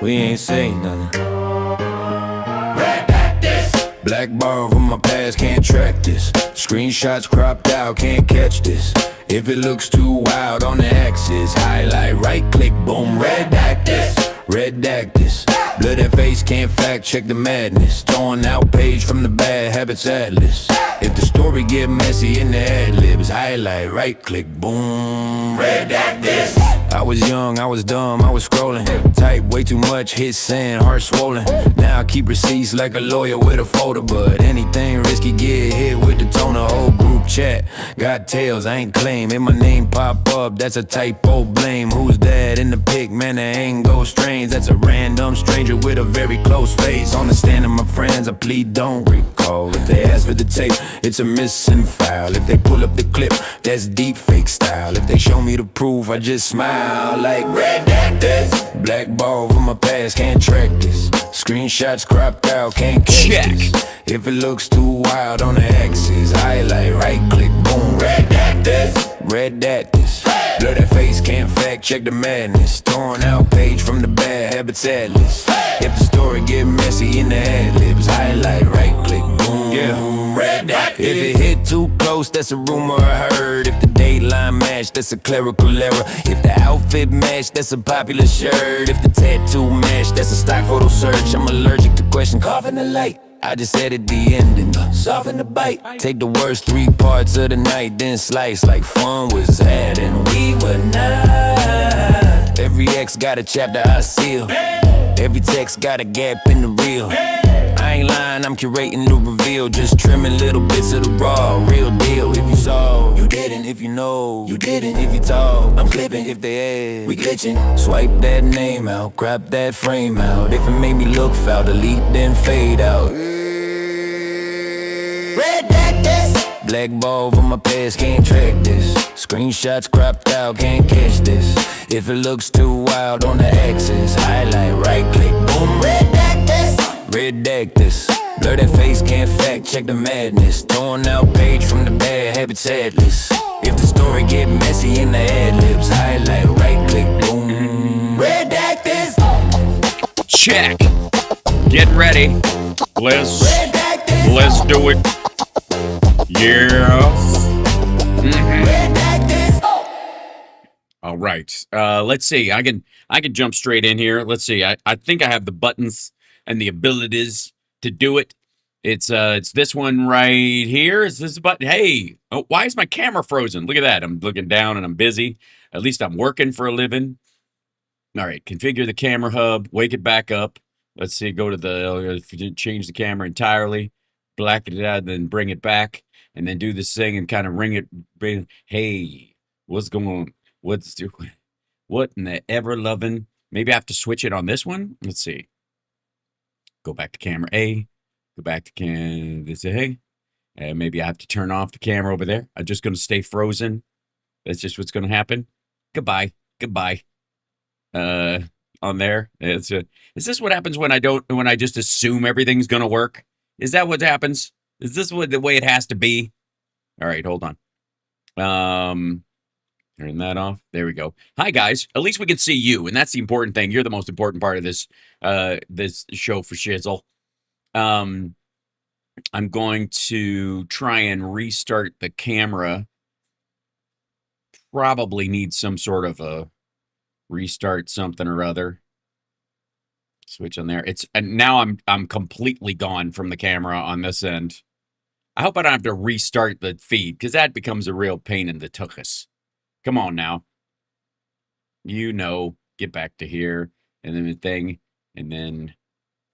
we ain't saying nothing. Black bar from my past, can't track this. Screenshots cropped out, can't catch this. If it looks too wild on the axis, highlight, right click, boom, redact this. Redact this. Blur that face, can't fact check the madness. Throwing out page from the bad habits atlas. If the story get messy in the ad-libs, highlight, right click, boom, redact this. I was young, I was dumb, I was scrolling. Type way too much, hit send, heart swollen. Now I keep receipts like a lawyer with a folder. But anything risky get hit with the toner. Whole group chat, got tails, I ain't claim. If my name pop up, that's a typo, blame. Who's that in the pic, man, that ain't go strange. That's a random stranger with a very close face. On the stand of my friends, I plead don't recall. If they ask for the tape, it's a missing file. If they pull up the clip, that's deep fake style. If they show me the proof, I just smile like redact this. Black ball from my past, can't track this. Screenshots cropped out, can't catch this. If it looks too wild on the axis, highlight, right click, boom, redact this. Redact this. Blur that face, can't fact check the madness. Throwing out page from the bad habits atlas. If the story get messy in the ad-libs, highlight, right click, boom, yeah, redact. If it hit too close, that's a rumor I heard. If the dateline match, that's a clerical error. If the outfit match, that's a popular shirt. If the tattoo match, that's a stock photo search. I'm allergic to question, coughing the light. I just added the ending, soften the bite. Take the worst 3 parts of the night, then slice like fun was had and we were not. Every X got a chapter I seal. Every text got a gap in the reel. I ain't lying, I'm curating the reveal. Just trimming little bits of the raw, real deal. If you saw, you didn't. If you know, you didn't. If you talk, I'm clipping. If they ask, we glitching. Swipe that name out, crop that frame out. If it made me look foul, delete then fade out. Redact this. Black ball from my past, can't track this. Screenshots cropped out, can't catch this. If it looks too wild on the axis, highlight, right click, boom, redact this. Redact this. Blur that face, can't fact check the madness. Throwing out page from the bad habits atlas. If the story get messy in the ad-libs, highlight, right click, boom, redact this. Check. Get ready. Let's do it. Yeah. All right. Let's see. I can jump straight in here. Let's see. I think I have the buttons and the abilities to do it. It's this one right here. Is this button? Hey, oh, why is my camera frozen? Look at that. I'm looking down and I'm busy. At least I'm working for a living. All right. Configure the camera hub. Wake it back up. Let's see. Go to the change the camera entirely. Black it out, then bring it back, and then do this thing and kind of ring it. Hey, what's going on? What in the ever loving? Maybe I have to switch it on this one. Let's see. Go back to camera A. Go back to this A. And maybe I have to turn off the camera over there. I'm just going to stay frozen. That's just what's going to happen. Goodbye. On there. Is this what happens when I just assume everything's going to work? Is that what happens? Is this the way it has to be? All right, hold on. Turn that off. There we go. Hi guys. At least we can see you, and that's the important thing. You're the most important part of this this show for shizzle. I'm going to try and restart the camera. Probably need some sort of a restart something or other. Switch on there. And now I'm completely gone from the camera on this end. I hope I don't have to restart the feed, because that becomes a real pain in the tuchus. Come on now. Get back to here, and then the thing, and then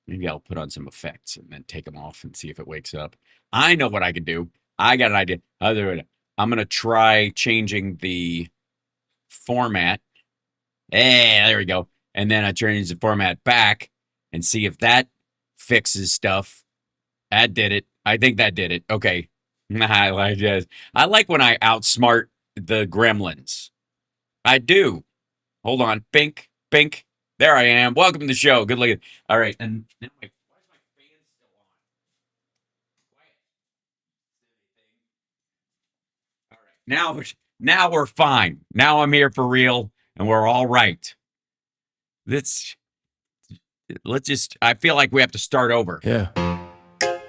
maybe I'll put on some effects and then take them off and see if it wakes up. I know what I could do. I got an idea. I'm going to try changing the format. Hey, there we go. And then I change the format back and see if that fixes stuff. That did it. I think that did it. Okay. I like when I outsmart the gremlins. I do. Hold on. Bink. There I am. Welcome to the show. Good looking. All right. And now why is my fan still on? Quiet. All right. Now we're fine. Now I'm here for real, and we're all right. let's just. I feel like we have to start over. Yeah,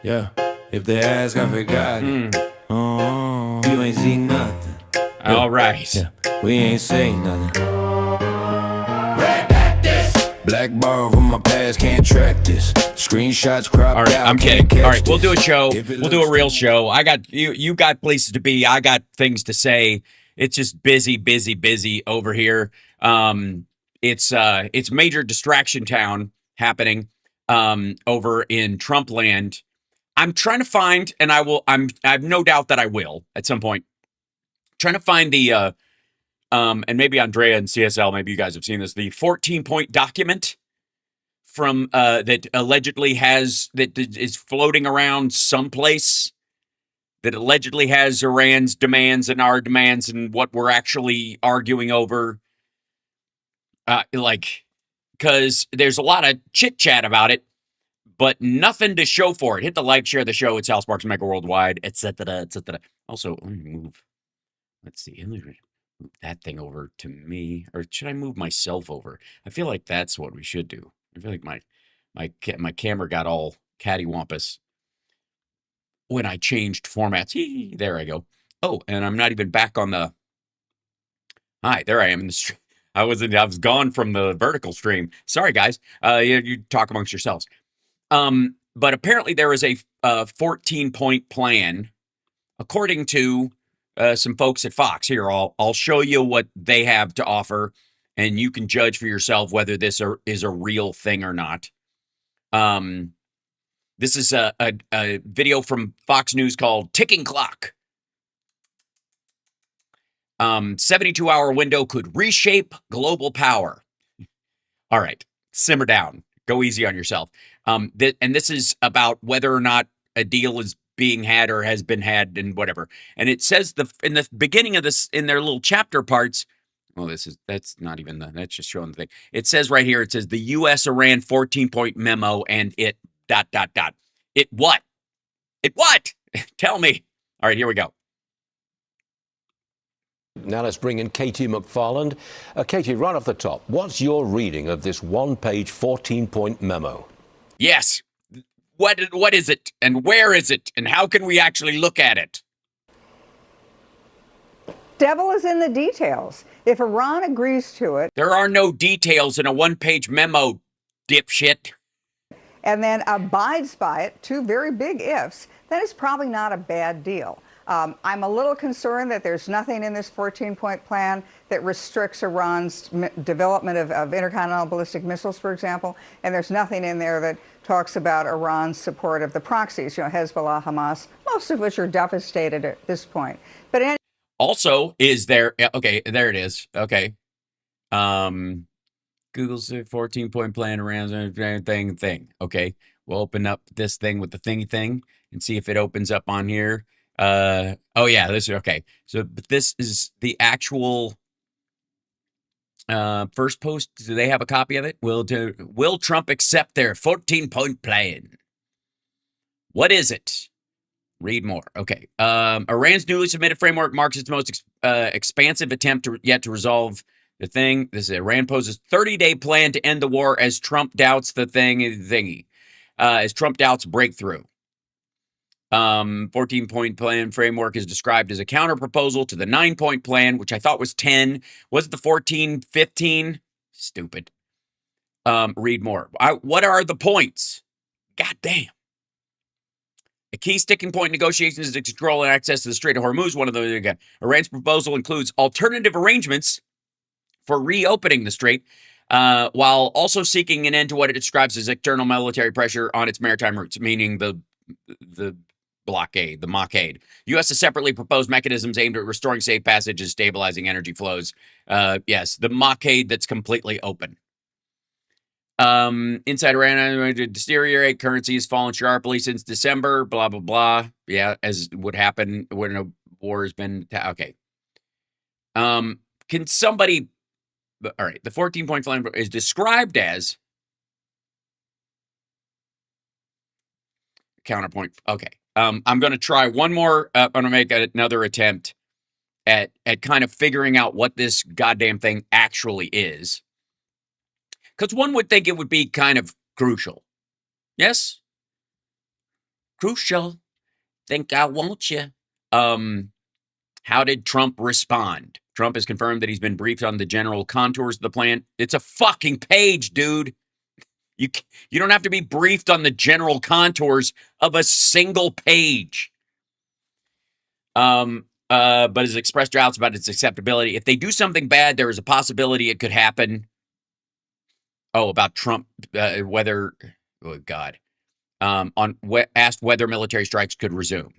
yeah. If they ask, I forgot it. Oh, you ain't seen nothing. All right. Yeah, we ain't saying nothing. Black bar over my past, can't track this. Screenshots cropped All right, out. I'm can't kidding. catch All right, we'll this. do a show. If it We'll do a looks real show. I got you. You got places to be. I got things to say. It's just busy, busy, busy over here. It's major distraction town happening over in Trump land. I'm trying to find, and I will. I have no doubt that I will at some point. Trying to find the and maybe Andrea and CSL. Maybe you guys have seen this. The 14-point document from that allegedly has that is floating around someplace that allegedly has Iran's demands and our demands and what we're actually arguing over. Because there's a lot of chit chat about it, but nothing to show for it. Hit the like, share the show. It's Hal Sparks Megaworldwide, etc., etc. Also, let me move. Let's see. Move that thing over to me, or should I move myself over? I feel like that's what we should do. I feel like my camera got all cattywampus when I changed formats. There I go. Oh, and I'm not even back on the. Hi, there I am in the stream. I was gone from the vertical stream. Sorry, guys. You talk amongst yourselves. But apparently there is a 14-point plan, according to some folks at Fox. Here, I'll show you what they have to offer, and you can judge for yourself whether this is a real thing or not. This is a video from Fox News called "Ticking Clock." 72-hour window could reshape global power. All right, simmer down. Go easy on yourself. And this is about whether or not a deal is being had or has been had and whatever. And it says in the beginning of this, in their little chapter parts, well, that's not even that's just showing the thing. It says right here, it says the U.S.-Iran 14-point memo and it ... It what? It what? Tell me. All right, here we go. Now let's bring in Katie McFarland. Katie, right off the top, what's your reading of this one-page 14-point memo? Yes. What is it, and where is it, and how can we actually look at it? Devil is in the details. If Iran agrees to it, there are no details in a one-page memo, dipshit. And then abides by it, two very big ifs, then it's probably not a bad deal. I'm a little concerned that there's nothing in this 14-point plan that restricts Iran's development of intercontinental ballistic missiles, for example, and there's nothing in there that talks about Iran's support of the proxies, Hezbollah, Hamas, most of which are devastated at this point. But also, is there, okay, there it is, okay. Google's 14-point plan around thing, okay. We'll open up this thing with the thingy thing and see if it opens up on here. Oh yeah, this is okay. So, but this is the actual first post. Do they have a copy of it? Will Trump accept their 14-point plan? What is it? Read more. Okay. Iran's newly submitted framework marks its most expansive attempt yet to resolve the thing. This is Iran poses 30-day plan to end the war as Trump doubts the thingy. As Trump doubts breakthrough. 14-point plan framework is described as a counter proposal to the 9-point plan, which I thought was 10. Was it the 14, 15? Stupid. Read more. What are the points? God damn. A key sticking point in negotiations is to control and access to the Strait of Hormuz. One of them, again, Iran's proposal includes alternative arrangements for reopening the strait, while also seeking an end to what it describes as external military pressure on its maritime routes, meaning the blockade, the mockade. U.S. has separately proposed mechanisms aimed at restoring safe passage and stabilizing energy flows. Yes, the mockade that's completely open. Inside Iran, to deteriorate, currency has fallen sharply since December, blah, blah, blah. Yeah, as would happen when a war has been... Okay. Can somebody... All right, the 14-point plan is described as... Counterpoint. Okay. I'm going to try one more. I'm going to make another attempt at kind of figuring out what this goddamn thing actually is. Because one would think it would be kind of crucial. Yes? Crucial. Think I want you. How did Trump respond? Trump has confirmed that he's been briefed on the general contours of the plan. It's a fucking page, dude. You don't have to be briefed on the general contours of a single page. But has expressed doubts about its acceptability. If they do something bad, there is a possibility it could happen. Oh, about Trump, whether, oh God, asked whether military strikes could resume.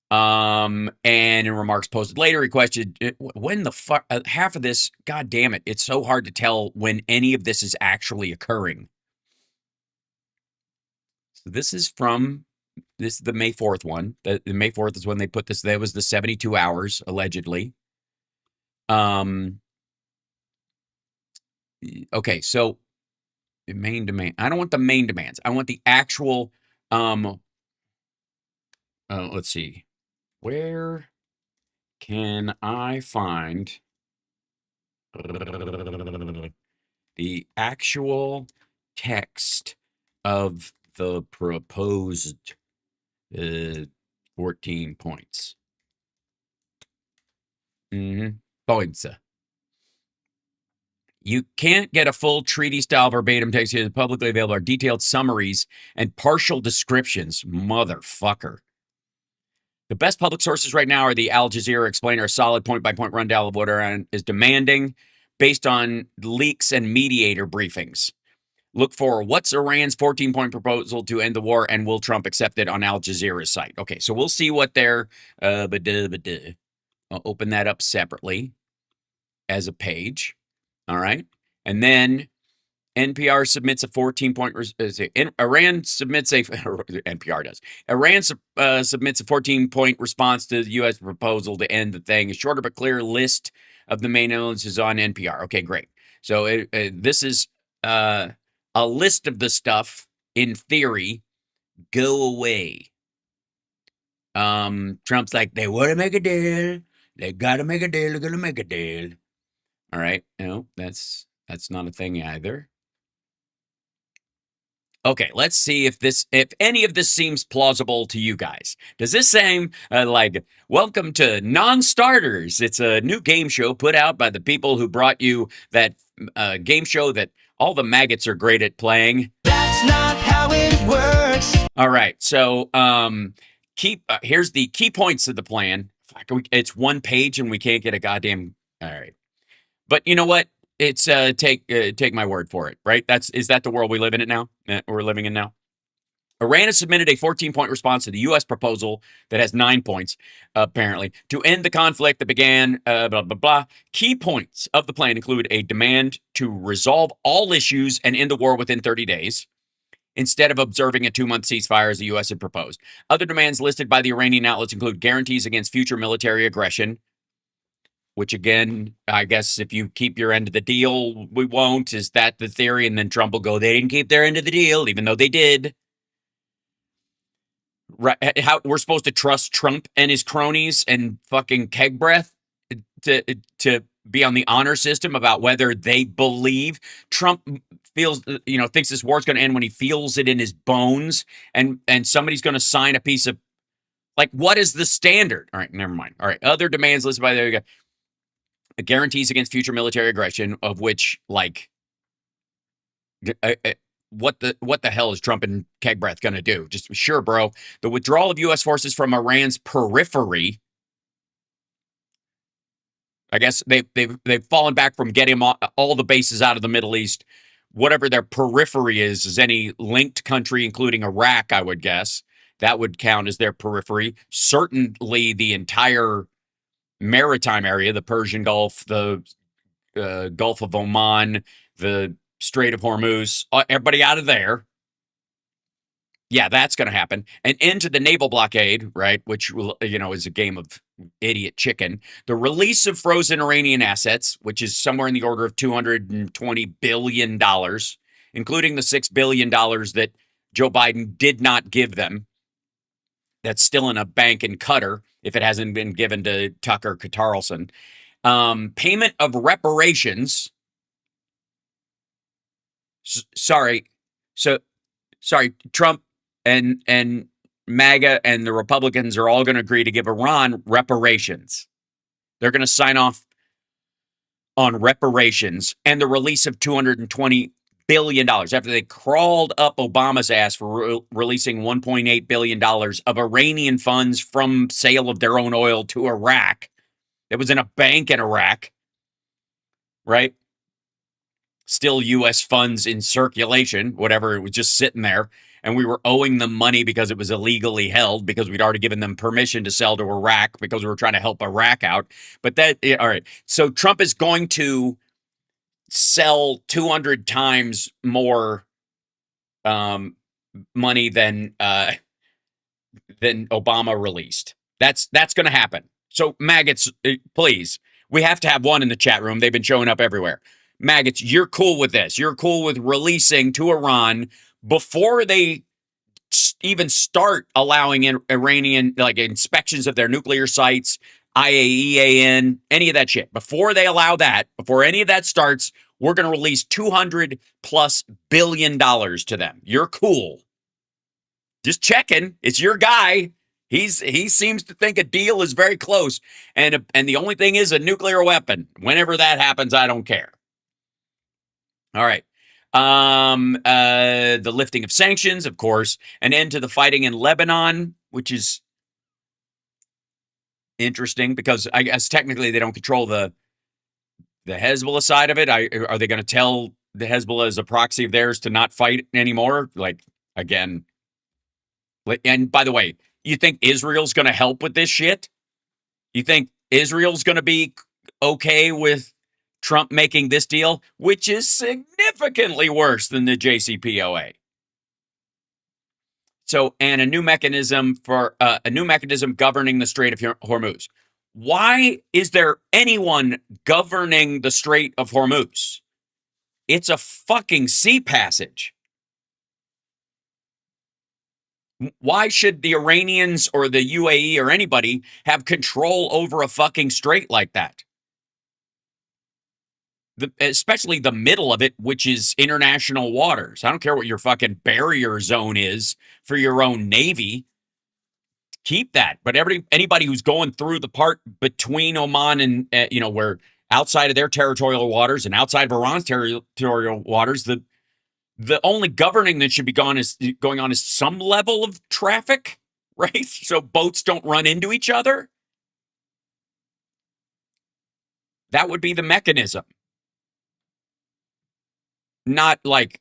And in remarks posted later, he questioned when the fuck, half of this, God damn it, it's so hard to tell when any of this is actually occurring. So this is the May 4th one. The May 4th is when they put this. That was the 72 hours, allegedly. Okay, so the main demand. I don't want the main demands. I want the actual, let's see. Where can I find the actual text of the proposed 14 points? Points. You can't get a full treaty-style verbatim text here. Publicly available are detailed summaries and partial descriptions. Motherfucker. The best public sources right now are the Al Jazeera explainer, a solid point-by-point rundown of what Iran is demanding based on leaks and mediator briefings. Look for what's Iran's 14-point proposal to end the war and will Trump accept it on Al Jazeera's site. Okay, so we'll see what they're... I'll open that up separately as a page. All right. And then NPR submits a 14-point... Iran submits a... NPR does. Iran submits a 14-point response to the U.S. proposal to end the thing. A shorter but clear list of the main elements is on NPR. Okay, great. So this is a list of the stuff, in theory, go away. Trump's like, they want to make a deal. They got to make a deal. They're going to make a deal. All right. No, that's not a thing either. Okay, let's see if any of this seems plausible to you guys. Does this seem like welcome to Non-Starters? It's a new game show put out by the people who brought you that game show that all the maggots are great at playing. That's not how it works. All right, so here's the key points of the plan. It's one page and we can't get a goddamn... All right. But you know what? It's take my word for it, right? Is that the world we live in now? We're living in now. Iran has submitted a 14-point response to the U.S. proposal that has 9 points, apparently, to end the conflict that began, blah, blah, blah. Key points of the plan include a demand to resolve all issues and end the war within 30 days, instead of observing a 2-month ceasefire as the U.S. had proposed. Other demands listed by the Iranian outlets include guarantees against future military aggression, which, again, I guess if you keep your end of the deal, we won't. Is that the theory? And then Trump will go, they didn't keep their end of the deal, even though they did. Right? How we're supposed to trust Trump and his cronies and fucking keg breath to be on the honor system about whether they believe Trump feels, thinks this war's going to end when he feels it in his bones, and somebody's going to sign a piece of, like, what is the standard? All right, never mind. All right, other demands listed by the guarantees against future military aggression, of which, like, what the hell is Trump and keg breath going to do? Just sure, bro. The withdrawal of U.S. forces from Iran's periphery. I guess they've fallen back from getting all the bases out of the Middle East. Whatever their periphery is any linked country, including Iraq, I would guess. That would count as their periphery. Certainly the entire maritime area, the Persian Gulf, the Gulf of Oman, the Strait of Hormuz, everybody out of there. Yeah, that's going to happen. And into the naval blockade, right, which is a game of idiot chicken. The release of frozen Iranian assets, which is somewhere in the order of $220 billion, including the $6 billion that Joe Biden did not give them. That's still in a bank in Qatar, if it hasn't been given to Tucker Carlson. Payment of reparations. sorry. So sorry, Trump and MAGA and the Republicans are all going to agree to give Iran reparations. They're going to sign off on reparations and the release of $220 billion after they crawled up Obama's ass for releasing $1.8 billion of Iranian funds from sale of their own oil to Iraq. It was in a bank in Iraq, right? Still U.S. funds in circulation, whatever, it was just sitting there. And we were owing them money because it was illegally held, because we'd already given them permission to sell to Iraq because we were trying to help Iraq out. But that, all right. So Trump is going to sell 200 times more money than Obama released. That's going to happen. So maggots, please, we have to have one in the chat room. They've been showing up everywhere. Maggots, you're cool with this. You're cool with releasing to Iran before they even start allowing Iranian inspections of their nuclear sites, IAEA, any of that shit. Before they allow that, before any of that starts, we're going to release $200+ billion to them. You're cool. Just checking. It's your guy. He seems to think a deal is very close. And the only thing is a nuclear weapon. Whenever that happens, I don't care. All right. The lifting of sanctions, of course, an end to the fighting in Lebanon, which is interesting because I guess technically they don't control the Hezbollah side of it. Are they going to tell the Hezbollah as a proxy of theirs to not fight anymore? Like, again. And by the way, you think Israel's going to help with this shit? You think Israel's going to be okay with Trump making this deal, which is significantly worse than the JCPOA? So, and a new mechanism governing the Strait of Hormuz. Why is there anyone governing the Strait of Hormuz? It's a fucking sea passage. Why should the Iranians or the UAE or anybody have control over a fucking strait like that? Especially the middle of it, which is international waters. I don't care what your fucking barrier zone is for your own Navy. Keep that. But anybody who's going through the part between Oman and, where outside of their territorial waters and outside of Iran's territorial waters, the only governing that should be going on is some level of traffic, right? So boats don't run into each other. That would be the mechanism. Not like,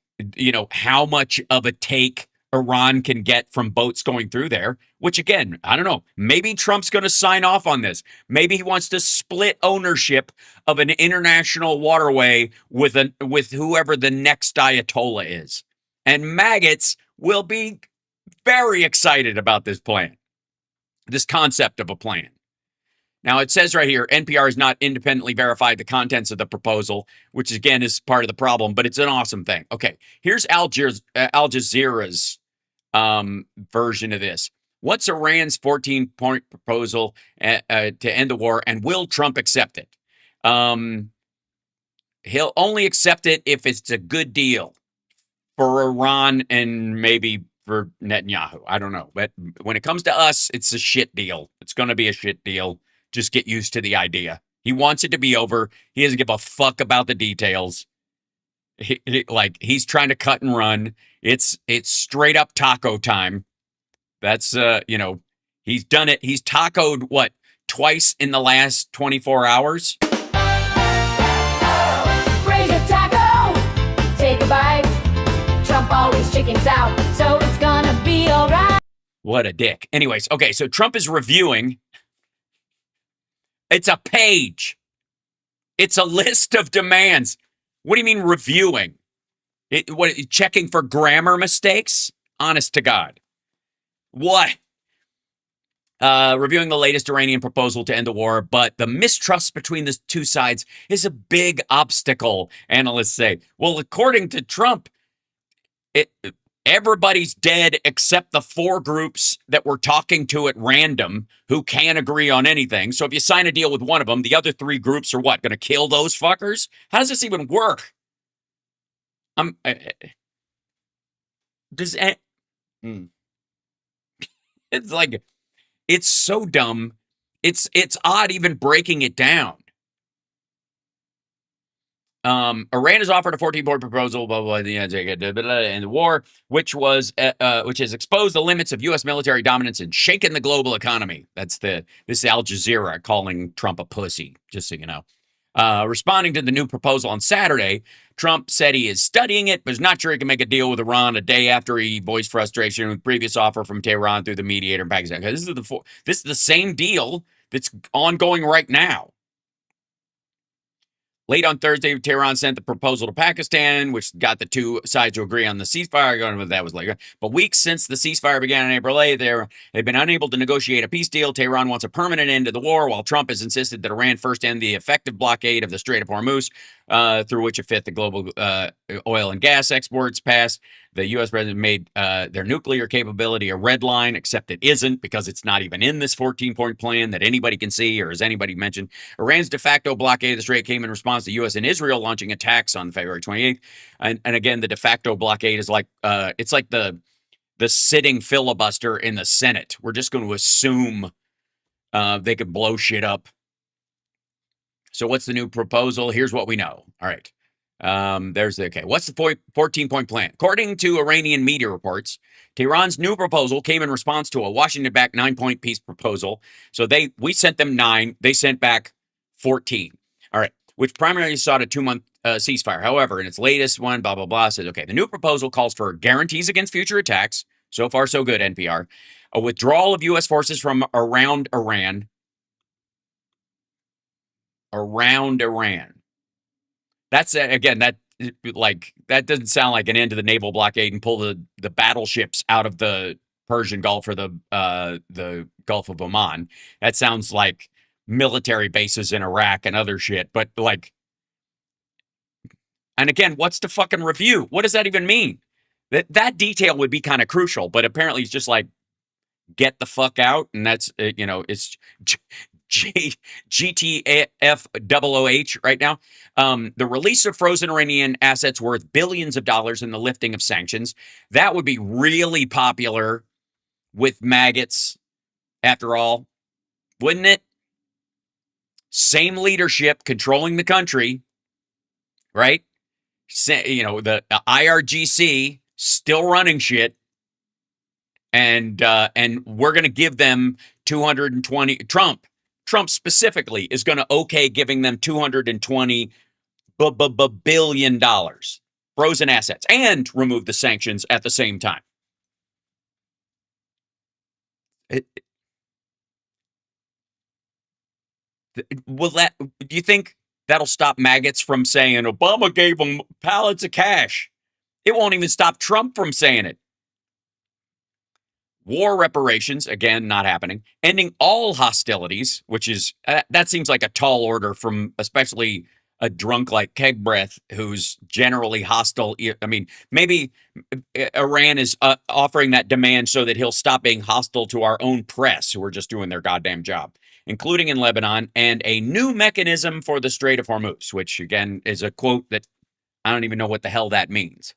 how much of a take Iran can get from boats going through there, which again, I don't know. Maybe Trump's going to sign off on this. Maybe he wants to split ownership of an international waterway with whoever the next Ayatollah is. And maggots will be very excited about this plan, this concept of a plan. Now, it says right here, NPR has not independently verified the contents of the proposal, which again is part of the problem, but it's an awesome thing. Okay, here's Al Jazeera's version of this. What's Iran's 14-point proposal to end the war, and will Trump accept it? He'll only accept it if it's a good deal for Iran and maybe for Netanyahu. I don't know. But when it comes to us, it's a shit deal. It's going to be a shit deal. Just get used to the idea. He wants it to be over. He doesn't give a fuck about the details. He's trying to cut and run. It's straight up taco time. That's he's done it. He's tacoed what, twice in the last 24 hours? Break a taco, take a bite. Trump always chickens out, so it's gonna be all right. What a dick. Anyways, okay, so Trump is reviewing. It's a page. It's a list of demands. What do you mean reviewing? Checking for grammar mistakes? Honest to God. What? Reviewing the latest Iranian proposal to end the war, but the mistrust between the two sides is a big obstacle, analysts say. Well, according to Trump, everybody's dead except the four groups that we're talking to at random who can't agree on anything. So if you sign a deal with one of them, the other three groups are what? Going to kill those fuckers? How does this even work? I'm does a- Hmm. It's like it's so dumb. It's odd even breaking it down. Iran has offered a 14-point proposal, blah blah, blah, and the war, which has exposed the limits of U.S. military dominance and shaken the global economy. This is Al Jazeera calling Trump a pussy, just so you know. Responding to the new proposal on Saturday, Trump said he is studying it, but is not sure he can make a deal with Iran a day after he voiced frustration with previous offer from Tehran through the mediator in Pakistan. This is the same deal that's ongoing right now. Late on Thursday, Tehran sent the proposal to Pakistan, which got the two sides to agree on the ceasefire. That was later. But weeks since the ceasefire began on April 8th, they've been unable to negotiate a peace deal. Tehran wants a permanent end to the war, while Trump has insisted that Iran first end the effective blockade of the Strait of Hormuz, through which a fifth of global oil and gas exports pass. The U.S. president made their nuclear capability a red line, except it isn't, because it's not even in this 14-point plan that anybody can see or has anybody mentioned. Iran's de facto blockade of the Strait came in response to U.S. and Israel launching attacks on February 28th. And again, the de facto blockade is like it's like the sitting filibuster in the Senate. We're just going to assume they could blow shit up. So what's the new proposal? Here's what we know. All right. What's the 14-point plan? According to Iranian media reports, Tehran's new proposal came in response to a Washington-backed 9-point peace proposal. So we sent them 9, they sent back 14. All right, which primarily sought a 2-month ceasefire. However, in its latest one, blah, blah, blah, says, okay, the new proposal calls for guarantees against future attacks. So far, so good, NPR. A withdrawal of U.S. forces from around Iran. Around Iran. That's again, that doesn't sound like an end to the naval blockade and pull the battleships out of the Persian Gulf or the Gulf of Oman. That sounds like military bases in Iraq and other shit. But and again, what's the fucking review? What does that even mean? That detail would be kind of crucial, but apparently it's just like, get the fuck out, and that's it's GTFOOH right now. The release of frozen Iranian assets worth billions of dollars and the lifting of sanctions. That would be really popular with maggots, after all, wouldn't it? Same leadership controlling the country, right? The IRGC still running shit. And we're going to give them 220. Trump specifically is going to okay giving them $220 billion frozen assets and remove the sanctions at the same time. Do you think that'll stop maggots from saying Obama gave them pallets of cash? It won't even stop Trump from saying it. War reparations, again, not happening. Ending all hostilities, which is, that seems like a tall order from especially a drunk like Keg Breath, who's generally hostile. I mean, maybe Iran is offering that demand so that he'll stop being hostile to our own press, who are just doing their goddamn job, including in Lebanon, and a new mechanism for the Strait of Hormuz, which, again, is a quote that I don't even know what the hell that means.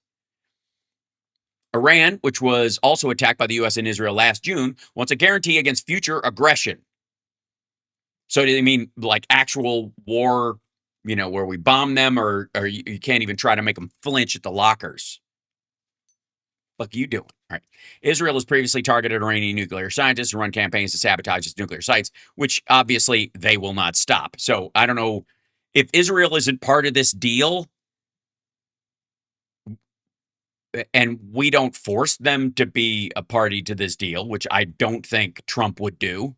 Iran, which was also attacked by the U.S. and Israel last June, wants a guarantee against future aggression. So do they mean like actual war, where we bomb them, or you can't even try to make them flinch at the lockers? What are you doing? All right. Israel has previously targeted Iranian nuclear scientists and run campaigns to sabotage its nuclear sites, which obviously they will not stop. So I don't know if Israel isn't part of this deal, and we don't force them to be a party to this deal, which I don't think Trump would do.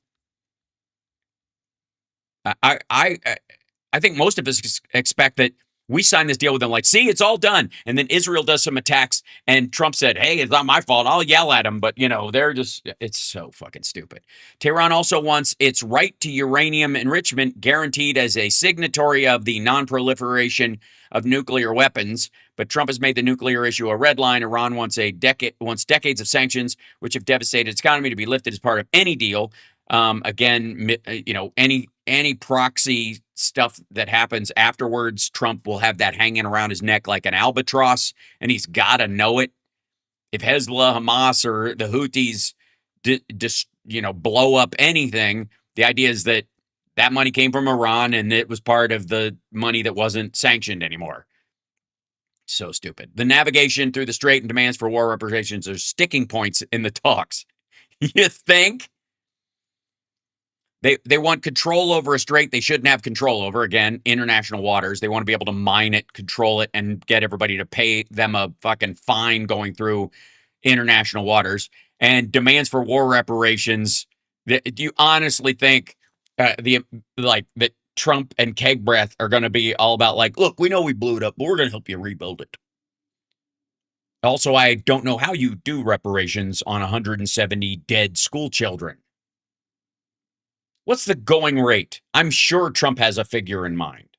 I think most of us expect that we sign this deal with them, like, see, it's all done. And then Israel does some attacks, and Trump said, hey, it's not my fault. I'll yell at them. But, they're just, it's so fucking stupid. Tehran also wants its right to uranium enrichment guaranteed as a signatory of the non-proliferation of nuclear weapons. But Trump has made the nuclear issue a red line. Iran wants decades of sanctions, which have devastated its economy, to be lifted as part of any deal. Again, any proxy stuff that happens afterwards, Trump will have that hanging around his neck like an albatross, and he's got to know it. If Hezbollah, Hamas, or the Houthis blow up anything, the idea is that that money came from Iran and it was part of the money that wasn't sanctioned anymore. So stupid. The navigation through the strait and demands for war reparations are sticking points in the talks. You think? They want control over a strait they shouldn't have control over. Again, international waters. They want to be able to mine it, control it, and get everybody to pay them a fucking fine going through international waters. And demands for war reparations. Do you honestly think that Trump and Keg Breath are going to be all about like, look, we know we blew it up, but we're going to help you rebuild it. Also, I don't know how you do reparations on 170 dead school children. What's the going rate? I'm sure Trump has a figure in mind.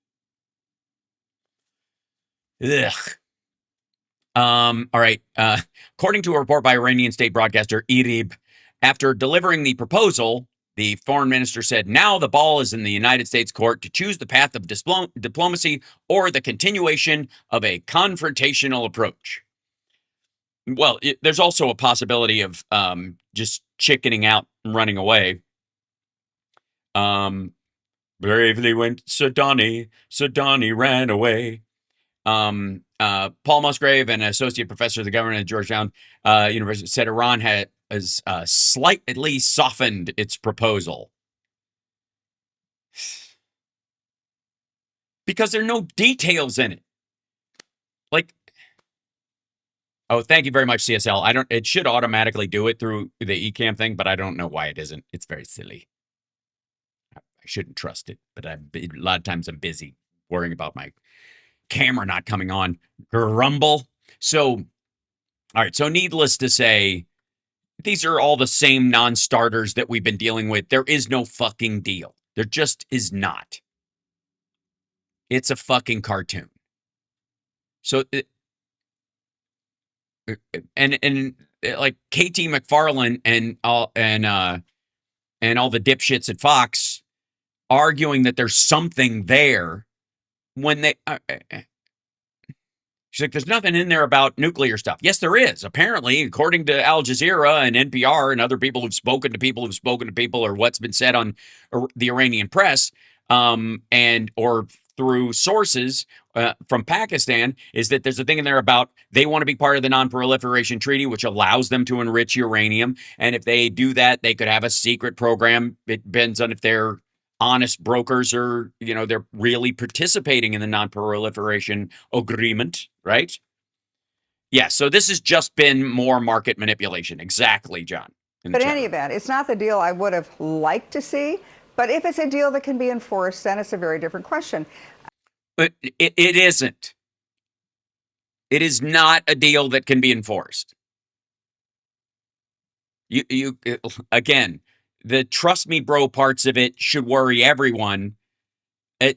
Ugh. All right. According to a report by Iranian state broadcaster IRIB, after delivering the proposal, the foreign minister said, now the ball is in the United States court to choose the path of diplomacy or the continuation of a confrontational approach. Well, there's also a possibility of just chickening out and running away. Bravely went Sudani ran away. Paul Musgrave, an associate professor of the government at Georgetown University, said Iran has slightly softened its proposal. Because there are no details in it. Like, oh, thank you very much, CSL. It should automatically do it through the eCam thing, but I don't know why it isn't. It's very silly. I shouldn't trust it, but a lot of times I'm busy worrying about my camera not coming on. Grumble. So, all right. So needless to say, these are all the same non-starters that we've been dealing with. There is no fucking deal. There just is not. It's a fucking cartoon. So, and like KT McFarland and all the dipshits at Fox arguing that there's something there when they. She's like, there's nothing in there about nuclear stuff. Yes, there is. Apparently, according to Al Jazeera and NPR and other people who've spoken to people or what's been said on the Iranian press, or through sources from Pakistan, is that there's a thing in there about they want to be part of the non-proliferation treaty, which allows them to enrich uranium. And if they do that, they could have a secret program. It depends on if they're honest brokers or, they're really participating in the non-proliferation agreement, right? Yeah, so this has just been more market manipulation. Exactly, John. But in any event, it's not the deal I would have liked to see. But if it's a deal that can be enforced, then it's a very different question. But it isn't. It is not a deal that can be enforced. Again, the trust me, bro parts of it should worry everyone,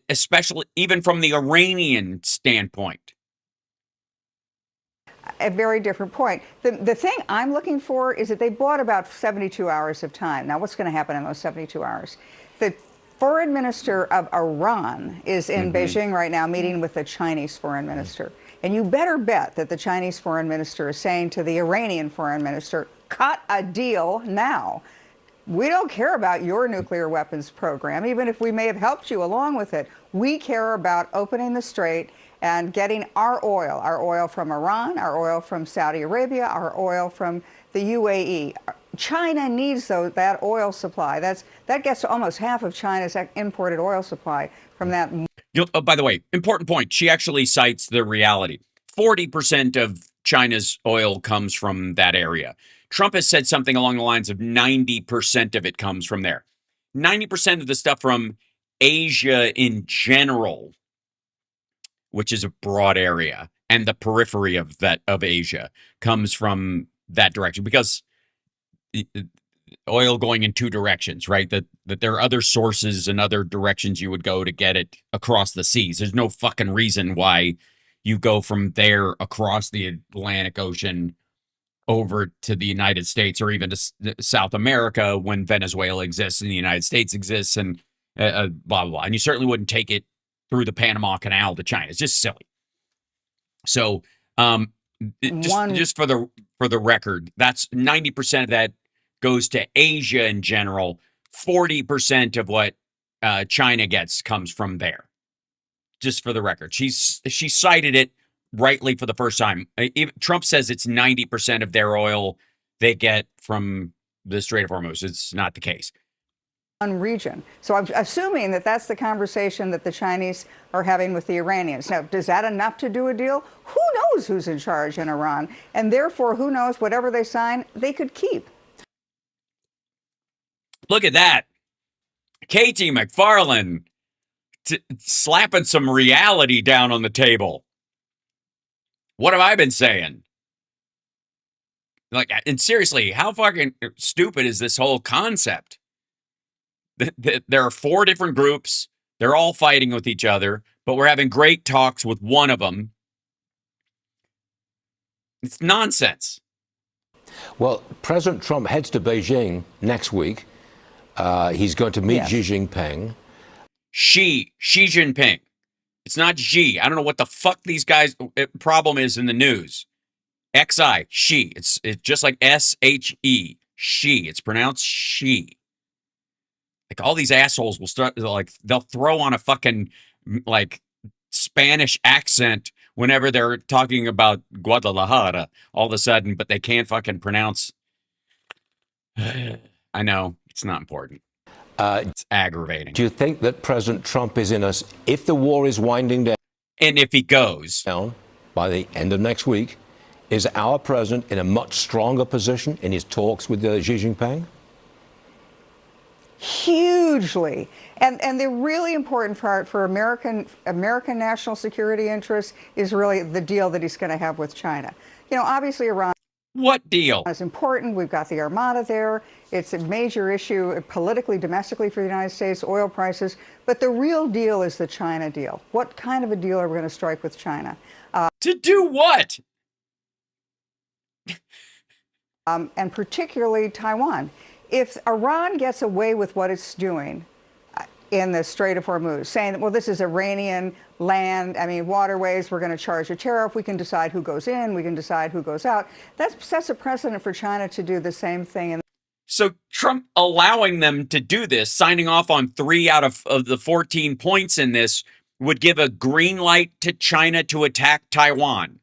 especially even from the Iranian standpoint. A very different point. The thing I'm looking for is that they bought about 72 hours of time. Now, what's going to happen in those 72 hours? The foreign minister of Iran is in Beijing right now meeting with the Chinese foreign minister. And you better bet that the Chinese foreign minister is saying to the Iranian foreign minister, cut a deal now. We don't care about your nuclear weapons program, even if we may have helped you along with it. We care about opening the strait and getting our oil from Iran, our oil from Saudi Arabia, our oil from the UAE. China needs that oil supply. That gets to almost half of China's imported oil supply from that. By the way, important point. She actually cites the reality. 40% of China's oil comes from that area. Trump has said something along the lines of 90% of it comes from there. 90% of the stuff from Asia in general, which is a broad area, and the periphery of Asia comes from that direction, because oil going in two directions, right? That there are other sources and other directions you would go to get it across the seas. There's no fucking reason why you go from there across the Atlantic Ocean over to the United States or even to South America when Venezuela exists and the United States exists and blah, blah, blah. And you certainly wouldn't take it through the Panama Canal to China. It's just silly. So just for the record, that's 90% of that goes to Asia in general. 40% of what China gets comes from there. Just for the record, she cited it rightly for the first time. Trump says it's 90% of their oil they get from the Strait of Hormuz. It's not the case. Region. So I'm assuming that that's the conversation that the Chinese are having with the Iranians. Now, is that enough to do a deal? Who knows who's in charge in Iran? And therefore, who knows, whatever they sign, they could keep. Look at that. Katie McFarland slapping some reality down on the table. What have I been saying? Like, and seriously, how fucking stupid is this whole concept? There are 4 different groups. They're all fighting with each other, but we're having great talks with one of them. It's nonsense. Well, President Trump heads to Beijing next week. He's going to meet Xi Jinping. Xi Jinping. It's not Xi. I don't know what the fuck these guys' problem is in the news. XI, Xi. It's just like SHE, Xi. It's pronounced Xi. Like, all these assholes will start, like, they'll throw on a fucking, like, Spanish accent whenever they're talking about Guadalajara all of a sudden, but they can't fucking pronounce. I know, it's not important. It's aggravating. Do you think that President Trump is in us, if the war is winding down? And if he goes down by the end of next week, is our president in a much stronger position in his talks with Xi Jinping? Hugely. And the really important part for American national security interests is really the deal that he's going to have with China. You know, obviously Iran. What deal? Is important. We've got the Armada there. It's a major issue politically, domestically for the United States, oil prices. But the real deal is the China deal. What kind of a deal are we going to strike with China? To do what? And particularly Taiwan. If Iran gets away with what it's doing in the Strait of Hormuz, saying that, well, this is Iranian land, waterways, we're going to charge a tariff, we can decide who goes in, we can decide who goes out, that sets a precedent for China to do the same thing. So Trump allowing them to do this, signing off on 3 out of the 14 points in this, would give a green light to China to attack Taiwan.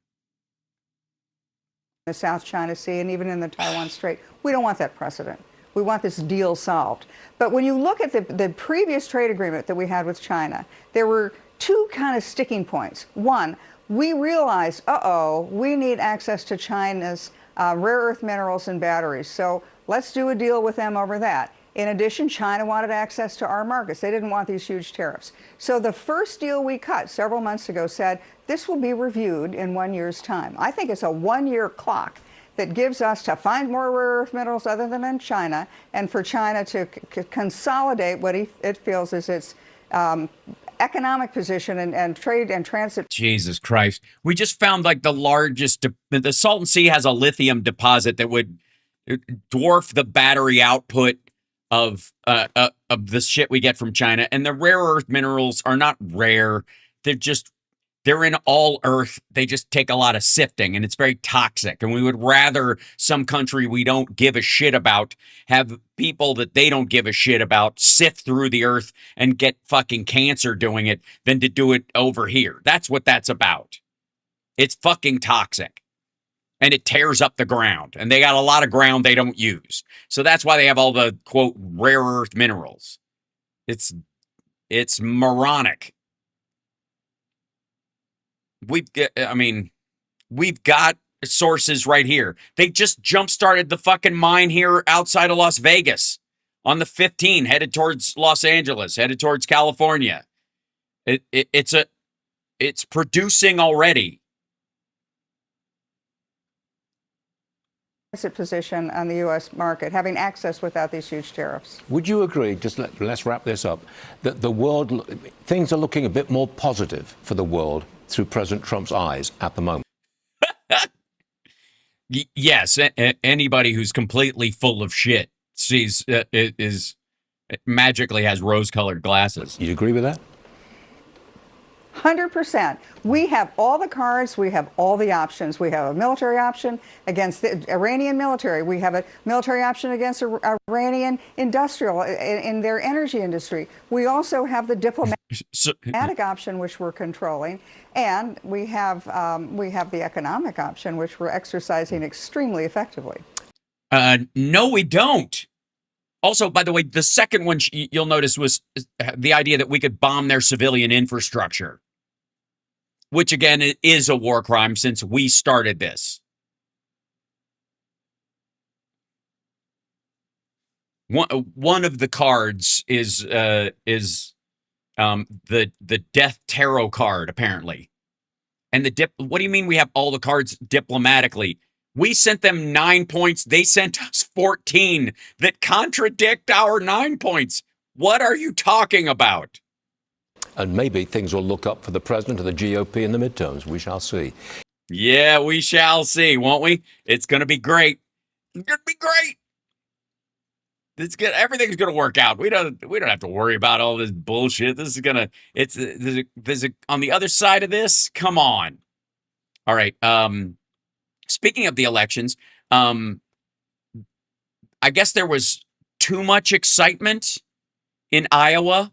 The South China Sea and even in the Taiwan Strait. We don't want that precedent. We want this deal solved. But when you look at the previous trade agreement that we had with China, there were 2 kind of sticking points. One, we realized, we need access to China's rare earth minerals and batteries. So let's do a deal with them over that. In addition, China wanted access to our markets. They didn't want these huge tariffs. So the first deal we cut several months ago said this will be reviewed in 1 year's time. I think it's a 1-year clock that gives us to find more rare earth minerals other than in China, and for China to consolidate what it feels is its economic position and trade and transit. Jesus Christ. We just found like the largest, the Salton Sea has a lithium deposit that would dwarf the battery output of the shit we get from China. And the rare earth minerals are not rare. They're in all earth. They just take a lot of sifting, and it's very toxic. And we would rather some country we don't give a shit about have people that they don't give a shit about sift through the earth and get fucking cancer doing it than to do it over here. That's what that's about. It's fucking toxic. And it tears up the ground. And they got a lot of ground they don't use. So that's why they have all the, quote, rare earth minerals. It's moronic. We've got sources right here. They just jump-started the fucking mine here outside of Las Vegas on the 15, headed towards Los Angeles, headed towards California. It's producing already. Position on the U.S. market, having access without these huge tariffs. Would you agree, let's wrap this up, that things are looking a bit more positive for the world through President Trump's eyes at the moment? Yes, anybody who's completely full of shit sees is magically has rose-colored glasses. You agree with that? 100%. We have all the cards. We have all the options. We have a military option against the Iranian military. We have a military option against Iranian industrial in their energy industry. We also have the diplomatic option, which we're controlling, and we have the economic option, which we're exercising extremely effectively. No, we don't. Also, by the way, the second one you'll notice was the idea that we could bomb their civilian infrastructure, which again is a war crime since we started this. One of the cards is the death tarot card apparently, and what do you mean we have all the cards diplomatically? We sent them 9 points. They sent us 14 that contradict our 9 points. What are you talking about? And maybe things will look up for the president of the GOP in the midterms. We shall see. Yeah, we shall see, won't we? It's going to be great. It's going to be great. It's good. Everything's going to work out. We don't have to worry about all this bullshit. This is going to, there's a, on the other side of this. Come on. All right. Speaking of the elections, I guess there was too much excitement in Iowa,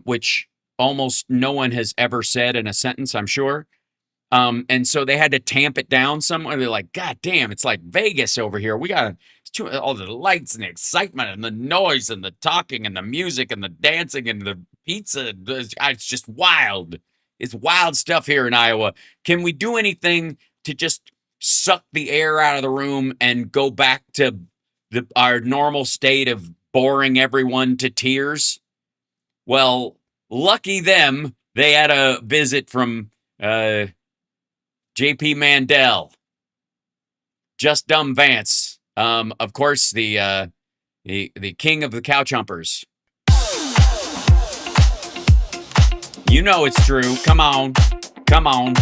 which almost no one has ever said in a sentence, I'm sure. And so they had to tamp it down somewhere. They're like, God damn, it's like Vegas over here. We got all the lights and the excitement and the noise and the talking and the music and the dancing and the pizza. It's just wild. It's wild stuff here in Iowa. Can we do anything to just suck the air out of the room and go back to our normal state of boring everyone to tears? Well, lucky them, they had a visit from J.P. Mandel, Just Dumb Vance, of course, the king of the couch humpers. You know it's true. Come on. Come on.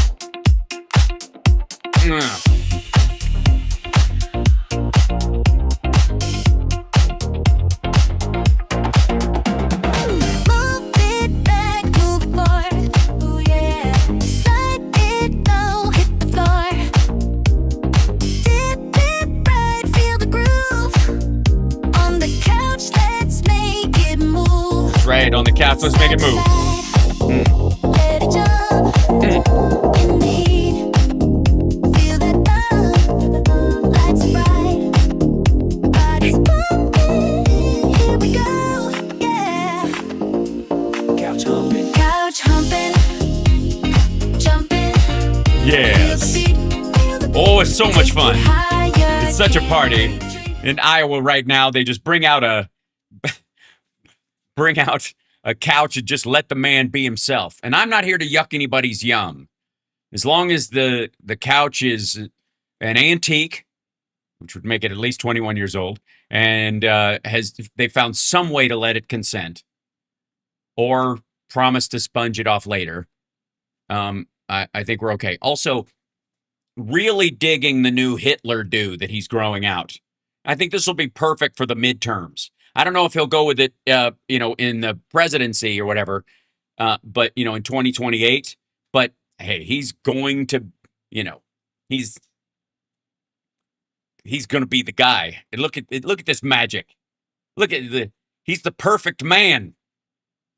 Right, on the couch, let's make it move. Yes. Oh, it's so much fun. It's such a party. In Iowa right now, they just bring out a couch and just let the man be himself. And I'm not here to yuck anybody's yum. As long as the couch is an antique, which would make it at least 21 years old, and they found some way to let it consent or promise to sponge it off later, I think we're okay. Also, really digging the new Hitler dude that he's growing out. I think this will be perfect for the midterms. I don't know if he'll go with it, in the presidency or whatever, but, in 2028. But, hey, he's going to, he's going to be the guy. And look at this magic. He's the perfect man.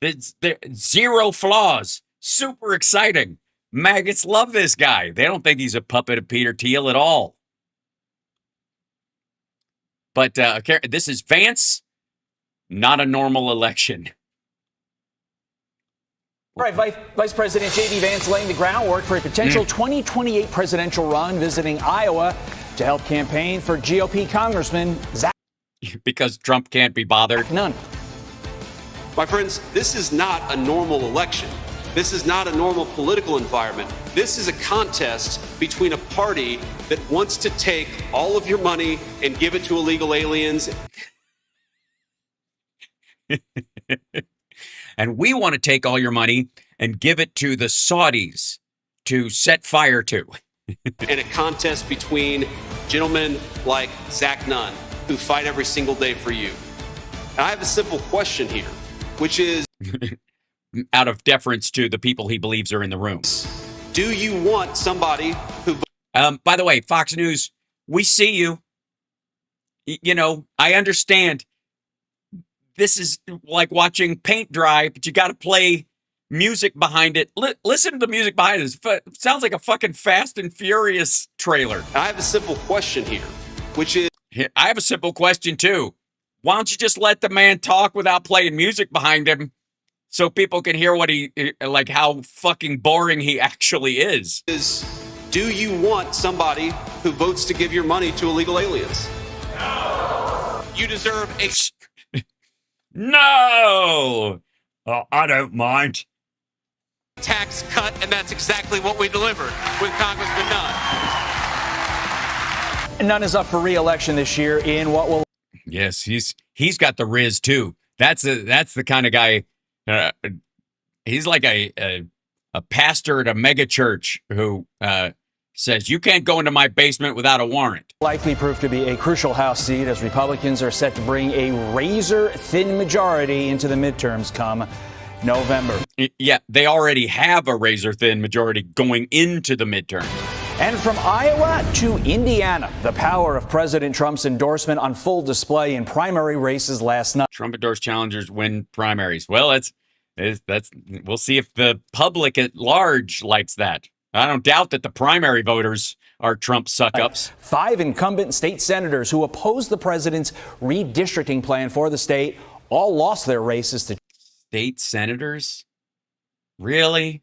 There's zero flaws. Super exciting. Maggots love this guy. They don't think he's a puppet of Peter Thiel at all. But this is Vance. Not a normal election. All right, Vice President J.D. Vance laying the groundwork for a potential 2028 presidential run, visiting Iowa to help campaign for GOP Congressman Zach. Because Trump can't be bothered. None. My friends, this is not a normal election. This is not a normal political environment. This is a contest between a party that wants to take all of your money and give it to illegal aliens. And we want to take all your money and give it to the Saudis to set fire to. And a contest between gentlemen like Zach Nunn, who fight every single day for you. And I have a simple question here, which is, Out of deference to the people he believes are in the room. do you want somebody who By the way, Fox News, we see you. You know, I understand. This is like watching paint dry, but you got to play music behind it. Listen to the music behind it. It sounds like a fucking Fast and Furious trailer. I have a simple question here, which is, I have a simple question too. Why don't you just let the man talk without playing music behind him so people can hear what like how fucking boring he actually is? do you want somebody who votes to give your money to illegal aliens? No. You deserve a No! Oh, I don't mind. tax cut, and that's exactly what we delivered with Congressman Nunn. Nunn is up for re-election this year in what will Yes, he's got the riz too. That's the kind of guy. He's like a pastor at a mega church who says you can't go into my basement without a warrant. likely prove to be a crucial House seat as Republicans are set to bring a razor-thin majority into the midterms come November. Yeah, they already have a razor-thin majority going into the midterm. And from Iowa to Indiana, the power of President Trump's endorsement on full display in primary races last night. Trump endorsed challengers win primaries. Well, that's we'll see if the public at large likes that. I don't doubt that the primary voters are Trump suck-ups. 5 incumbent state senators who opposed the president's redistricting plan for the state all lost their races to State senators? Really?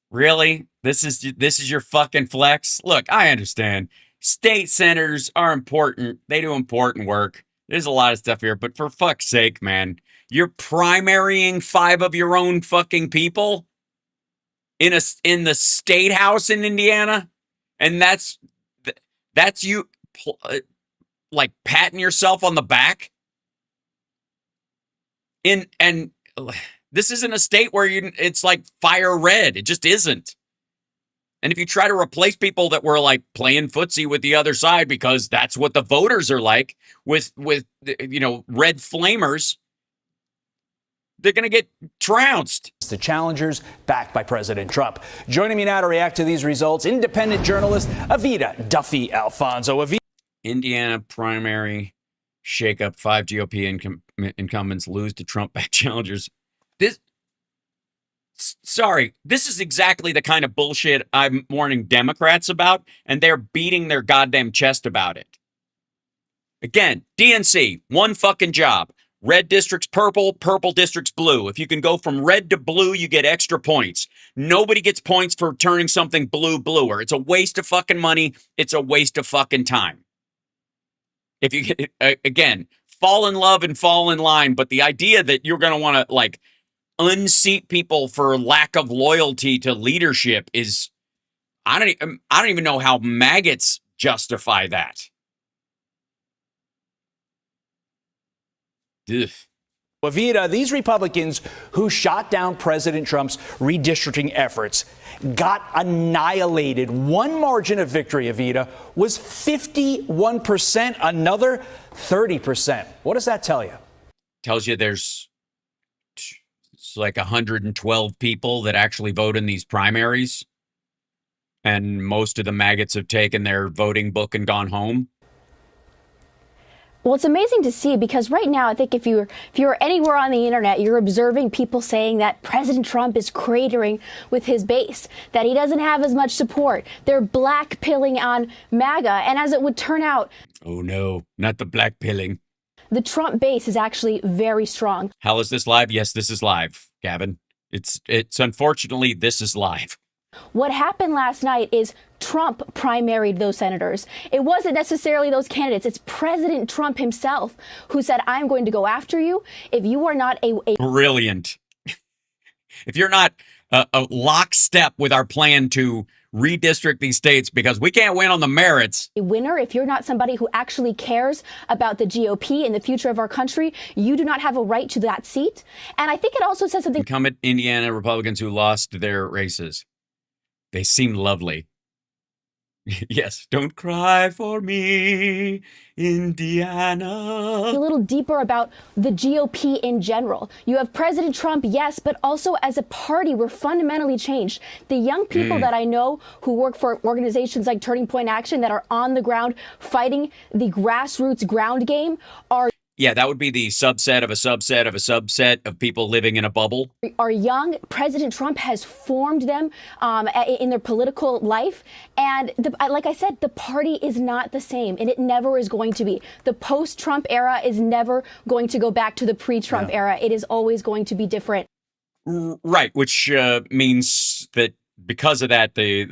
Really? This is your fucking flex? Look, I understand. State senators are important. They do important work. There's a lot of stuff here, but for fuck's sake, man, you're primarying 5 of your own fucking people in the state house in Indiana, and that's you like patting yourself on the back. And this isn't a state where it's like fire red. It just isn't. And if you try to replace people that were like playing footsie with the other side because that's what the voters are like with red flamers, they're going to get trounced. the challengers backed by President Trump. Joining me now to react to these results, independent journalist Avita Duffy Alfonso. Avita. Indiana primary shakeup. 5 GOP incumbents lose to Trump-backed challengers. This is exactly the kind of bullshit I'm warning Democrats about, and they're beating their goddamn chest about it. Again, DNC, one fucking job. Red district's purple, purple district's blue. If you can go from red to blue, you get extra points. Nobody gets points for turning something blue bluer. It's a waste of fucking money. It's a waste of fucking time. If you get, again, fall in love and fall in line, but the idea that you're going to want to like unseat people for lack of loyalty to leadership is, I don't even know how maggots justify that. Ugh. Avita, these Republicans who shot down President Trump's redistricting efforts got annihilated. One margin of victory, Avita, was 51%, another 30%. What does that tell you? Tells you it's like 112 people that actually vote in these primaries, and most of the maggots have taken their voting book and gone home. Well, it's amazing to see because right now, I think if you're anywhere on the internet, you're observing people saying that President Trump is cratering with his base, that he doesn't have as much support. They're blackpilling on MAGA. And as it would turn out, oh no, not the blackpilling. the Trump base is actually very strong. How is this live? Yes, this is live, Gavin. It's unfortunately, this is live. What happened last night is Trump primaried those senators. It wasn't necessarily those candidates. It's President Trump himself who said, I'm going to go after you if you are not a Brilliant. If you're not a lockstep with our plan to redistrict these states because we can't win on the merits. A winner, if you're not somebody who actually cares about the GOP and the future of our country, you do not have a right to that seat. And I think it also says something. Incumbent Indiana Republicans who lost their races. They seem lovely. Yes, don't cry for me, Indiana. A little deeper about the GOP in general. You have President Trump, yes, but also as a party, we're fundamentally changed. The young people that I know who work for organizations like Turning Point Action that are on the ground fighting the grassroots ground game are Yeah, that would be the subset of a subset of a subset of people living in a bubble. young. President Trump has formed them in their political life. And like I said, the party is not the same, and it never is going to be. The post-Trump era is never going to go back to the pre-Trump era. It is always going to be different. Right, which means that because of that, the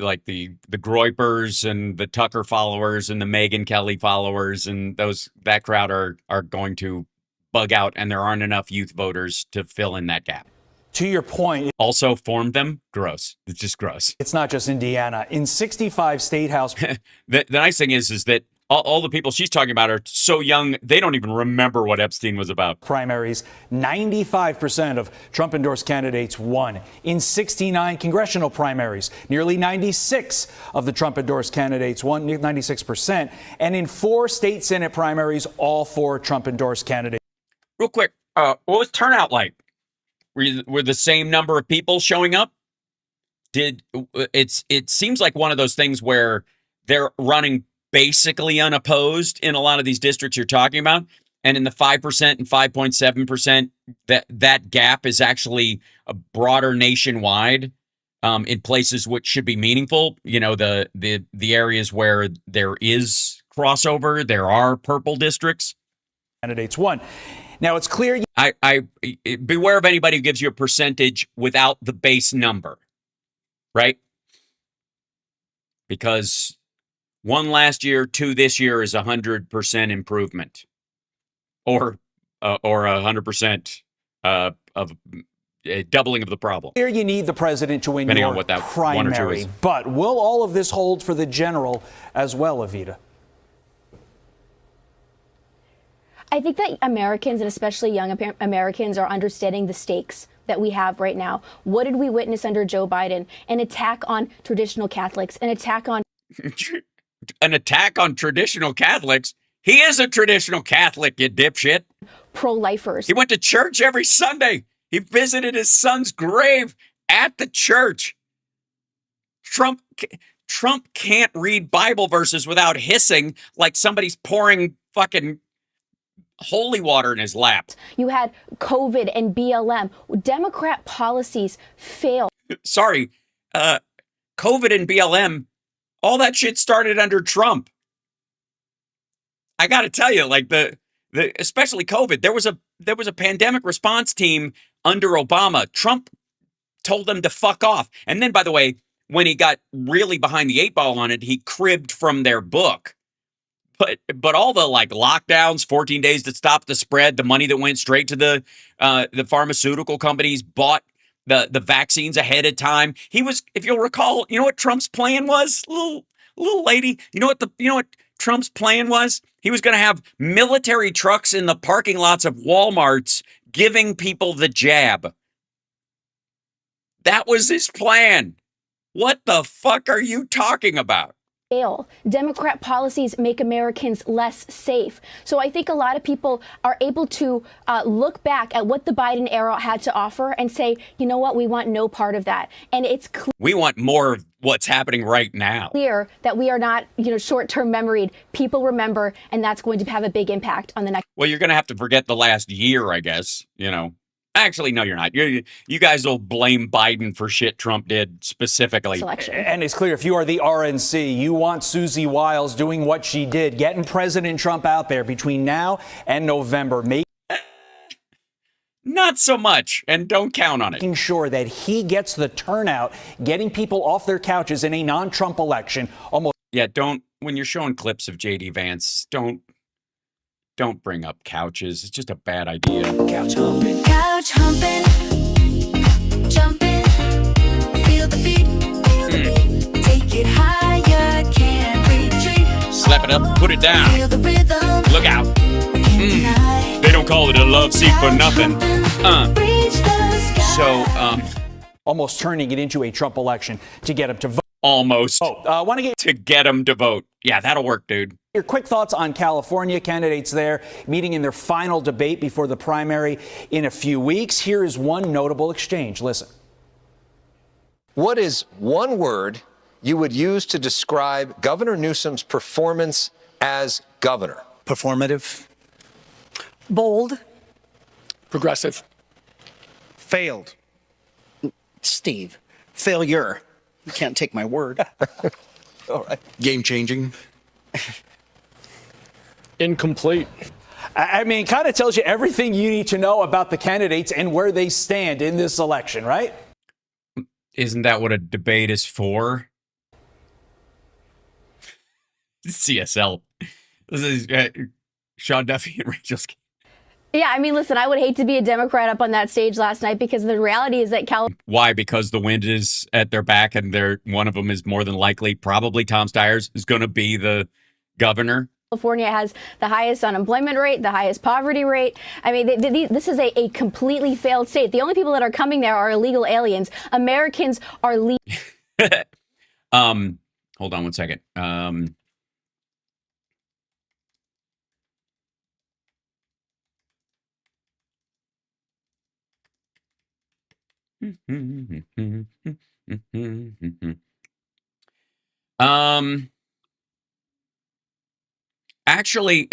Groypers and the Tucker followers and the Megyn Kelly followers and that crowd are going to bug out, and there aren't enough youth voters to fill in that gap. To your point, Also formed them? Gross. It's just gross. it's not just Indiana. In 65 state house The nice thing is that all the people she's talking about are so young, they don't even remember what Epstein was about. primaries, 95% of Trump-endorsed candidates won. In 69 congressional primaries, nearly 96 of the Trump-endorsed candidates won, 96%. And in 4 state Senate primaries, all 4 Trump-endorsed candidates. Real quick, what was turnout like? Were the same number of people showing up? It seems like one of those things where they're running basically unopposed in a lot of these districts you're talking about, and in the 5% and 5.7%, that gap is actually a broader nationwide in places which should be meaningful. You know, the areas where there is crossover, there are purple districts. Candidates won. Now it's clear. I beware of anybody who gives you a percentage without the base number, right? Because 1 last year, 2 this year is 100% improvement, or 100% of a doubling of the problem. Here you need the president to win Depending your on what that 1 or 2 primary. is. But will all of this hold for the general as well, Evita? I think that Americans, and especially young Americans, are understanding the stakes that we have right now. What did we witness under Joe Biden? An attack on traditional Catholics, an attack on traditional Catholics. He is a traditional Catholic, you dipshit. pro-lifers. He went to church every Sunday. He visited his son's grave at the church. Trump can't read Bible verses without hissing like somebody's pouring fucking holy water in his lap. You had COVID and BLM. Democrat policies failed. Sorry, COVID and BLM, all that shit started under Trump. I got to tell you, like the especially COVID, there was a pandemic response team under Obama. Trump told them to fuck off. And then, by the way, when he got really behind the 8 ball on it, he cribbed from their book. But all the like lockdowns, 14 days to stop the spread, the money that went straight to the pharmaceutical companies, bought the vaccines ahead of time. He was, if you'll recall, you know what Trump's plan was, little lady. You know what Trump's plan was? He was going to have military trucks in the parking lots of Walmarts giving people the jab. That was his plan. What the fuck are you talking about? Fail. Democrat policies make Americans less safe. So I think a lot of people are able to look back at what the Biden era had to offer and say, you know what, we want no part of that. And it's We want more of what's happening right now. clear that we are not, short-term memoried. People remember, and that's going to have a big impact on the next. Well, you're going to have to forget the last year, I guess, Actually, no, you're not. You guys will blame Biden for shit Trump did specifically. Election. And it's clear, if you are the RNC, you want Susie Wiles doing what she did, getting President Trump out there between now and November, Not so much, and don't count on it. making sure that he gets the turnout, getting people off their couches in a non-Trump election. Yeah, when you're showing clips of J.D. Vance, don't bring up couches. It's just a bad idea. Couch humping, jumping, feel the beat, take it higher, can't retreat. Slap it up, put it down. Feel the rhythm, Look out. They don't call it a love seat for nothing. reach the sky. So, almost turning it into a Trump election to get him to vote. almost Want to get to get them to vote. Yeah, that'll work, dude. your quick thoughts on California candidates there meeting in their final debate before the primary in a few weeks. Here is one notable exchange. Listen. What is one word you would use to describe Governor Newsom's performance as governor? Performative. Bold. Progressive. Failed. Steve. Failure. You can't take my word. All right. Game changing. Incomplete. I mean, kind of tells you everything you need to know about the candidates and where they stand in this election, right? Isn't that what a debate is for? CSL. This is Sean Duffy and Rachel. Yeah, I mean, listen, I would hate to be a Democrat up on that stage last night because the reality is that Why? Because the wind is at their back and one of them is more than likely, probably Tom Steyer, is going to be the governor. California has the highest unemployment rate, the highest poverty rate. I mean, this is a completely failed state. The only people that are coming there are illegal aliens. Americans are Hold on one second. Actually,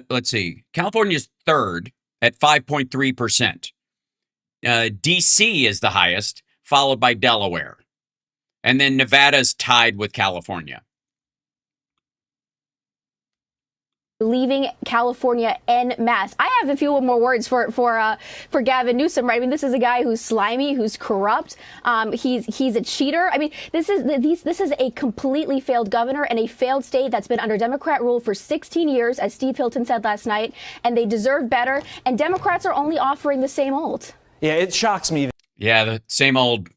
let's see. California's third at 5.3%. DC is the highest, followed by Delaware. And then Nevada's tied with California. leaving California en masse. I have a few more words for Gavin Newsom, right? I mean, this is a guy who's slimy, who's corrupt. He's a cheater. I mean, this is a completely failed governor and a failed state that's been under Democrat rule for 16 years, as Steve Hilton said last night, and they deserve better. And Democrats are only offering the same old. Yeah, it shocks me. Yeah, the same old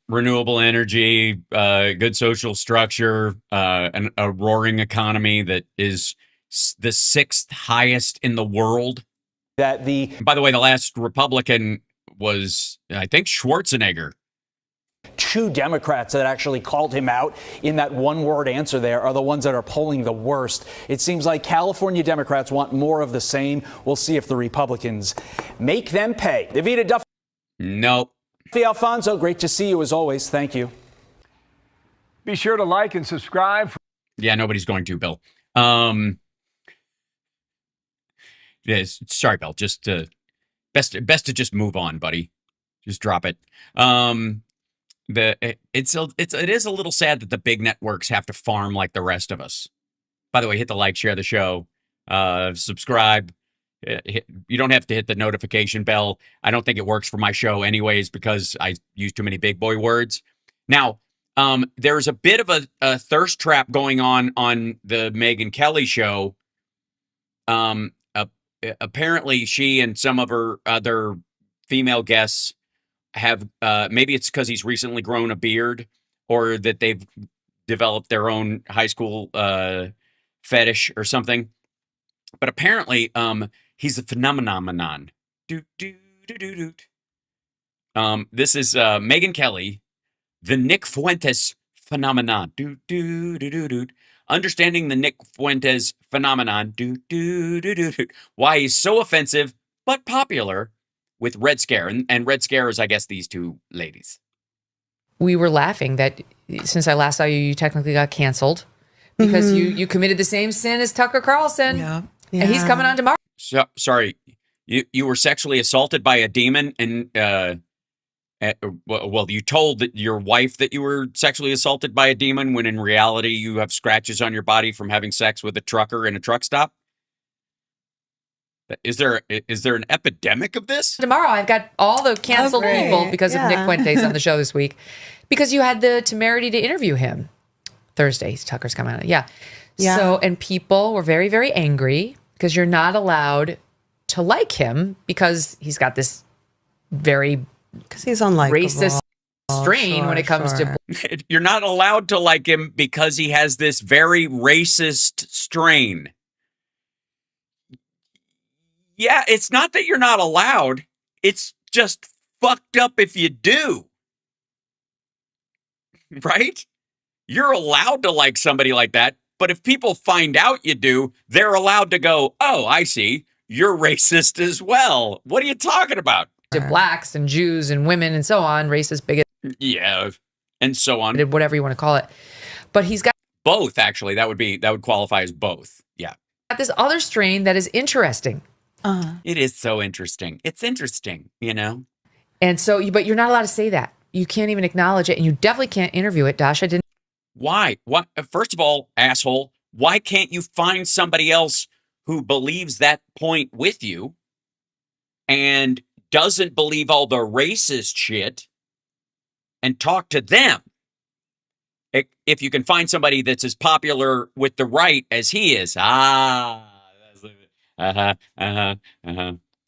renewable energy, good social structure, and a roaring economy that is the sixth highest in the world. By the way, the last Republican was, I think, Schwarzenegger. Two Democrats that actually called him out in that one-word answer there are the ones that are polling the worst. It seems like California Democrats want more of the same. We'll see if the Republicans make them pay. Evita Duffy. Nope. Alfonso, great to see you as always. Thank you. Be sure to like and subscribe. Yeah, nobody's going to, Bill. Yes, sorry, Bill. Just best to just move on, buddy. Just drop it. It is a little sad that the big networks have to farm like the rest of us. By the way, hit the like, share the show, subscribe. You don't have to hit the notification bell. I don't think it works for my show anyways because I use too many big boy words. Now, there's a bit of a thirst trap going on the Megyn Kelly show. Apparently, she and some of her other female guests have, maybe it's because he's recently grown a beard or that they've developed their own high school fetish or something. But apparently, he's a phenomenon. This is Megyn Kelly, the Nick Fuentes phenomenon. Understanding the Nick Fuentes phenomenon. Why he's so offensive but popular with Red Scare. And Red Scare is, I guess, these two ladies. We were laughing that since I last saw you, you technically got canceled because you committed the same sin as Tucker Carlson. Yeah. And he's coming on tomorrow. So, sorry, you were sexually assaulted by a demon, and well, you told your wife that you were sexually assaulted by a demon, when in reality you have scratches on your body from having sex with a trucker in a truck stop. Is there an epidemic of this? Tomorrow, I've got all the canceled people because of Nick Fuentes on the show this week, because you had the temerity to interview him. Thursday, Tucker's coming out. Yeah. So, and people were very, very angry because you're not allowed to like him because he's got this very he's unlikable racist strain when it comes to. You're not allowed to like him because he has this very racist strain. Yeah, it's not that you're not allowed. It's just fucked up if you do. Right? you're allowed to like somebody like that. But if people find out you do, they're allowed to go, oh, I see. You're racist as well. What are you talking about? To blacks and Jews and women and so on, racist, bigot. Yeah, and so on. Whatever you want to call it. But he's got both, actually. That would qualify as both. Yeah. This other strain that is interesting. It is so interesting. It's interesting, you know? And so, but you're not allowed to say that. You can't even acknowledge it. And you definitely can't interview it. Dasha didn't. Why? What? First of all, asshole, why can't you find somebody else who believes that point with you and doesn't believe all the racist shit and talk to them? If you can find somebody that's as popular with the right as he is. Didn't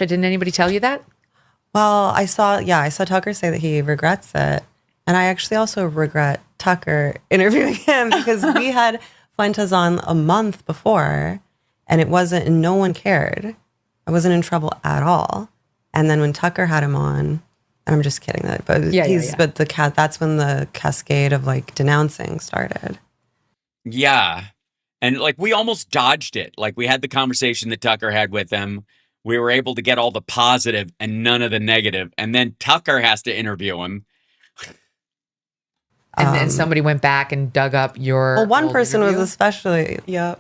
anybody tell you that? Well, I saw Tucker say that he regrets it. And I actually also regret Tucker interviewing him because we had Fuentes on a month before and and no one cared. I wasn't in trouble at all. And then when Tucker had him on, and I'm just kidding that, but but that's when the cascade of like denouncing started. Yeah. And like we almost dodged it. Like we had the conversation that Tucker had with him. We were able to get all the positive and none of the negative. And then Tucker has to interview him. And then somebody went back and dug up your. Well, one person was especially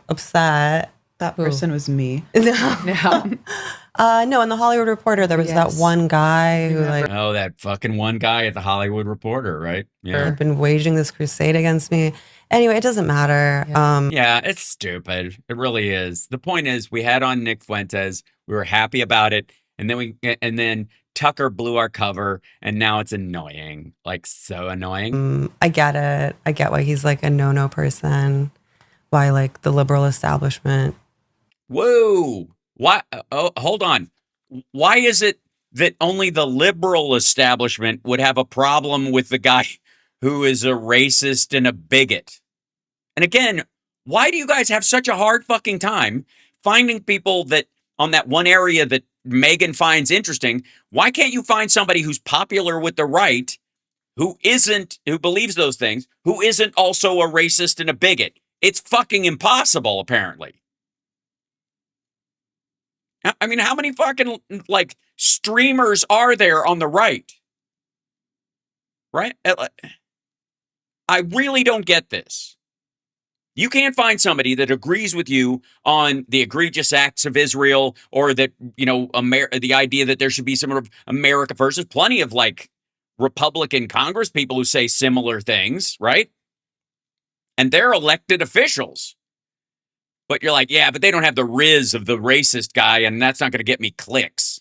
upset. That person was me. No, in the Hollywood Reporter, there was that one guy who that fucking one guy at the Hollywood Reporter, right? Yeah. had been waging this crusade against me. Anyway, it doesn't matter. Yeah, it's stupid. It really is. The point is, we had on Nick Fuentes. We were happy about it, and then Tucker blew our cover, and now it's annoying. Like, so annoying. I get it. I get why he's like a no-no person. Why, like, the liberal establishment. Whoa. Why? Oh, hold on. Why is it that only the liberal establishment would have a problem with the guy who is a racist and a bigot? And again, why do you guys have such a hard fucking time finding people that on that one area that Megan finds interesting? Why can't you find somebody who's popular with the right, who believes those things, who isn't also a racist and a bigot? It's fucking impossible, apparently. I mean, how many fucking, like, streamers are there on the right? Right? I really don't get this. You can't find somebody that agrees with you on the egregious acts of Israel or that, you know, the idea that there should be some sort of America first. There's plenty of, like, Republican Congress people who say similar things, right? And they're elected officials. But you're like, yeah, but they don't have the riz of the racist guy, and that's not going to get me clicks.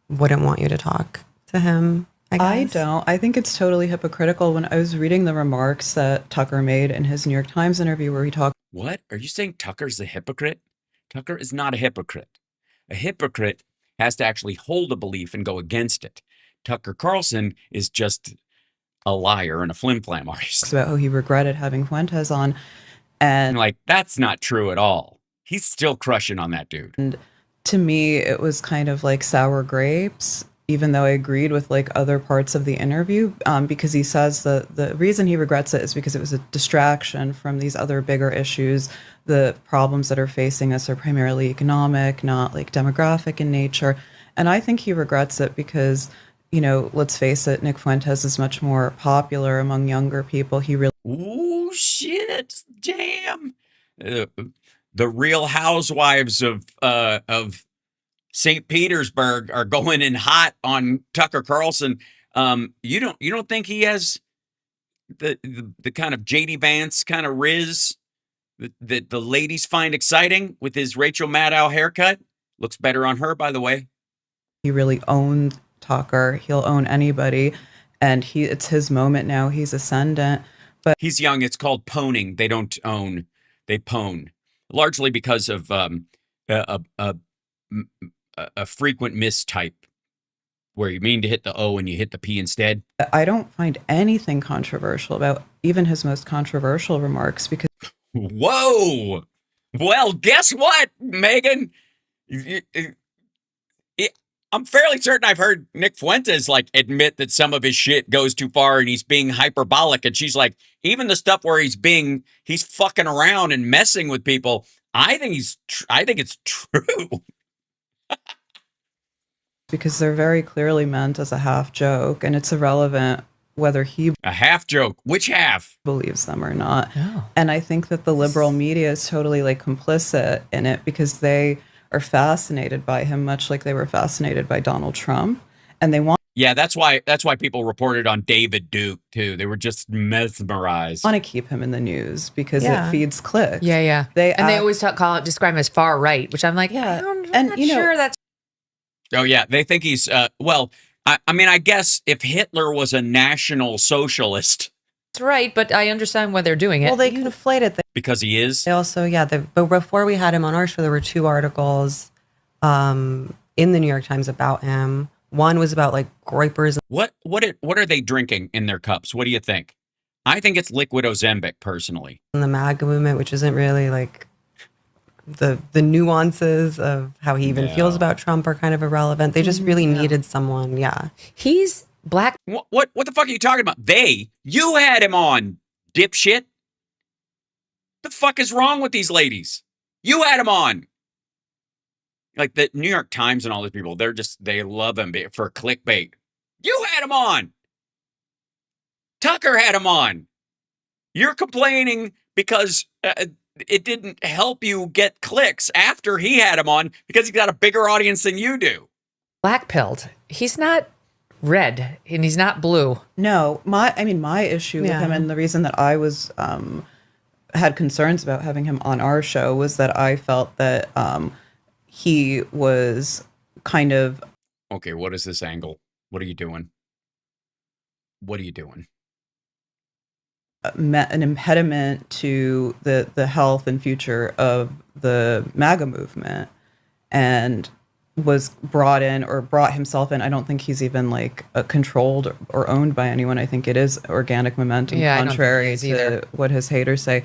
Wouldn't want you to talk to him, I guess. I don't. I think it's totally hypocritical. When I was reading the remarks that Tucker made in his New York Times interview where he talked. What? Are you saying Tucker's a hypocrite? Tucker is not a hypocrite. A hypocrite has to actually hold a belief and go against it. Tucker Carlson is just a liar and a flim-flam artist. About how he regretted having Fuentes on. And like, that's not true at all. He's still crushing on that dude. And to me, it was kind of like sour grapes, even though I agreed with like other parts of the interview, because he says the reason he regrets it is because it was a distraction from these other bigger issues. The problems that are facing us are primarily economic, not like demographic in nature. And I think he regrets it because, you know, let's face it, Nick Fuentes is much more popular among younger people. He really. Ooh, shit. Damn. The Real Housewives of St. Petersburg are going in hot on Tucker Carlson. You don't think he has the kind of JD Vance kind of riz that the ladies find exciting with his Rachel Maddow haircut? Looks better on her, by the way. He really owned Tucker. He'll own anybody, and it's his moment now. He's ascendant. But he's young. It's called poning. They don't own, they pone. Largely because of a frequent mistype where you mean to hit the O and you hit the P instead. I don't find anything controversial about even his most controversial remarks because. Whoa! Well, guess what, Megan? I'm fairly certain I've heard Nick Fuentes like admit that some of his shit goes too far and he's being hyperbolic. And she's like, even the stuff where he's fucking around and messing with people. I think it's true. Because they're very clearly meant as a half joke, and it's irrelevant whether he a half joke. Which half? Believes them or not. Oh. And I think that the liberal media is totally like complicit in it because they are fascinated by him, much like they were fascinated by Donald Trump, and they want. Yeah, that's why people reported on David Duke too. They were just mesmerized. Want to keep him in the news because it feeds clicks. Yeah. They always describe him as far right, which I'm like, I'm not sure that's. Oh yeah, they think he's well. I mean, I guess if Hitler was a national socialist, that's right. But I understand why they're doing it. Well, they conflated it because he is. They also, but before we had him on our show, there were 2 articles in the New York Times about him. One was about like groypers. What are they drinking in their cups? What do you think? I think it's liquid Ozempic, personally. And the MAGA movement, which isn't really like the nuances of how he even feels about Trump are kind of irrelevant. They just really needed someone. Yeah. He's black. What the fuck are you talking about? You had him on, dipshit. The fuck is wrong with these ladies? You had him on. Like the New York Times and all these people, they love him for clickbait. You had him on. Tucker had him on. You're complaining because it didn't help you get clicks after he had him on because he's got a bigger audience than you do. Black pilled. He's not red and he's not blue. No, my issue with him, and the reason that I was had concerns about having him on our show was that I felt that he was kind of. Okay, what is this angle? What are you doing? An impediment to the health and future of the MAGA movement, and was brought himself in. I don't think he's even like controlled or owned by anyone. I think it is organic momentum, contrary to what his haters say.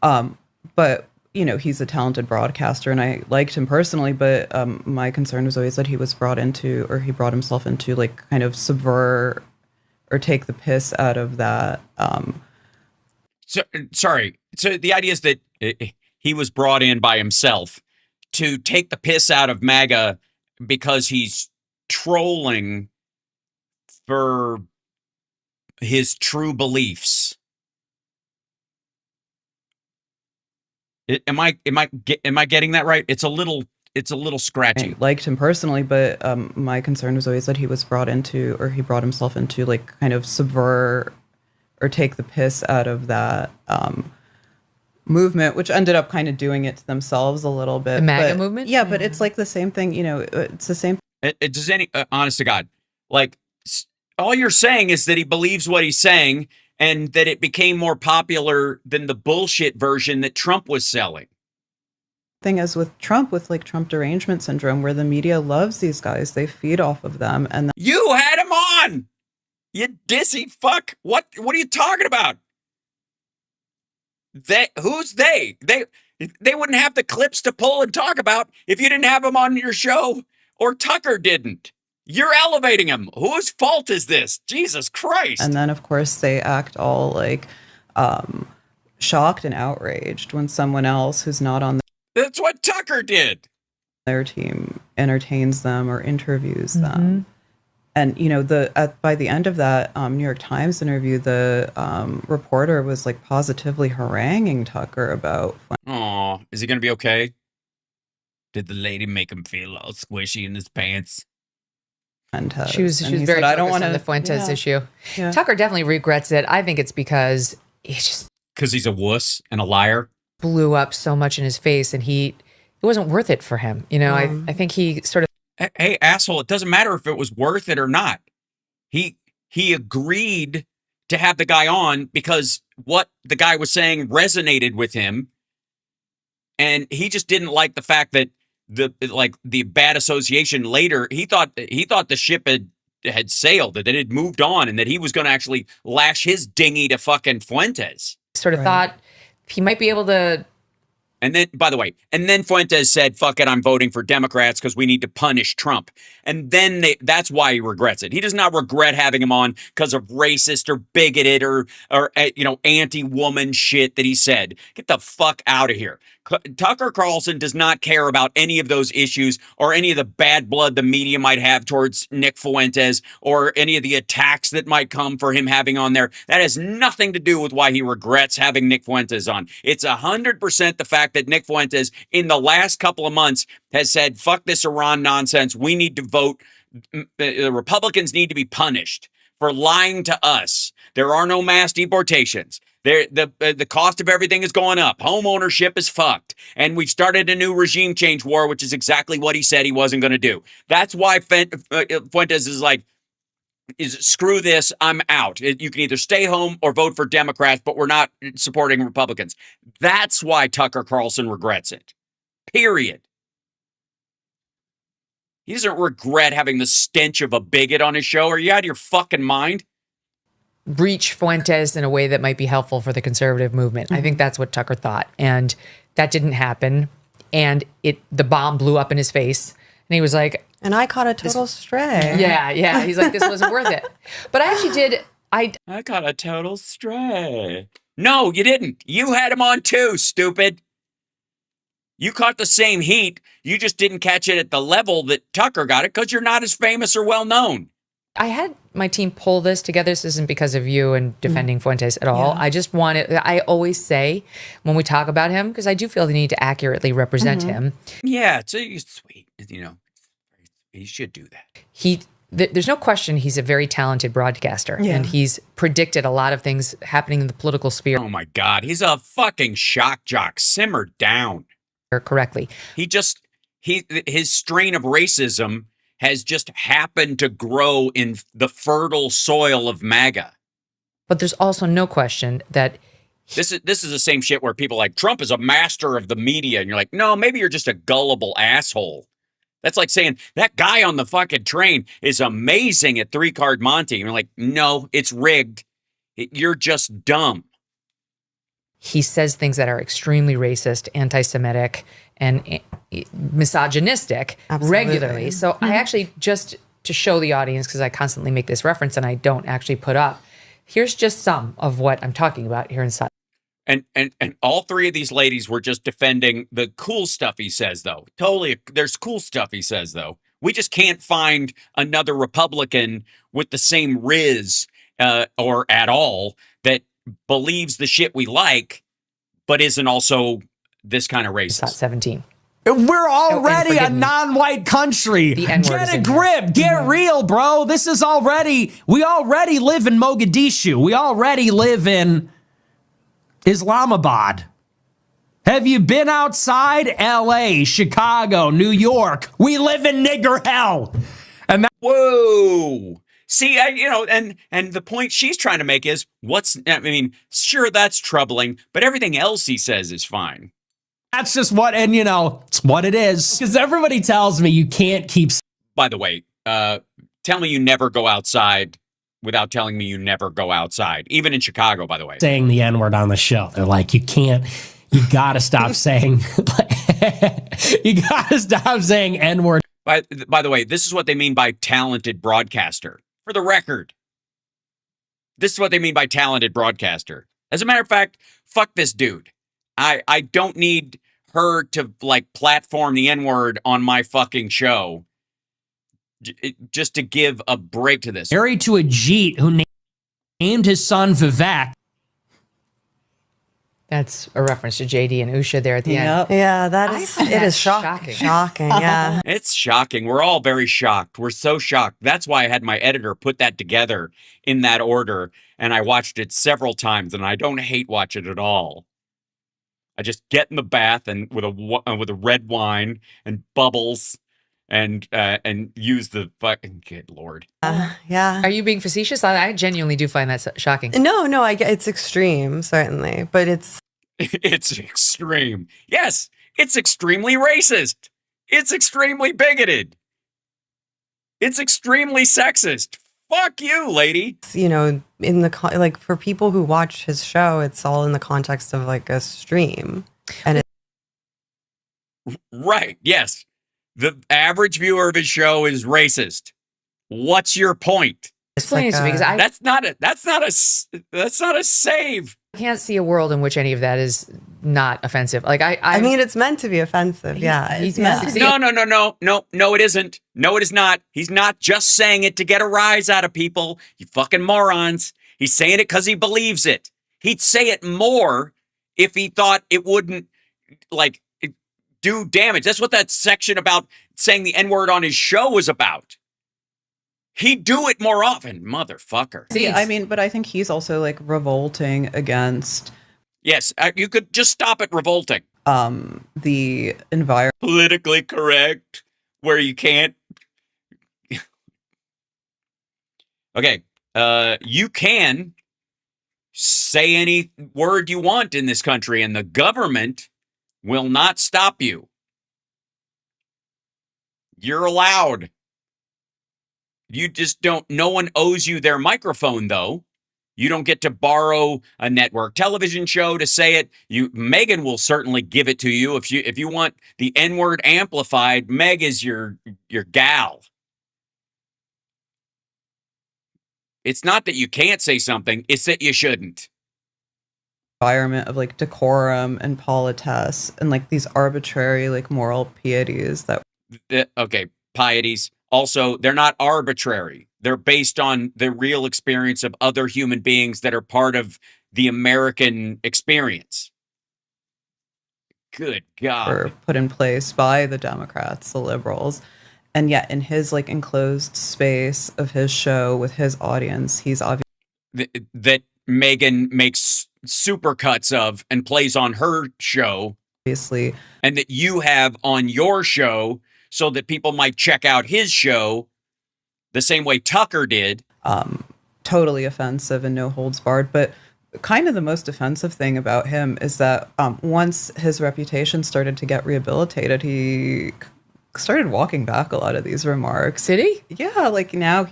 But he's a talented broadcaster, and I liked him personally. But my concern was always that he brought himself into like kind of subvert or take the piss out of that. So the idea is that he was brought in by himself to take the piss out of MAGA because he's trolling for his true beliefs. Am I getting that right? It's a little scratchy. I liked him personally, but my concern was always that he brought himself into like kind of subvert or take the piss out of that movement, which ended up kind of doing it to themselves a little bit. The MAGA movement? Yeah, but it's like the same thing, it's the same. Does honest to God, like all you're saying is that he believes what he's saying and that it became more popular than the bullshit version that Trump was selling. Thing as with Trump, with like Trump derangement syndrome, where the media loves these guys, they feed off of them. And you had him on. You dissy fuck. What are you talking about? Who's they? They wouldn't have the clips to pull and talk about if you didn't have them on your show or Tucker didn't. You're elevating him. Whose fault is this? Jesus Christ. And then of course they act all like shocked and outraged when someone else who's not on That's what Tucker did. Their team entertains them or interviews them. And by the end of that New York Times interview, the reporter was like positively haranguing Tucker about. Oh, is he gonna be okay? Did the lady make him feel all squishy in his pants? She was very focused on the Fuentes issue. Yeah. Tucker definitely regrets it. I think it's because he's a wuss and a liar. Blew up so much in his face, and it wasn't worth it for him. I think he sort of. Hey, asshole, it doesn't matter if it was worth it or not. He agreed to have the guy on because what the guy was saying resonated with him. And he just didn't like the fact that the bad association later, he thought the ship had sailed, that it had moved on, and that he was going to actually lash his dinghy to fucking Fuentes. Sort of thought he might be able to And then, by the way, and then Fuentes said, fuck it, I'm voting for Democrats because we need to punish Trump. And then that's why he regrets it. He does not regret having him on because of racist or bigoted or anti-woman shit that he said. Get the fuck out of here. Tucker Carlson does not care about any of those issues or any of the bad blood the media might have towards Nick Fuentes or any of the attacks that might come for him having on there. That has nothing to do with why he regrets having Nick Fuentes on. It's 100% the fact that Nick Fuentes in the last couple of months has said, fuck this Iran nonsense. We need to vote. The Republicans need to be punished for lying to us. There are no mass deportations. The cost of everything is going up. Home ownership is fucked. And we've started a new regime change war, which is exactly what he said he wasn't going to do. That's why Fuentes is like, screw this, I'm out. You can either stay home or vote for Democrats, but we're not supporting Republicans. That's why Tucker Carlson regrets it. Period. He doesn't regret having the stench of a bigot on his show. Are you out of your fucking mind? Reach Fuentes in a way that might be helpful for the conservative movement. I think that's what Tucker thought. And that didn't happen. And the bomb blew up in his face. And he was like... And I caught a total stray. Yeah. He's like, this wasn't worth it. But I actually did... I caught a total stray. No, you didn't. You had him on too, stupid. You caught the same heat. You just didn't catch it at the level that Tucker got it because you're not as famous or well known. I had my team pull this together. This isn't because of you and defending Fuentes at all. Yeah. I always say when we talk about him, because I do feel the need to accurately represent him. Yeah, it's sweet. He should do that. There's no question he's a very talented broadcaster. Yeah. And he's predicted a lot of things happening in the political sphere. Oh my God, he's a fucking shock jock. Simmer down. Correctly. His strain of racism has just happened to grow in the fertile soil of MAGA. But there's also no question that this is the same shit where people are like, Trump is a master of the media. And you're like, no, maybe you're just a gullible asshole. That's like saying that guy on the fucking train is amazing at 3-Card Monte. And you're like, no, it's rigged. You're just dumb. He says things that are extremely racist, anti-Semitic, and misogynistic regularly. So I actually, just to show the audience, because I constantly make this reference and I don't actually put up, here's just some of what I'm talking about here inside. And all three of these ladies were just defending the cool stuff he says, though. Totally, there's cool stuff he says, though. We just can't find another Republican with the same riz or at all that believes the shit we like, but isn't also this kind of racist. It's not 17. We're already a non-white country. Get a grip. Get real, bro. We already live in Mogadishu. We already live in Islamabad. Have you been outside LA, Chicago, New York? We live in nigger hell. And whoa. See, and the point she's trying to make is sure, that's troubling, but everything else he says is fine. That's just it's what it is. Because everybody tells me you can't keep. By the way, tell me you never go outside without telling me you never go outside. Even in Chicago, by the way. Saying the N-word on the show. They're like, you gotta stop saying, N-word. By the way, this is what they mean by talented broadcaster. For the record, this is what they mean by talented broadcaster. As a matter of fact, fuck this dude. I don't need her to platform the N-word on my fucking show just to give a break to this. Married to a Jeet who named his son Vivek. That's a reference to JD and Usha there at the end. Yeah, it is shocking. Shocking, yeah. It's shocking. We're all very shocked. We're so shocked. That's why I had my editor put that together in that order, and I watched it several times, and I don't hate watch it at all. I just get in the bath and with a red wine and bubbles and use the fucking good Lord. Yeah. Are you being facetious? I genuinely do find that shocking. No, it's extreme, certainly, but it's extreme. Yes, it's extremely racist. It's extremely bigoted. It's extremely sexist. Fuck you, lady. In the for people who watch his show, it's all in the context of a stream, and Right. Yes. The average viewer of his show is racist. What's your point? Explain it to me, because that's not a save. I can't see a world in which any of that is not offensive. Like I mean, it's meant to be offensive. Yeah. He's meant to. No, it isn't. No, it is not. He's not just saying it to get a rise out of people. You fucking morons. He's saying it because he believes it. He'd say it more if he thought it wouldn't, like, do damage. That's what that section about saying the N-word on his show was about. He'd do it more often, motherfucker. See, I mean, but I think he's also like revolting against. Yes, you could just stop at revolting. The environment. Politically correct, where you can't. Okay, you can say any word you want in this country, and the government will not stop you. You're allowed. You just don't, no one owes you their microphone, though. You don't get to borrow a network television show to say it. Megan will certainly give it to you. If you want the N-word amplified, Meg is your gal. It's not that you can't say something, it's that you shouldn't. Environment of like decorum and politesse and like these arbitrary like moral pieties that. Okay, pieties. Also, they're not arbitrary. They're based on the real experience of other human beings that are part of the American experience. Good God. Were put in place by the Democrats, the liberals. And yet in his like enclosed space of his show with his audience, he's obviously. That Megan makes supercuts of and plays on her show. Obviously. And that you have on your show so that people might check out his show the same way Tucker did. Totally offensive and no holds barred. But kind of the most offensive thing about him is that once his reputation started to get rehabilitated, he started walking back a lot of these remarks. Did he? Yeah, like now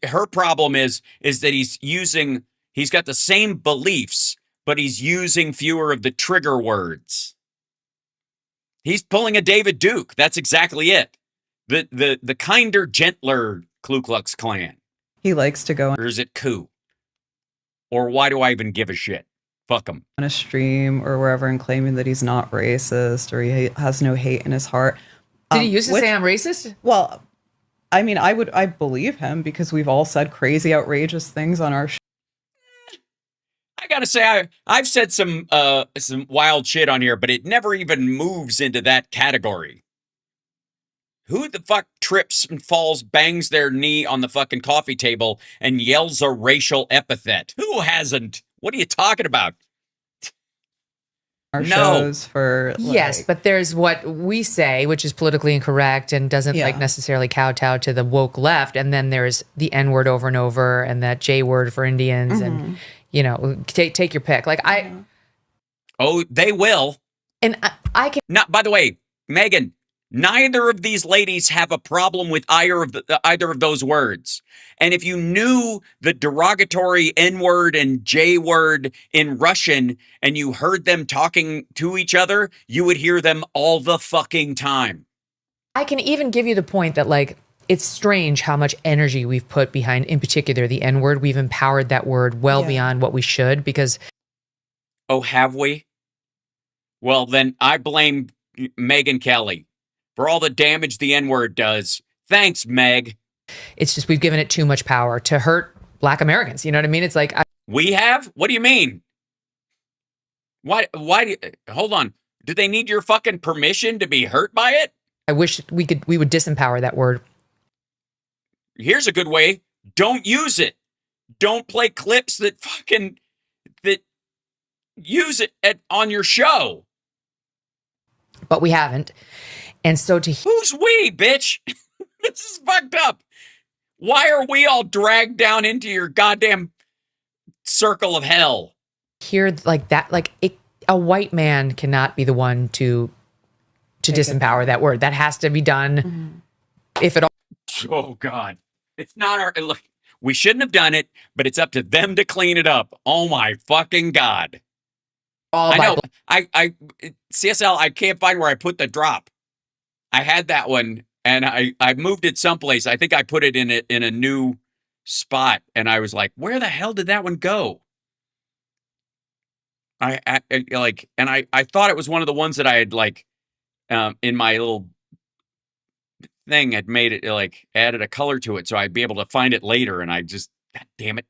her problem is that he's got the same beliefs, but he's using fewer of the trigger words. He's pulling a David Duke. That's exactly it. The kinder, gentler Ku Klux Klan. He likes to go. Or is it coup? Or why do I even give a shit? Fuck him. On a stream or wherever and claiming that he's not racist or he has no hate in his heart. Did he used to say I'm racist? Well, I mean, I believe him because we've all said crazy, outrageous things on our show. I gotta say, I've said some wild shit on here, but it never even moves into that category. Who the fuck trips and falls, bangs their knee on the fucking coffee table and yells a racial epithet? Who hasn't? What are you talking about? Our shows for yes, but there's what we say, which is politically incorrect and doesn't like necessarily kowtow to the woke left, and then there's the N word over and over, and that J word for Indians, and take your pick. Like oh, they will, and I can. Not. By the way, Megan, neither of these ladies have a problem with either of those words. And if you knew the derogatory N-word and J-word in Russian and you heard them talking to each other, you would hear them all the fucking time. I can even give you the point that, like, it's strange how much energy we've put behind, in particular, the N-word. We've empowered that word well beyond what we should because... Oh, have we? Well, then I blame Megyn Kelly for all the damage the N-word does. Thanks, Meg. It's just we've given it too much power to hurt Black Americans. You know what I mean? It's like... We have? What do you mean? Why? Hold on. Do they need your fucking permission to be hurt by it? I wish we would disempower that word. Here's a good way. Don't use it. Don't play clips that use it on your show. But we haven't. And so who's we, bitch? This is fucked up. Why are we all dragged down into your goddamn circle of hell? Hear like that, a white man cannot be the one to disempower that word. That has to be done if at all. Oh God. It's not our look. We shouldn't have done it, but it's up to them to clean it up. Oh my fucking God. All I by know. I CSL. I can't find where I put the drop. I had that one, and I moved it someplace. I think I put it in a new spot, and I was like, where the hell did that one go? I thought it was one of the ones that I had like in my little thing had made it like added a color to it so I'd be able to find it later, and I just, God damn it,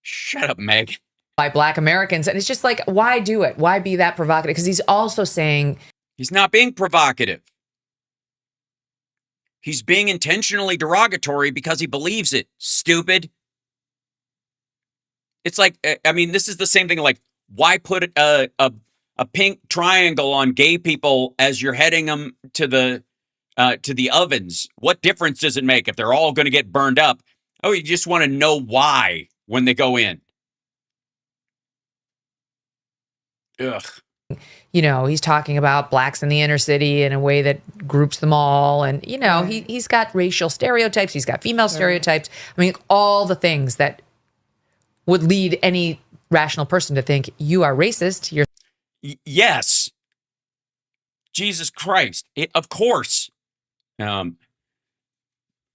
shut up, Meg. By Black Americans, and it's just like, why do it? Why be that provocative? Because he's also saying he's not being provocative. He's being intentionally derogatory because he believes it. Stupid. It's like, I mean, this is the same thing. Like, why put a pink triangle on gay people as you're heading them to the ovens? What difference does it make if they're all going to get burned up? Oh, you just want to know why when they go in. Ugh. You know, he's talking about blacks in the inner city in a way that groups them all. And, you know, he's got racial stereotypes. He's got female stereotypes. I mean, all the things that would lead any rational person to think you are racist. You're yes. Jesus Christ. Of course. Oh,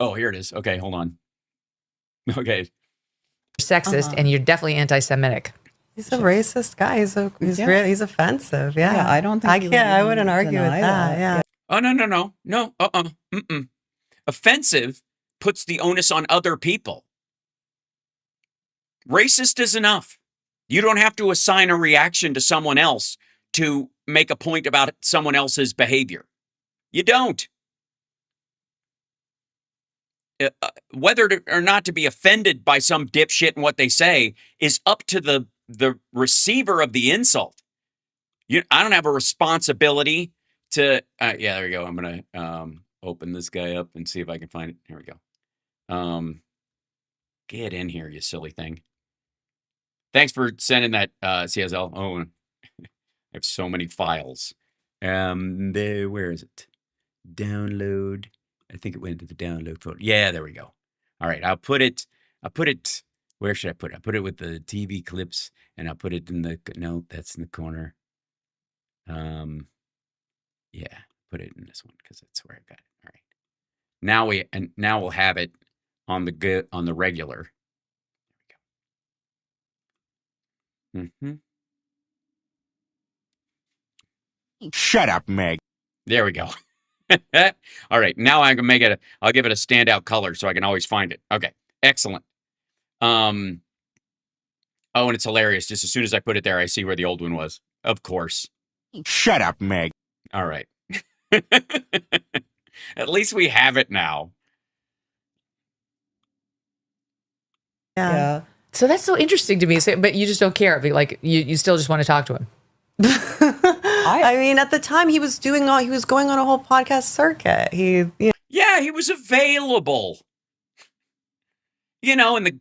here it is. Okay, hold on. Okay. sexist and you're definitely anti-Semitic. He's a racist guy. He's offensive. Yeah. Yeah, I don't think I wouldn't argue with deny that. Yeah. Oh, no. Offensive puts the onus on other people. Racist is enough. You don't have to assign a reaction to someone else to make a point about someone else's behavior. You don't. Whether or not to be offended by some dipshit and what they say is up to the receiver of the insult. I don't have a responsibility to. Yeah, there we go. I'm gonna open this guy up and see if I can find it. Here we go. Get in here, you silly thing. Thanks for sending that, CSL. Oh, I have so many files. Where is it? Download. I think it went into the download folder. Yeah, there we go. All right, I'll put it. Where should I put it? I put it with the TV clips, and I'll put it in the. No, that's in the corner. Yeah, put it in this one because that's where I got it. All right. Now we'll have it on the regular. There we go. Shut up, Meg. There we go. All right, now I can make it. I'll give it a standout color so I can always find it. Okay, excellent. Oh, and it's hilarious. Just as soon as I put it there, I see where the old one was. Of course. Shut up, Meg. All right. At least we have it now. Yeah. So that's so interesting to me. But you just don't care. Like you still just want to talk to him. I mean, at the time he was going on a whole podcast circuit. Yeah, he was available. And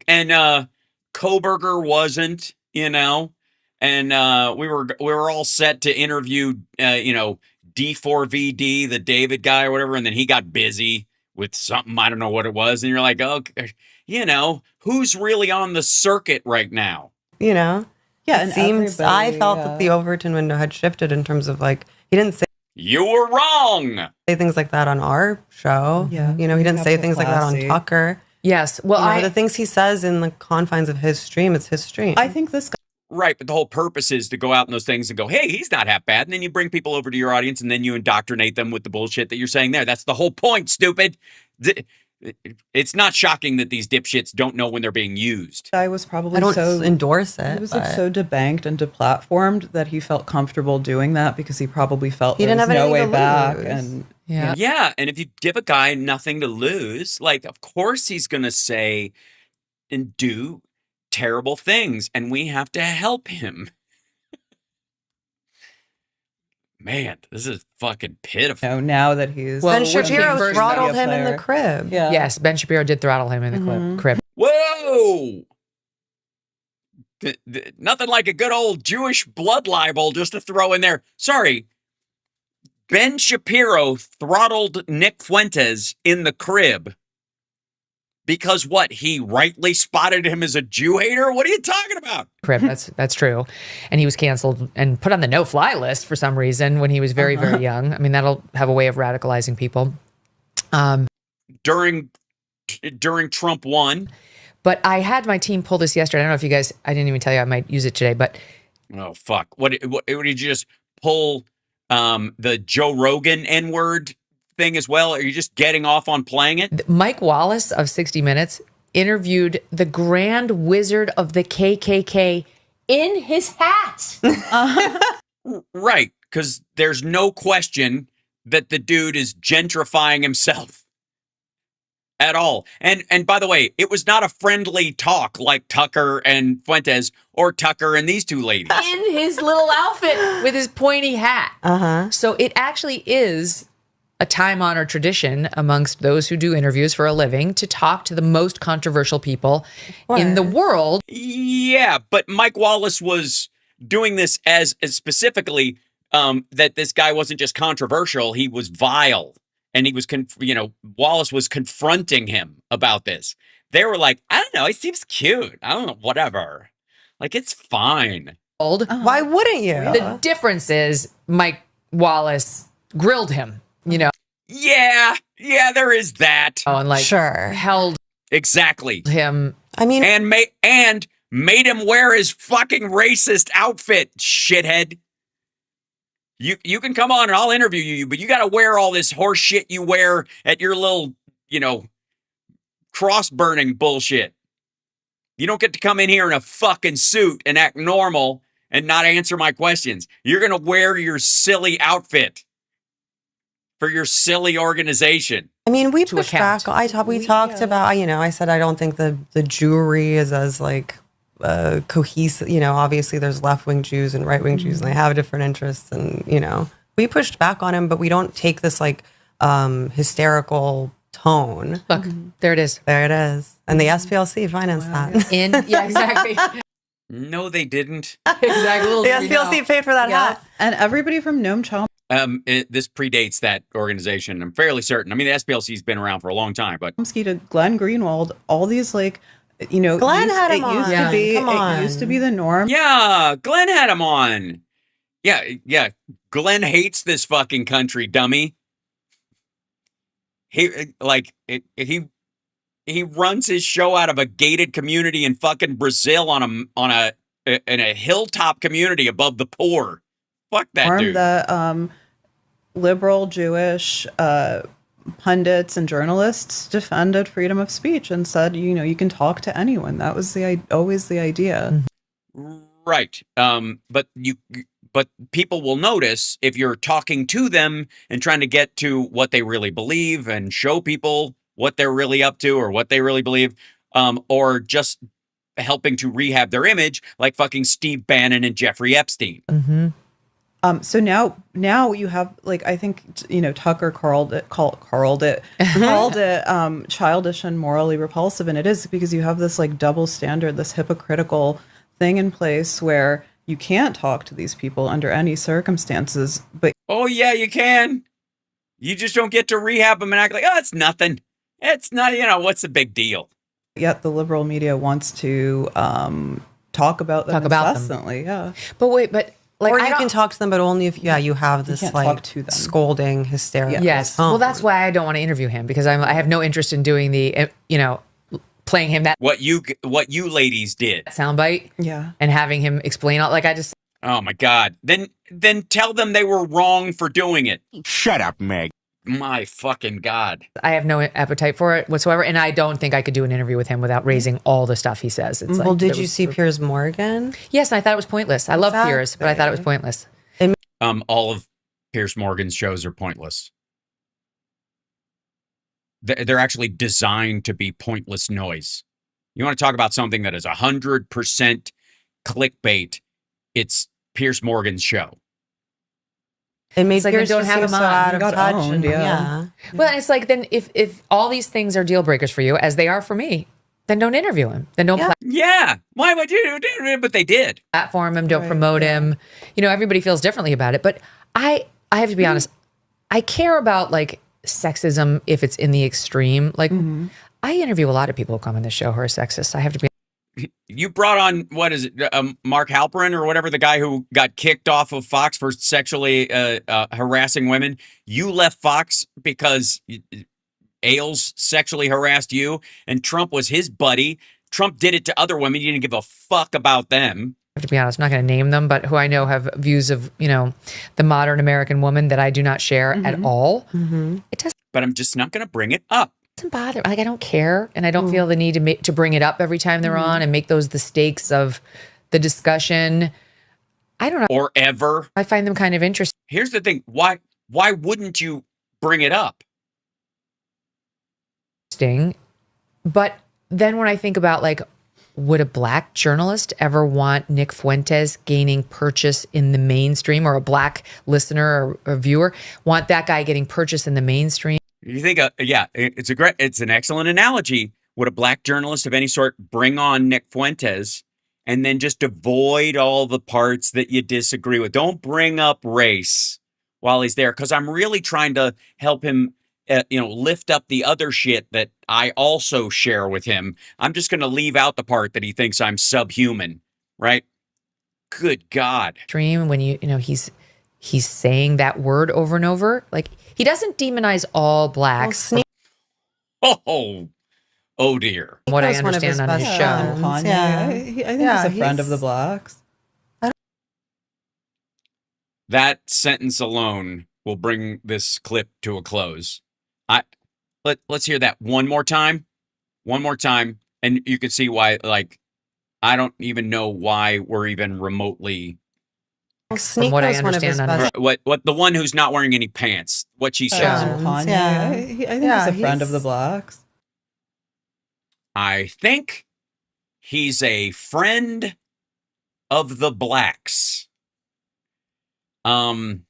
Koberger wasn't, and we were all set to interview D4VD, the David guy or whatever, and then he got busy with something, I don't know what it was, and you're like, okay, who's really on the circuit right now? Yeah, and it seems I felt that the Overton window had shifted in terms of like he didn't say you were wrong. Say things like that on our show. Yeah, he didn't say things like that on Tucker. Yes, well, the things he says in the confines of his stream, it's his stream. I think this guy. Right, but the whole purpose is to go out in those things and go, hey, he's not half bad. And then you bring people over to your audience and then you indoctrinate them with the bullshit that you're saying there. That's the whole point, stupid. It's not shocking that these dipshits don't know when they're being used. I was probably I don't endorse it. He was so debanked and deplatformed that he felt comfortable doing that because he probably felt there was no way back. And yeah, and if you give a guy nothing to lose, like, of course he's going to say and do terrible things, and we have to help him. Man, this is fucking pitiful. Now that he's Ben Shapiro throttled him in the crib. Yeah. Yes, Ben Shapiro did throttle him in the crib. Whoa! Nothing like a good old Jewish blood libel just to throw in there. Sorry. Ben Shapiro throttled Nick Fuentes in the crib. Because what? He rightly spotted him as a Jew hater? What are you talking about? Crip, that's true. And he was canceled and put on the no-fly list for some reason when he was very, very young. I mean, that'll have a way of radicalizing people. During Trump 1. But I had my team pull this yesterday. I don't know if you guys, I didn't even tell you I might use it today, but. Oh, fuck. What did you just pull the Joe Rogan N-word thing as well? Are you just getting off on playing it? Mike Wallace of 60 Minutes interviewed the Grand Wizard of the KKK in his hat. Right, because there's no question that the dude is gentrifying himself at all. And by the way, it was not a friendly talk like Tucker and Fuentes or Tucker and these two ladies. In his little outfit with his pointy hat. So it actually is a time-honored tradition amongst those who do interviews for a living to talk to the most controversial people in the world. Yeah, but Mike Wallace was doing this as specifically that this guy wasn't just controversial, he was vile. And he was, Wallace was confronting him about this. They were like, I don't know, he seems cute. I don't know, whatever. Like, it's fine. Why wouldn't you? The difference is Mike Wallace grilled him, Yeah, there is that. Oh, and held exactly him. I mean, and made him wear his fucking racist outfit, shithead. You can come on and I'll interview you, but you got to wear all this horse shit you wear at your little, cross burning bullshit. You don't get to come in here in a fucking suit and act normal and not answer my questions. You're going to wear your silly outfit for your silly organization. I mean, we pushed back. We talked about, I said I don't think the Jewry is as cohesive. Obviously there's left-wing Jews and right-wing Jews and they have different interests, and we pushed back on him, but we don't take this hysterical tone. Look, there it is. And the SPLC financed that. Yeah, exactly. No, they didn't. Exactly. The SPLC paid for that hat. And everybody from Noam Chomsky this predates that organization. I'm fairly certain. I mean, the SPLC's been around for a long time, but to Glenn Greenwald, all these Glenn had him on. It used to be the norm. Yeah, Glenn had him on. Yeah. Glenn hates this fucking country, dummy. He runs his show out of a gated community in fucking Brazil in a hilltop community above the poor. Fuck that dude. The liberal Jewish pundits and journalists defended freedom of speech and said, you can talk to anyone. That was always the idea. Right. But people will notice if you're talking to them and trying to get to what they really believe and show people what they're really up to or what they really believe, or just helping to rehab their image, like fucking Steve Bannon and Jeffrey Epstein. So now you have, I think, Tucker called it childish and morally repulsive. And it is, because you have this double standard, this hypocritical thing in place where you can't talk to these people under any circumstances. But oh yeah, you can. You just don't get to rehab them and act like, oh, it's nothing. It's not, what's the big deal? Yet the liberal media wants to talk about them incessantly. Yeah. But wait, or you can talk to them, but only if you have this scolding, hysterical Yes. tone. Well, that's why I don't want to interview him, because I have no interest in doing the playing him that what you ladies did soundbite, and having him explain all. Oh my God! Then tell them they were wrong for doing it. Shut up, Meg. My fucking God! I have no appetite for it whatsoever, and I don't think I could do an interview with him without raising all the stuff he says. It's did you see Piers Morgan? Yes, and I thought it was pointless. I love Piers, but I thought it was pointless. All of Piers Morgan's shows are pointless. They're actually designed to be pointless noise. You want to talk about something that is 100% clickbait? It's Piers Morgan's show. It made Piers don't have him so out of touch. Owned, Well, it's then if all these things are deal breakers for you, as they are for me, then don't interview him. Then don't Why would you do it? But they did. Platform him, don't promote him. Everybody feels differently about it. But I have to be honest, I care about sexism if it's in the extreme. I interview a lot of people who come on this show who are sexist. I have to be. You brought on, what is it, Mark Halperin or whatever, the guy who got kicked off of Fox for sexually harassing women. You left Fox because Ailes sexually harassed you, and Trump was his buddy. Trump did it to other women. You didn't give a fuck about them. To be honest, I'm not going to name them, but who I know have views of, the modern American woman that I do not share at all. It doesn't. But I'm just not going to bring it up. Doesn't bother. Like, I don't care, and I don't feel the need to bring it up every time they're on and make those the stakes of the discussion. I don't know. Or ever. I find them kind of interesting. Here's the thing. Why wouldn't you bring it up? But then when I think about, like, would a black journalist ever want Nick Fuentes gaining purchase in the mainstream, or a black listener or viewer want that guy getting purchase in the mainstream? You think, it's an excellent analogy. Would a black journalist of any sort bring on Nick Fuentes and then just avoid all the parts that you disagree with? Don't bring up race while he's there, because I'm really trying to help him, lift up the other shit that I also share with him. I'm just going to leave out the part that he thinks I'm subhuman, right? Good God. Dream when he's saying that word over and over. Like, he doesn't demonize all blacks. Oh dear. What I understand on his show. I think he's a friend of the blacks. That sentence alone will bring this clip to a close. Let's hear that one more time, and you can see why. Like, I don't even know why we're even remotely. From what I understand on his what the one who's not wearing any pants? What she says. I think he's a friend of the blacks. I think he's a friend of the blacks. Like,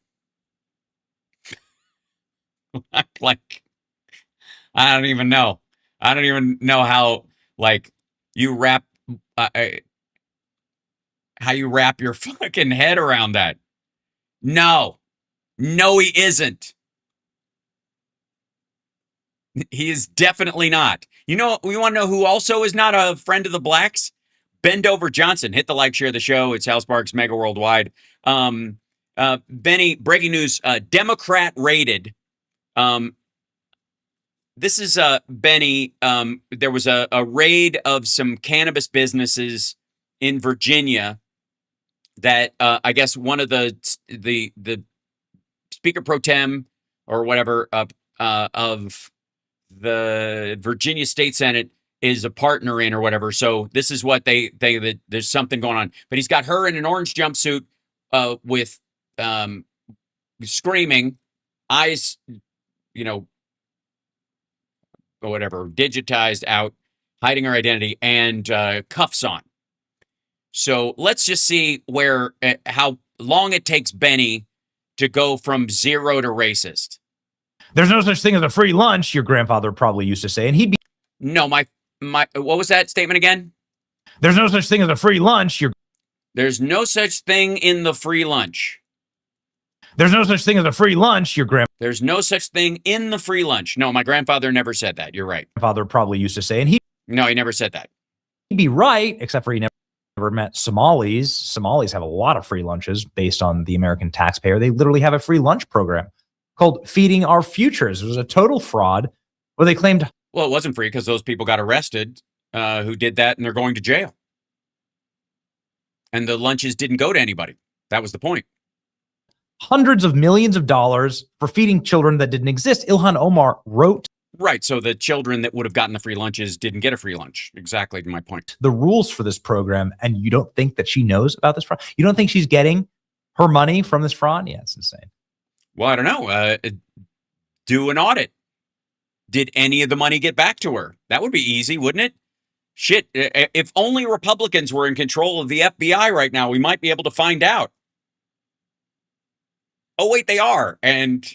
I don't even know how, like, you wrap your fucking head around that. No, he isn't. He is definitely not. We want to know who also is not a friend of the blacks? Bendover Johnson. Hit the like, share the show. It's Hal Sparks Megaworldwide. Benny, breaking news, Democrat raided. This is Benny. There was a raid of some cannabis businesses in Virginia that I guess one of the Speaker Pro Tem or whatever of the Virginia State Senate is a partner in or whatever. So this is what there's something going on. But he's got her in an orange jumpsuit with screaming, eyes, or whatever, digitized out, hiding her identity, and cuffs on. So let's just see how long it takes Benny to go from zero to racist. There's no such thing as a free lunch, your grandfather probably used to say, and he'd be. No, my what was that statement again? There's no such thing as a free lunch. There's no such thing in the free lunch. There's no such thing as a free lunch, your There's no such thing in the free lunch. No, my grandfather never said that. You're right. Grandfather probably used to say, and he never said that. He'd be right, except for he never met Somalis. Somalis have a lot of free lunches based on the American taxpayer. They literally have a free lunch program called Feeding Our Futures. It was a total fraud where they claimed. Well, it wasn't free because those people got arrested who did that, and they're going to jail. And the lunches didn't go to anybody. That was the point. Hundreds of millions of dollars for feeding children that didn't exist. Ilhan Omar wrote. Right. So the children that would have gotten the free lunches didn't get a free lunch. Exactly my point. The rules for this program, and you don't think that she knows about this fraud? You don't think she's getting her money from this fraud? Yeah, it's insane. Well, I don't know. Do an audit. Did any of the money get back to her? That would be easy, wouldn't it? Shit. If only Republicans were in control of the FBI right now, we might be able to find out. Oh, wait, they are. And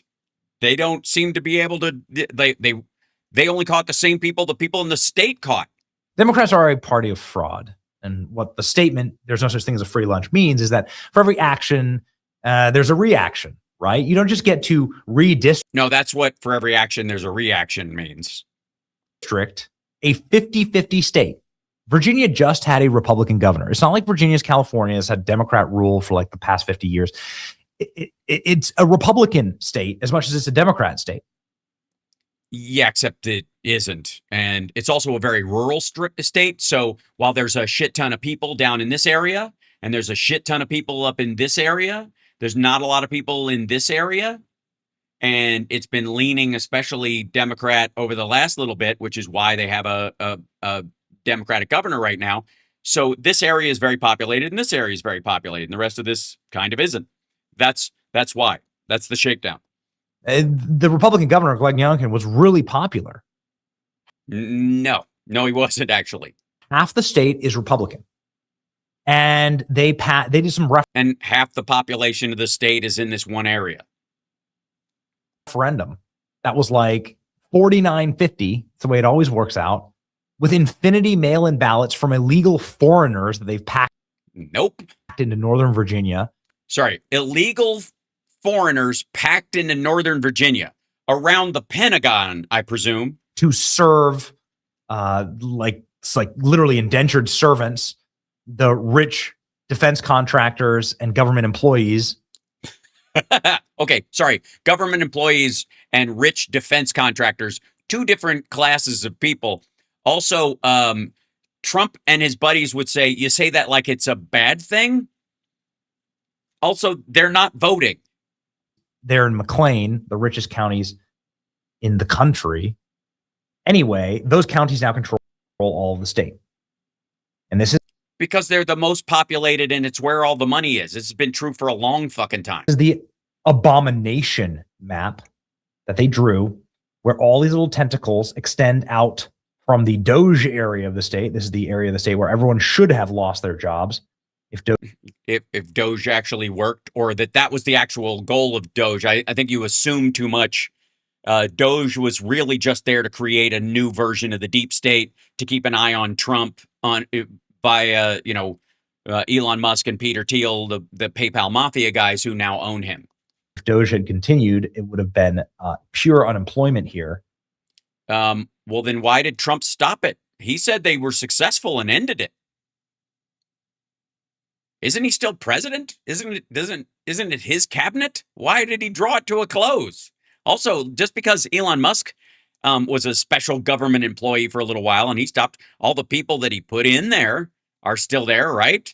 they don't seem to be able to. They only caught the same people the people in the state caught. Democrats are a party of fraud. And what the statement, there's no such thing as a free lunch, means is that for every action, there's a reaction, right? You don't just get to redistrict. No, that's what for every action, there's a reaction means. District a 50-50 state. Virginia just had a Republican governor. It's not like Virginia's California has had Democrat rule for like the past 50 years. It's a Republican state as much as it's a Democrat state. Yeah, except it isn't. And it's also a very rural state. So while there's a shit ton of people down in this area, and there's a shit ton of people up in this area, there's not a lot of people in this area. And it's been leaning especially Democrat over the last little bit, which is why they have a Democratic governor right now. So this area is very populated, and this area is very populated, and the rest of this kind of isn't. That's why. That's the shakedown. The Republican governor, Glenn Youngkin, was really popular. No, he wasn't actually. Half the state is Republican, and they did some and half the population of the state is in this one area. Referendum that was like 49-50. It's the way it always works out, with infinity mail-in ballots from illegal foreigners that they've packed. Nope. Into Northern Virginia. Sorry, illegal foreigners packed into Northern Virginia around the Pentagon, I presume, to serve, like literally indentured servants, the rich defense contractors and government employees. Okay, sorry. Government employees and rich defense contractors, two different classes of people. Also, Trump and his buddies would say, you say that like it's a bad thing. Also, they're not voting. They're in McLean, the richest counties in the country. Anyway, those counties now control all of the state. And this is because they're the most populated and it's where all the money is. It's been true for a long fucking time. This is the abomination map that they drew, where all these little tentacles extend out from the Doge area of the state. This is the area of the state where everyone should have lost their jobs. If Doge actually worked, or that was the actual goal of Doge. I think you assume too much. Doge was really just there to create a new version of the deep state, to keep an eye on Trump by Elon Musk and Peter Thiel, the PayPal mafia guys who now own him. If Doge had continued, it would have been pure unemployment here. Well, then why did Trump stop it? He said they were successful and ended it. Isn't he still president? Isn't it his cabinet? Why did he draw it to a close? Also, just because Elon Musk was a special government employee for a little while and he stopped, all the people that he put in there are still there, right?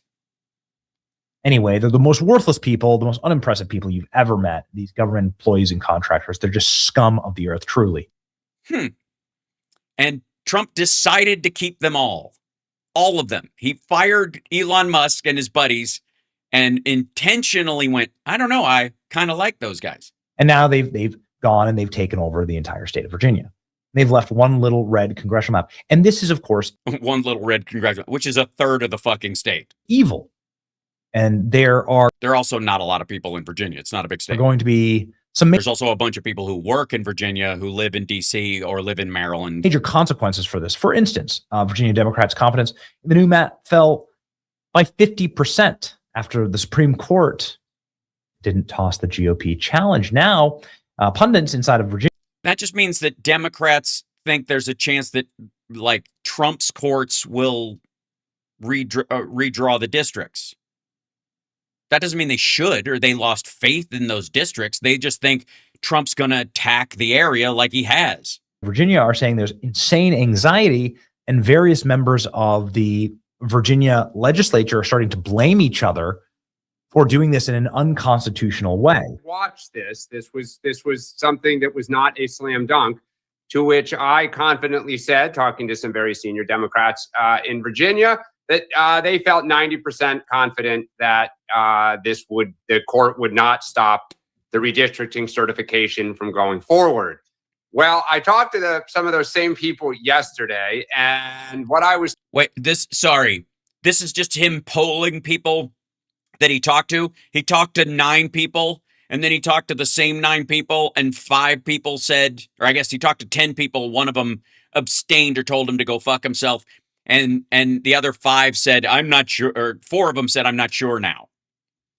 Anyway, they're the most worthless people, the most unimpressive people you've ever met. These government employees and contractors, they're just scum of the earth, truly. And Trump decided to keep them all of them. He fired Elon Musk and his buddies and intentionally went, I don't know, I kind of like those guys. And now they've gone and they've taken over the entire state of Virginia. They've left one little red congressional map. And this is, of course, one little red congressional, which is a third of the fucking state. Evil. And there are also not a lot of people in Virginia. It's not a big state. Going to be some. There's also a bunch of people who work in Virginia, who live in D.C. or live in Maryland. Major consequences for this. For instance, Virginia Democrats' confidence in the new map fell by 50% after the Supreme Court didn't toss the GOP challenge. Now, pundits inside of Virginia. That just means that Democrats think there's a chance that, like, Trump's courts will redraw the districts. That doesn't mean they should, or they lost faith in those districts. They just think Trump's going to attack the area like he has. Virginia are saying there's insane anxiety, and various members of the Virginia legislature are starting to blame each other for doing this in an unconstitutional way. Watch this. This was something that was not a slam dunk, to which I confidently said, talking to some very senior Democrats in Virginia, that they felt 90% confident that the court would not stop the redistricting certification from going forward. Well, I talked to some of those same people yesterday, and what I was... Wait, this is just him polling people that he talked to. He talked to 9 people, and then he talked to the same 9 people, and 5 people said, or I guess he talked to 10 people, one of them abstained or told him to go fuck himself. And the other 5 said, I'm not sure, or 4 of them said, I'm not sure now.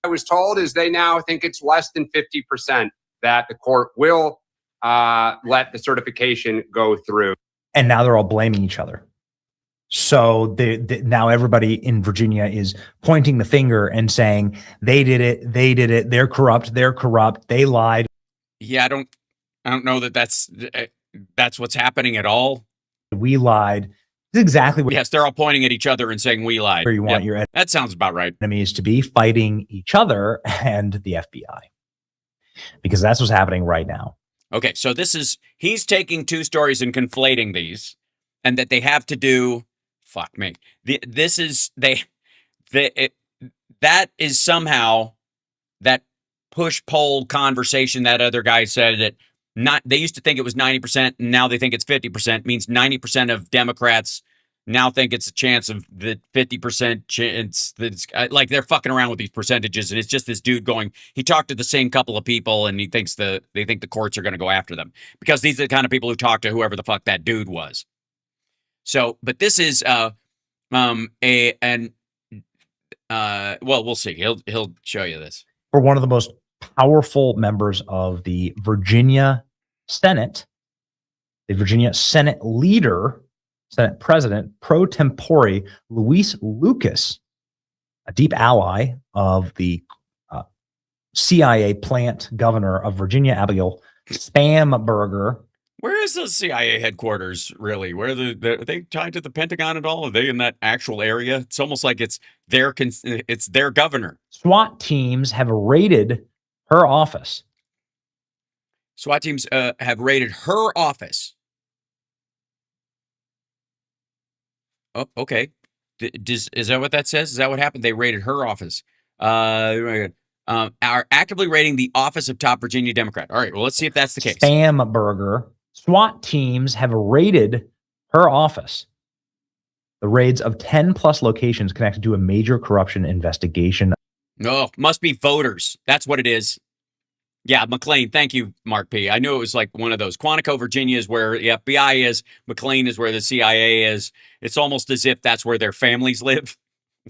I was told is they now think it's less than 50% that the court will let the certification go through. And now they're all blaming each other. So now everybody in Virginia is pointing the finger and saying they did it, they're corrupt, they lied. Yeah, I don't know that that's what's happening at all. We lied. This is exactly what. Yes, they're all pointing at each other and saying we lied. Where you want your that sounds about right. Enemies to be fighting each other and the FBI, because that's what's happening right now. Okay, so he's taking two stories and conflating these, and that they have to do. Fuck me. That is somehow that push poll conversation that other guy said that they used to think it was 90% and now they think it's 50%, means 90% of Democrats now think it's a chance of the 50% chance that it's like they're fucking around with these percentages. And it's just this dude he talked to the same couple of people and they think the courts are going to go after them because these are the kind of people who talk to whoever the fuck that dude was. So, but this is well, we'll see. He'll show you this. For one of the most powerful members of the Virginia Senate, the Virginia Senate leader, Senate President pro tempore Luis Lucas, a deep ally of the CIA plant governor of Virginia, Abigail Spamberger. Where is the CIA headquarters, really? Where are they tied to the Pentagon at all? Are they in that actual area? It's almost like it's their governor. SWAT teams have raided her office. SWAT teams have raided her office. Oh, okay. Is that what that says? Is that what happened? They raided her office. Are actively raiding the office of top Virginia Democrat. All right, well, let's see if that's the case. Spamberger. SWAT teams have raided her office. The raids of 10 plus locations connected to a major corruption investigation. No, must be voters. That's what it is. Yeah, McLean. Thank you, Mark P. I knew it was like one of those. Quantico, Virginia is where the FBI is. McLean is where the CIA is. It's almost as if that's where their families live.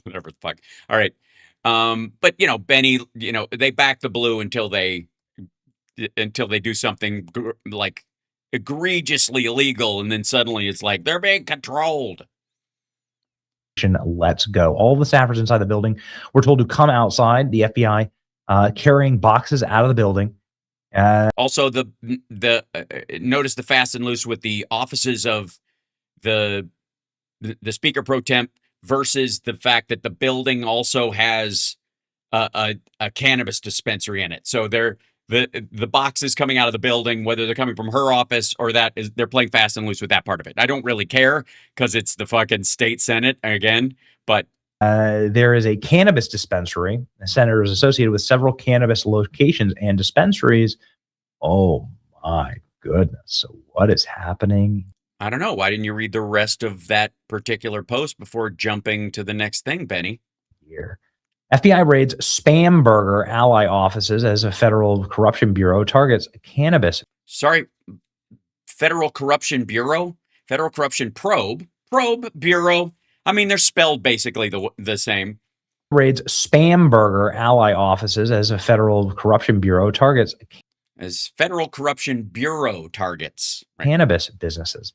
Whatever the fuck. All right. But Benny, they back the blue until they do something like egregiously illegal, and then suddenly it's like they're being controlled. Let's go. All the staffers inside the building were told to come outside. The FBI carrying boxes out of the building. Also, the notice the fast and loose with the offices of the speaker pro temp versus the fact that the building also has a cannabis dispensary in it. So the boxes coming out of the building, whether they're coming from her office or they're playing fast and loose with that part of it. I don't really care because it's the fucking state Senate again, but there is a cannabis dispensary. The center is associated with several cannabis locations and dispensaries. Oh my goodness. So what is happening? I don't know. Why didn't you read the rest of that particular post before jumping to the next thing, Benny? Here. FBI raids Spamberger ally offices as a federal corruption bureau targets cannabis. Sorry, Federal Corruption Bureau? Federal Corruption Probe Bureau. I mean, they're spelled basically the same. Raids Spamberger ally offices as a federal corruption bureau targets. As Federal Corruption Bureau targets. Right. Cannabis businesses.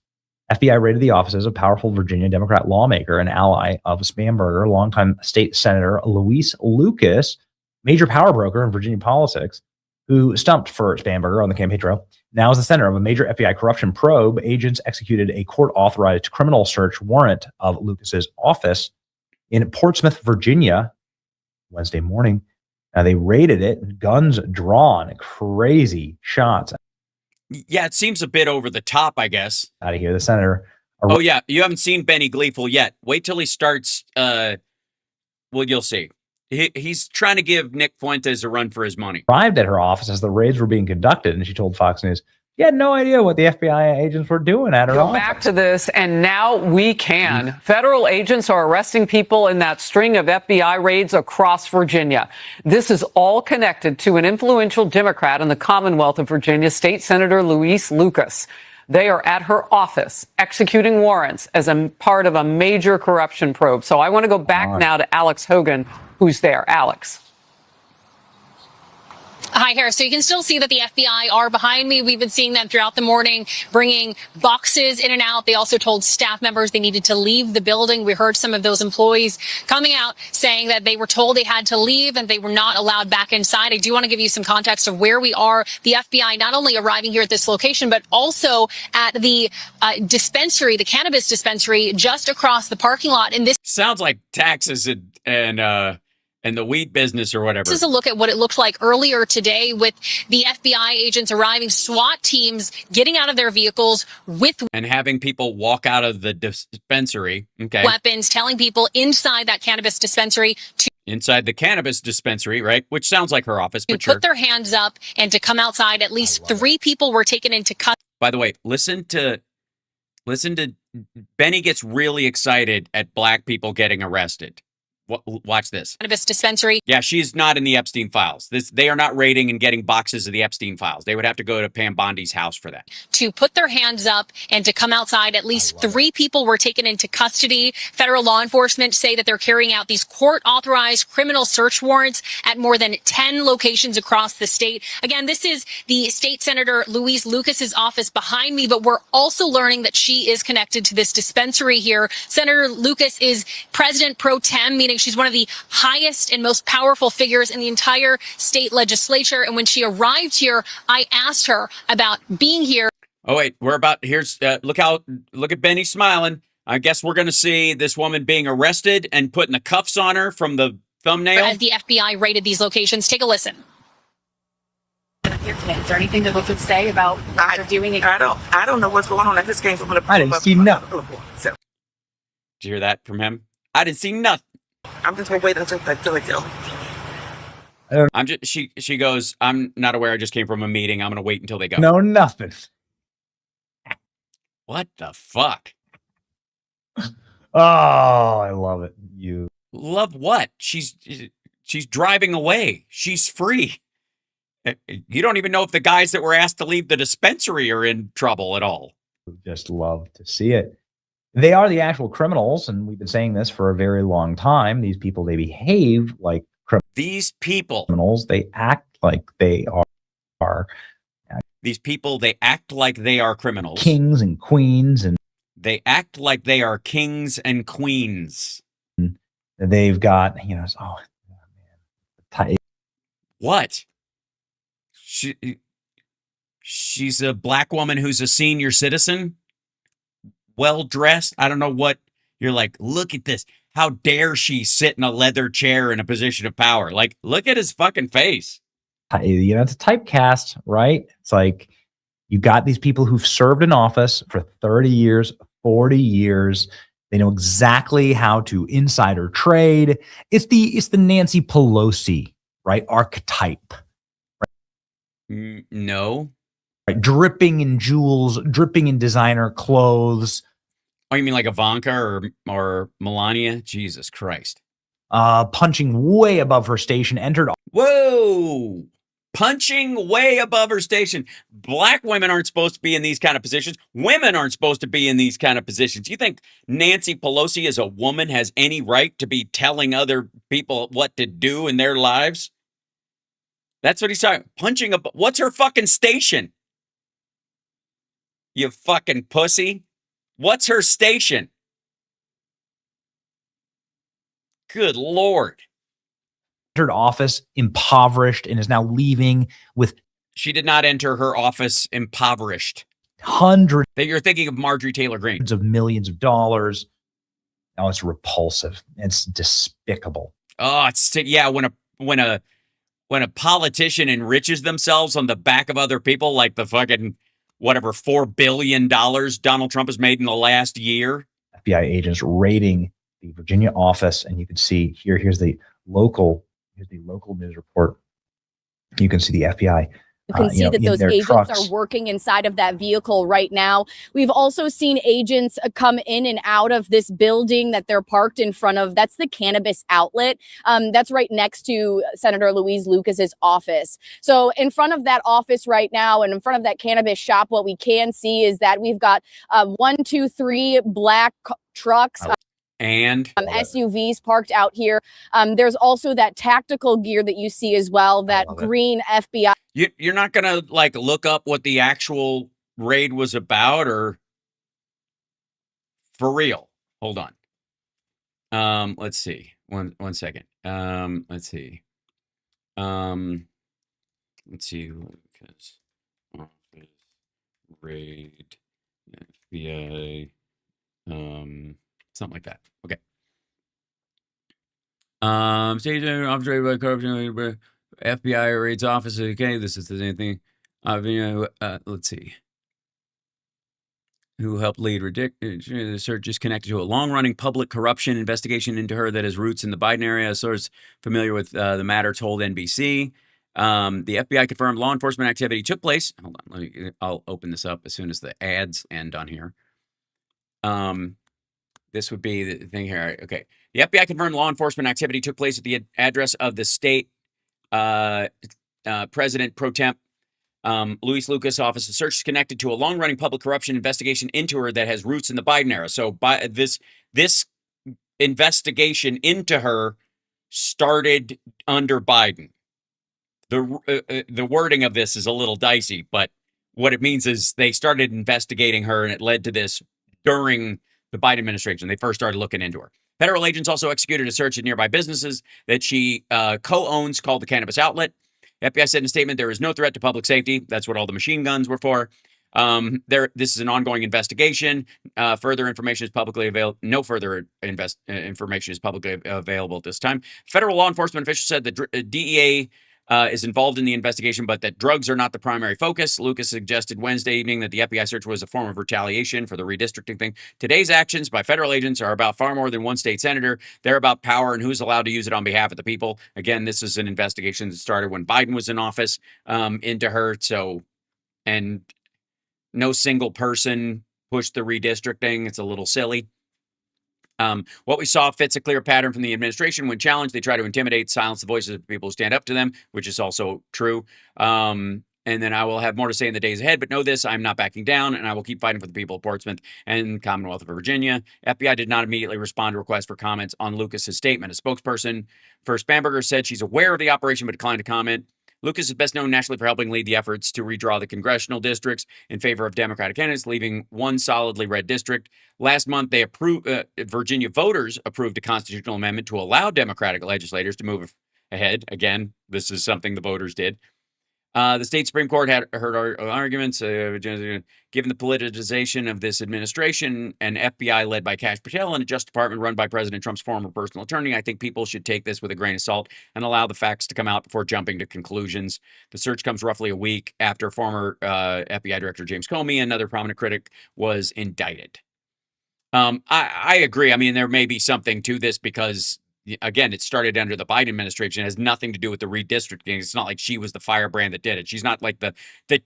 FBI raided the offices of powerful Virginia Democrat lawmaker and ally of Spamberger, longtime state senator Luis Lucas, major power broker in Virginia politics, who stumped for Spamberger on the campaign trail. Now is the center of a major FBI corruption probe. Agents executed a court-authorized criminal search warrant of Lucas's office in Portsmouth, Virginia, Wednesday morning. They raided it, guns drawn, crazy shots. Yeah, it seems a bit over the top, I guess. Out of here, the senator. Oh, yeah, you haven't seen Benny Gleeful yet. Wait till he starts. Well, you'll see. He's trying to give Nick Fuentes a run for his money. Arrived at her office as the raids were being conducted, and she told Fox News, "She had no idea what the FBI agents were doing at her office." Back to this, and now we can. Federal agents are arresting people in that string of FBI raids across Virginia. This is all connected to an influential Democrat in the Commonwealth of Virginia, State Senator Luis Lucas. They are at her office executing warrants as a part of a major corruption probe. So I want to go back now to Alex Hogan, who's there. Alex. Hi, Harris. So you can still see that the FBI are behind me. We've been seeing them throughout the morning, bringing boxes in and out. They also told staff members they needed to leave the building. We heard some of those employees coming out saying that they were told they had to leave and they were not allowed back inside. I do want to give you some context of where we are. The FBI not only arriving here at this location, but also at the dispensary, the cannabis dispensary just across the parking lot. And this sounds like taxes and the weed business or whatever. This is a look at what it looked like earlier today with the FBI agents arriving, SWAT teams getting out of their vehicles with and having people walk out of the dispensary. Okay. weapons, telling people inside that cannabis dispensary to Inside the cannabis dispensary, right? Which sounds like her office, but put their hands up and to come outside. At least 3 people were taken into custody. By the way, listen to Benny gets really excited at black people getting arrested. Watch this. Cannabis dispensary. Yeah, she's not in the Epstein files. They are not raiding and getting boxes of the Epstein files. They would have to go to Pam Bondi's house for that. To put their hands up and to come outside. At least 3 people were taken into custody. Federal law enforcement say that they're carrying out these court-authorized criminal search warrants at more than 10 locations across the state. Again, this is the State Senator Louise Lucas's office behind me, but we're also learning that she is connected to this dispensary here. Senator Lucas is president pro tem, meaning she's one of the highest and most powerful figures in the entire state legislature. And when she arrived here, I asked her about being here. Oh, wait, here's, look at Benny smiling. I guess we're going to see this woman being arrested and putting the cuffs on her from the thumbnail. As the FBI raided these locations. Take a listen. Here today. Is there anything that we could say about what they're doing? I don't know what's going on. I just came from the. I didn't see nothing. So Did you hear that from him? I didn't see nothing. I'm just gonna wait until they tell me. She goes, I'm not aware. I just came from a meeting. I'm going to wait until they go. No, nothing. What the fuck? Oh, I love it. You love what? She's driving away. She's free. You don't even know if the guys that were asked to leave the dispensary are in trouble at all. just love to see it. They are the actual criminals, and we've been saying this for a very long time. These people, they behave like criminals. These people. They act like they are. These people, they act like they are criminals. Kings and queens. And they act like they are kings and queens. They've got, man. What? She's a black woman who's a senior citizen, well-dressed. I don't know what you're like. Look at this. How dare she sit in a leather chair in a position of power? Like, look at his fucking face. It's a typecast, right? It's like you got these people who've served in office for 30 years, 40 years. They know exactly how to insider trade. It's the Nancy Pelosi, right? Archetype. Right? No. Right, dripping in jewels, dripping in designer clothes. Oh, you mean like Ivanka or Melania? Jesus Christ. Punching way above her station, entered. Whoa! Punching way above her station. Black women aren't supposed to be in these kind of positions. Women aren't supposed to be in these kind of positions. You think Nancy Pelosi as a woman has any right to be telling other people what to do in their lives? That's what he's talking. Punching up. What's her fucking station? You fucking pussy. What's her station? Good Lord. Entered office impoverished and is now leaving with. She did not enter her office impoverished. Hundreds. That you're thinking of Marjorie Taylor Greene. Of millions of dollars. Oh, it's repulsive. It's despicable. Oh, when a politician enriches themselves on the back of other people, like the fucking whatever $4 billion Donald Trump has made in the last year. FBI agents raiding the Virginia office, and you can see here's the local news report. You can see the FBI. You can see that those agents are working inside of that vehicle right now. We've also seen agents come in and out of this building that they're parked in front of. That's the cannabis outlet. That's right next to Senator Louise Lucas's office. So in front of that office right now and in front of that cannabis shop, what we can see is that we've got 1, 2, 3 black trucks. And SUVs parked out here. There's also that tactical gear that you see as well, that green FBI. You're not going to like look up what the actual raid was about, or for real? Hold on. Let's see. One second. Let's see. Let's see. Lucas office raid FBI. Something like that. Okay. State officer by corruption. FBI raids office. Okay, this is the same thing. Let's see. Who helped lead the search is connected to a long-running public corruption investigation into her that has roots in the Biden area. A source familiar with the matter told NBC. The FBI confirmed law enforcement activity took place. Hold on, I'll open this up as soon as the ads end on here. This would be the thing here. Okay. The FBI confirmed law enforcement activity took place at the address of the state president pro temp Luis Lucas' office. The search is connected to a long-running public corruption investigation into her that has roots in the Biden era. So by this investigation into her started under Biden. The wording of this is a little dicey, but what it means is they started investigating her, and it led to this during the Biden administration. They first started looking into her. Federal agents also executed a search of nearby businesses that she co-owns called the Cannabis Outlet. The FBI said in a statement, there is no threat to public safety. That's what all the machine guns were for. This is an ongoing investigation. Further information is publicly available. No further information is publicly available at this time. Federal law enforcement officials said the DEA is involved in the investigation, but that drugs are not the primary focus. Lucas suggested Wednesday evening that the FBI search was a form of retaliation for the redistricting thing. Today's actions by federal agents are about far more than one state senator. They're about power and who's allowed to use it on behalf of the people. Again, this is an investigation that started when Biden was in office into her. So, and no single person pushed the redistricting. It's a little silly. What we saw fits a clear pattern from the administration. When challenged, they try to intimidate, silence the voices of people who stand up to them, which is also true. And then I will have more to say in the days ahead, but know this, I'm not backing down, and I will keep fighting for the people of Portsmouth and Commonwealth of Virginia. FBI did not immediately respond to requests for comments on Lucas's statement. A spokesperson for Spamberger said she's aware of the operation, but declined to comment. Lucas is best known nationally for helping lead the efforts to redraw the congressional districts in favor of Democratic candidates, leaving one solidly red district. Last month, they approved Virginia voters approved a constitutional amendment to allow Democratic legislators to move ahead. Again, this is something the voters did. The state Supreme Court had heard our arguments. Given the politicization of this administration, an FBI led by Kash Patel and a Justice Department run by President Trump's former personal attorney, I think people should take this with a grain of salt and allow the facts to come out before jumping to conclusions. The search comes roughly a week after former FBI Director James Comey, another prominent critic, was indicted. I agree. I mean, there may be something to this because, again, it started under the Biden administration. It has nothing to do with the redistricting. It's not like she was the firebrand that did it. She's not like the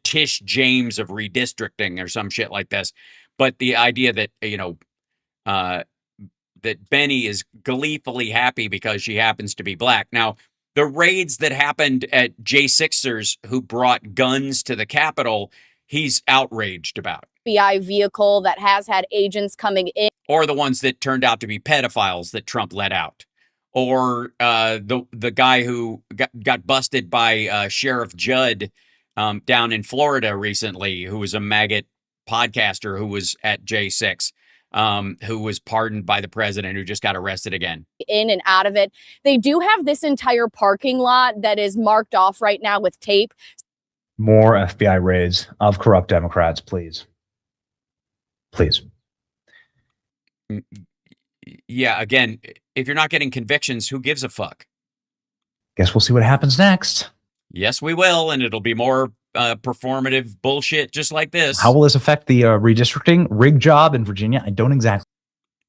Tish James of redistricting or some shit like this. But the idea that, that Benny is gleefully happy because she happens to be black. Now, the raids that happened at J6ers who brought guns to the Capitol, he's outraged about. FBI vehicle that has had agents coming in. Or the ones that turned out to be pedophiles that Trump let out. Or the guy who got busted by Sheriff Judd down in Florida recently, who was a maggot podcaster who was at J6, who was pardoned by the president, who just got arrested again. In and out of it. They do have this entire parking lot that is marked off right now with tape. More FBI raids of corrupt Democrats, please. Please. Yeah, again, if you're not getting convictions, who gives a fuck? Guess we'll see what happens next. Yes, we will, and it'll be more performative bullshit just like this. How will this affect the redistricting rig job in Virginia? I don't exactly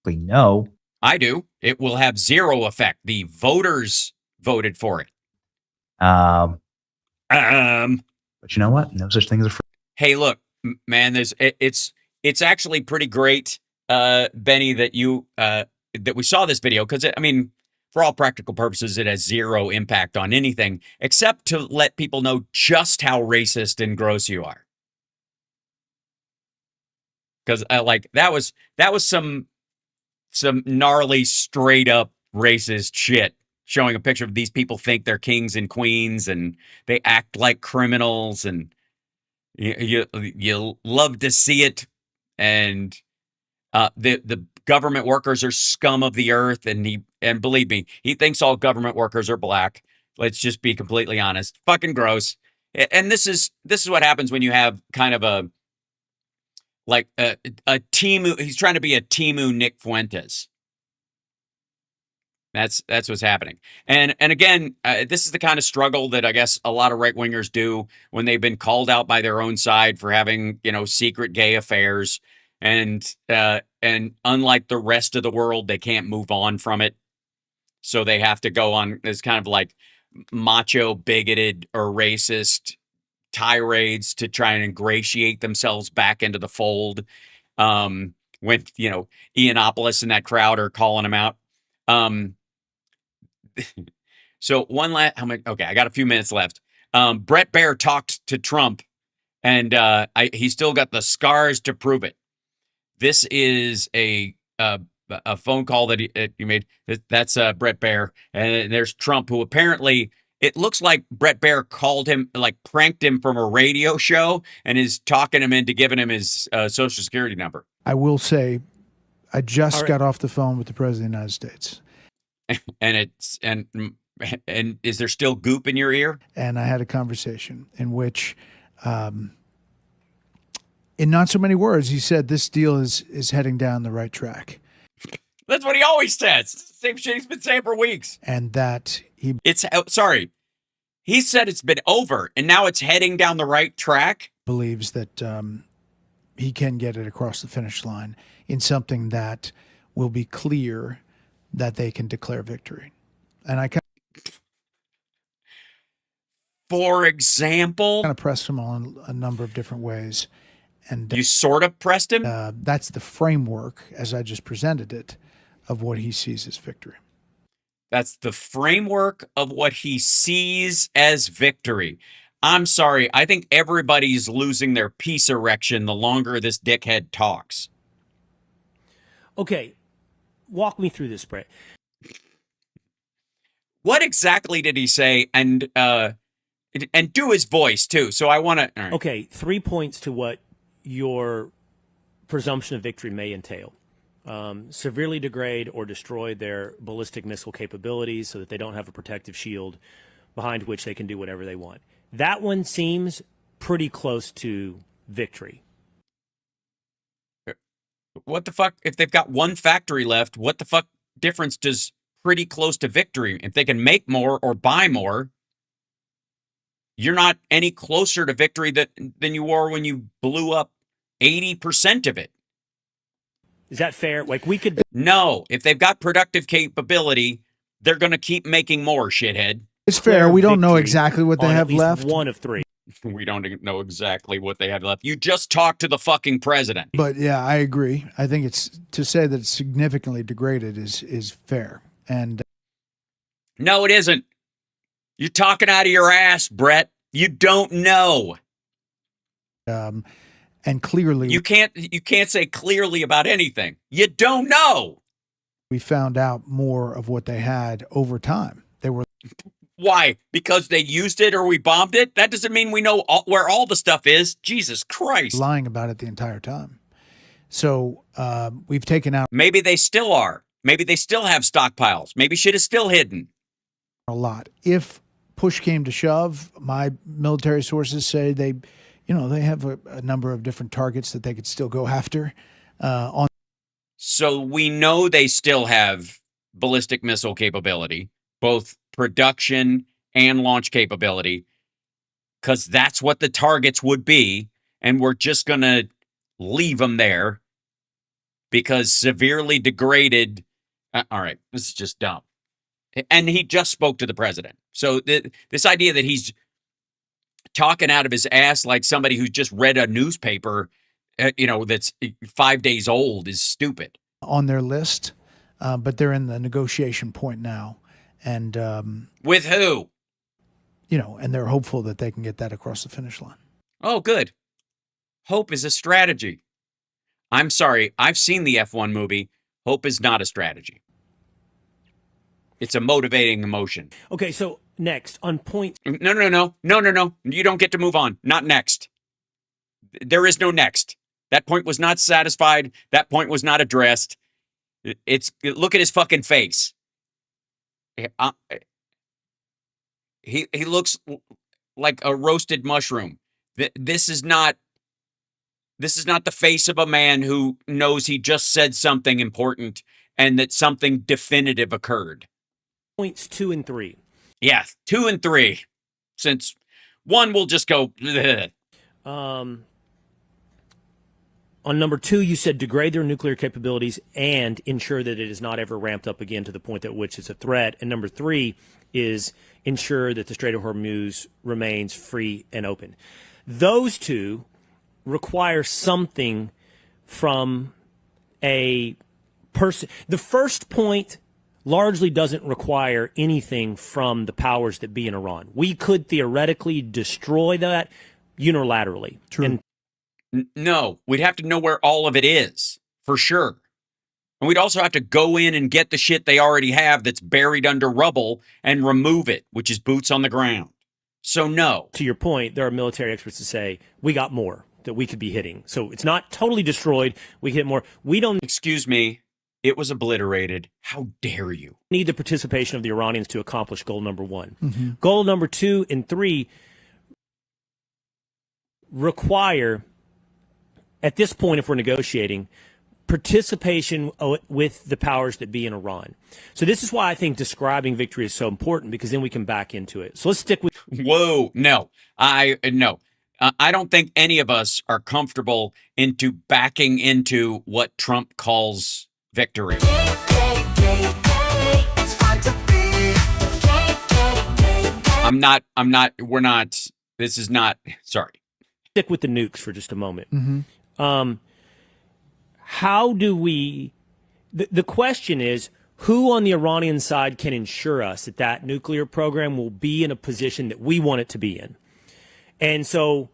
know. I do. It will have zero effect. The voters voted for it. But you know what? No such thing as a free. Hey, look, man, it's actually pretty great, Benny, that you that we saw this video, because I mean, for all practical purposes, it has zero impact on anything except to let people know just how racist and gross you are. Because like that was some some gnarly, straight up racist shit, showing a picture of these people think they're kings and queens and they act like criminals, and you love to see it. And the government workers are scum of the earth, and believe me, he thinks all government workers are black. Let's just be completely honest. Fucking gross. And this is what happens when you have kind of a Timu. He's trying to be a Timu Nick Fuentes. That's what's happening. And again, this is the kind of struggle that I guess a lot of right wingers do when they've been called out by their own side for having, secret gay affairs. And unlike the rest of the world, they can't move on from it. So they have to go on this kind of like macho, bigoted, or racist tirades to try and ingratiate themselves back into the fold. When, Ianopoulos and that crowd are calling them out. So okay, I got a few minutes left. Brett Baer talked to Trump, and he still got the scars to prove it. This is a phone call that he made. That's Brett Baer, and there's Trump, who apparently it looks like Brett Baer called him, like pranked him from a radio show, and is talking him into giving him his social security number. I will say, I just got off the phone with the President of the United States. And is there still goop in your ear? And I had a conversation in which, in not so many words, he said this deal is heading down the right track. That's what he always says. Same shit he's been saying for weeks. And that he said it's been over, and now it's heading down the right track. Believes that he can get it across the finish line in something that will be clear that they can declare victory. And I for example, kind of pressed him on a number of different ways. And you sort of pressed him? That's the framework, as I just presented it, of what he sees as victory. That's the framework of what he sees as victory. I'm sorry. I think everybody's losing their peace erection the longer this dickhead talks. Okay. Walk me through this, Brett. What exactly did he say? And do his voice too. So I want to. Right. Okay, 3 points to what your presumption of victory may entail. Severely degrade or destroy their ballistic missile capabilities so that they don't have a protective shield behind which they can do whatever they want. That one seems pretty close to victory. What the fuck? If they've got one factory left, what the fuck difference does pretty close to victory? If they can make more or buy more, you're not any closer to victory than you were when you blew up 80% of it. Is that fair? Like we could. No, if they've got productive capability, they're going to keep making more, shithead. It's fair. We don't know exactly what they have left. One of three. We don't know exactly what they have left. You just talked to the fucking president. But yeah, I agree. I think it's to say that it's significantly degraded is fair. And no, it isn't. You're talking out of your ass, Brett. You don't know. And clearly, you can't say clearly about anything. You don't know. We found out more of what they had over time. They were. Why? Because they used it or we bombed it? That doesn't mean we know where all the stuff is. Jesus Christ. Lying about it the entire time. So we've taken out. Maybe they still are. Maybe they still have stockpiles. Maybe shit is still hidden. A lot. If push came to shove, my military sources say they have a number of different targets that they could still go after. So we know they still have ballistic missile capability, both production and launch capability, because that's what the targets would be. And we're just going to leave them there because severely degraded. All right, this is just dumb. And he just spoke to the president. So this idea that he's talking out of his ass like somebody who's just read a newspaper, that's 5 days old is stupid. On their list, but they're in the negotiation point now. And with who? And they're hopeful that they can get that across the finish line. Oh, good. Hope is a strategy. I'm sorry. I've seen the F1 movie. Hope is not a strategy. It's a motivating emotion. Okay, so next on point. No. You don't get to move on. Not next. There is no next. That point was not satisfied. That point was not addressed. Look at his fucking face. He looks like a roasted mushroom. This is not the face of a man who knows he just said something important and that something definitive occurred. Points 2 and 3. Yeah, 2 and 3. Since 1 will just go. Bleh. On number 2, you said degrade their nuclear capabilities and ensure that it is not ever ramped up again to the point at which it's a threat. And number 3 is ensure that the Strait of Hormuz remains free and open. Those two require something from a person. The first point largely doesn't require anything from the powers that be in Iran. We could theoretically destroy that unilaterally. True. And no, we'd have to know where all of it is, for sure. And we'd also have to go in and get the shit they already have that's buried under rubble and remove it, which is boots on the ground. So no. To your point, there are military experts that say, we got more that we could be hitting. So it's not totally destroyed. We hit more. We don't. Excuse me. It was obliterated. How dare you? Need the participation of the Iranians to accomplish goal number 1. Mm-hmm. Goal number 2 and 3 require, at this point, if we're negotiating, participation with the powers that be in Iran. So this is why I think describing victory is so important, because then we can back into it. So let's stick with. Whoa, no. I don't think any of us are comfortable into backing into what Trump calls victory. We're not, this is not, sorry. Stick with the nukes for just a moment. Mm-hmm. How do we, the question is, who on the Iranian side can ensure us that that nuclear program will be in a position that we want it to be in? And so.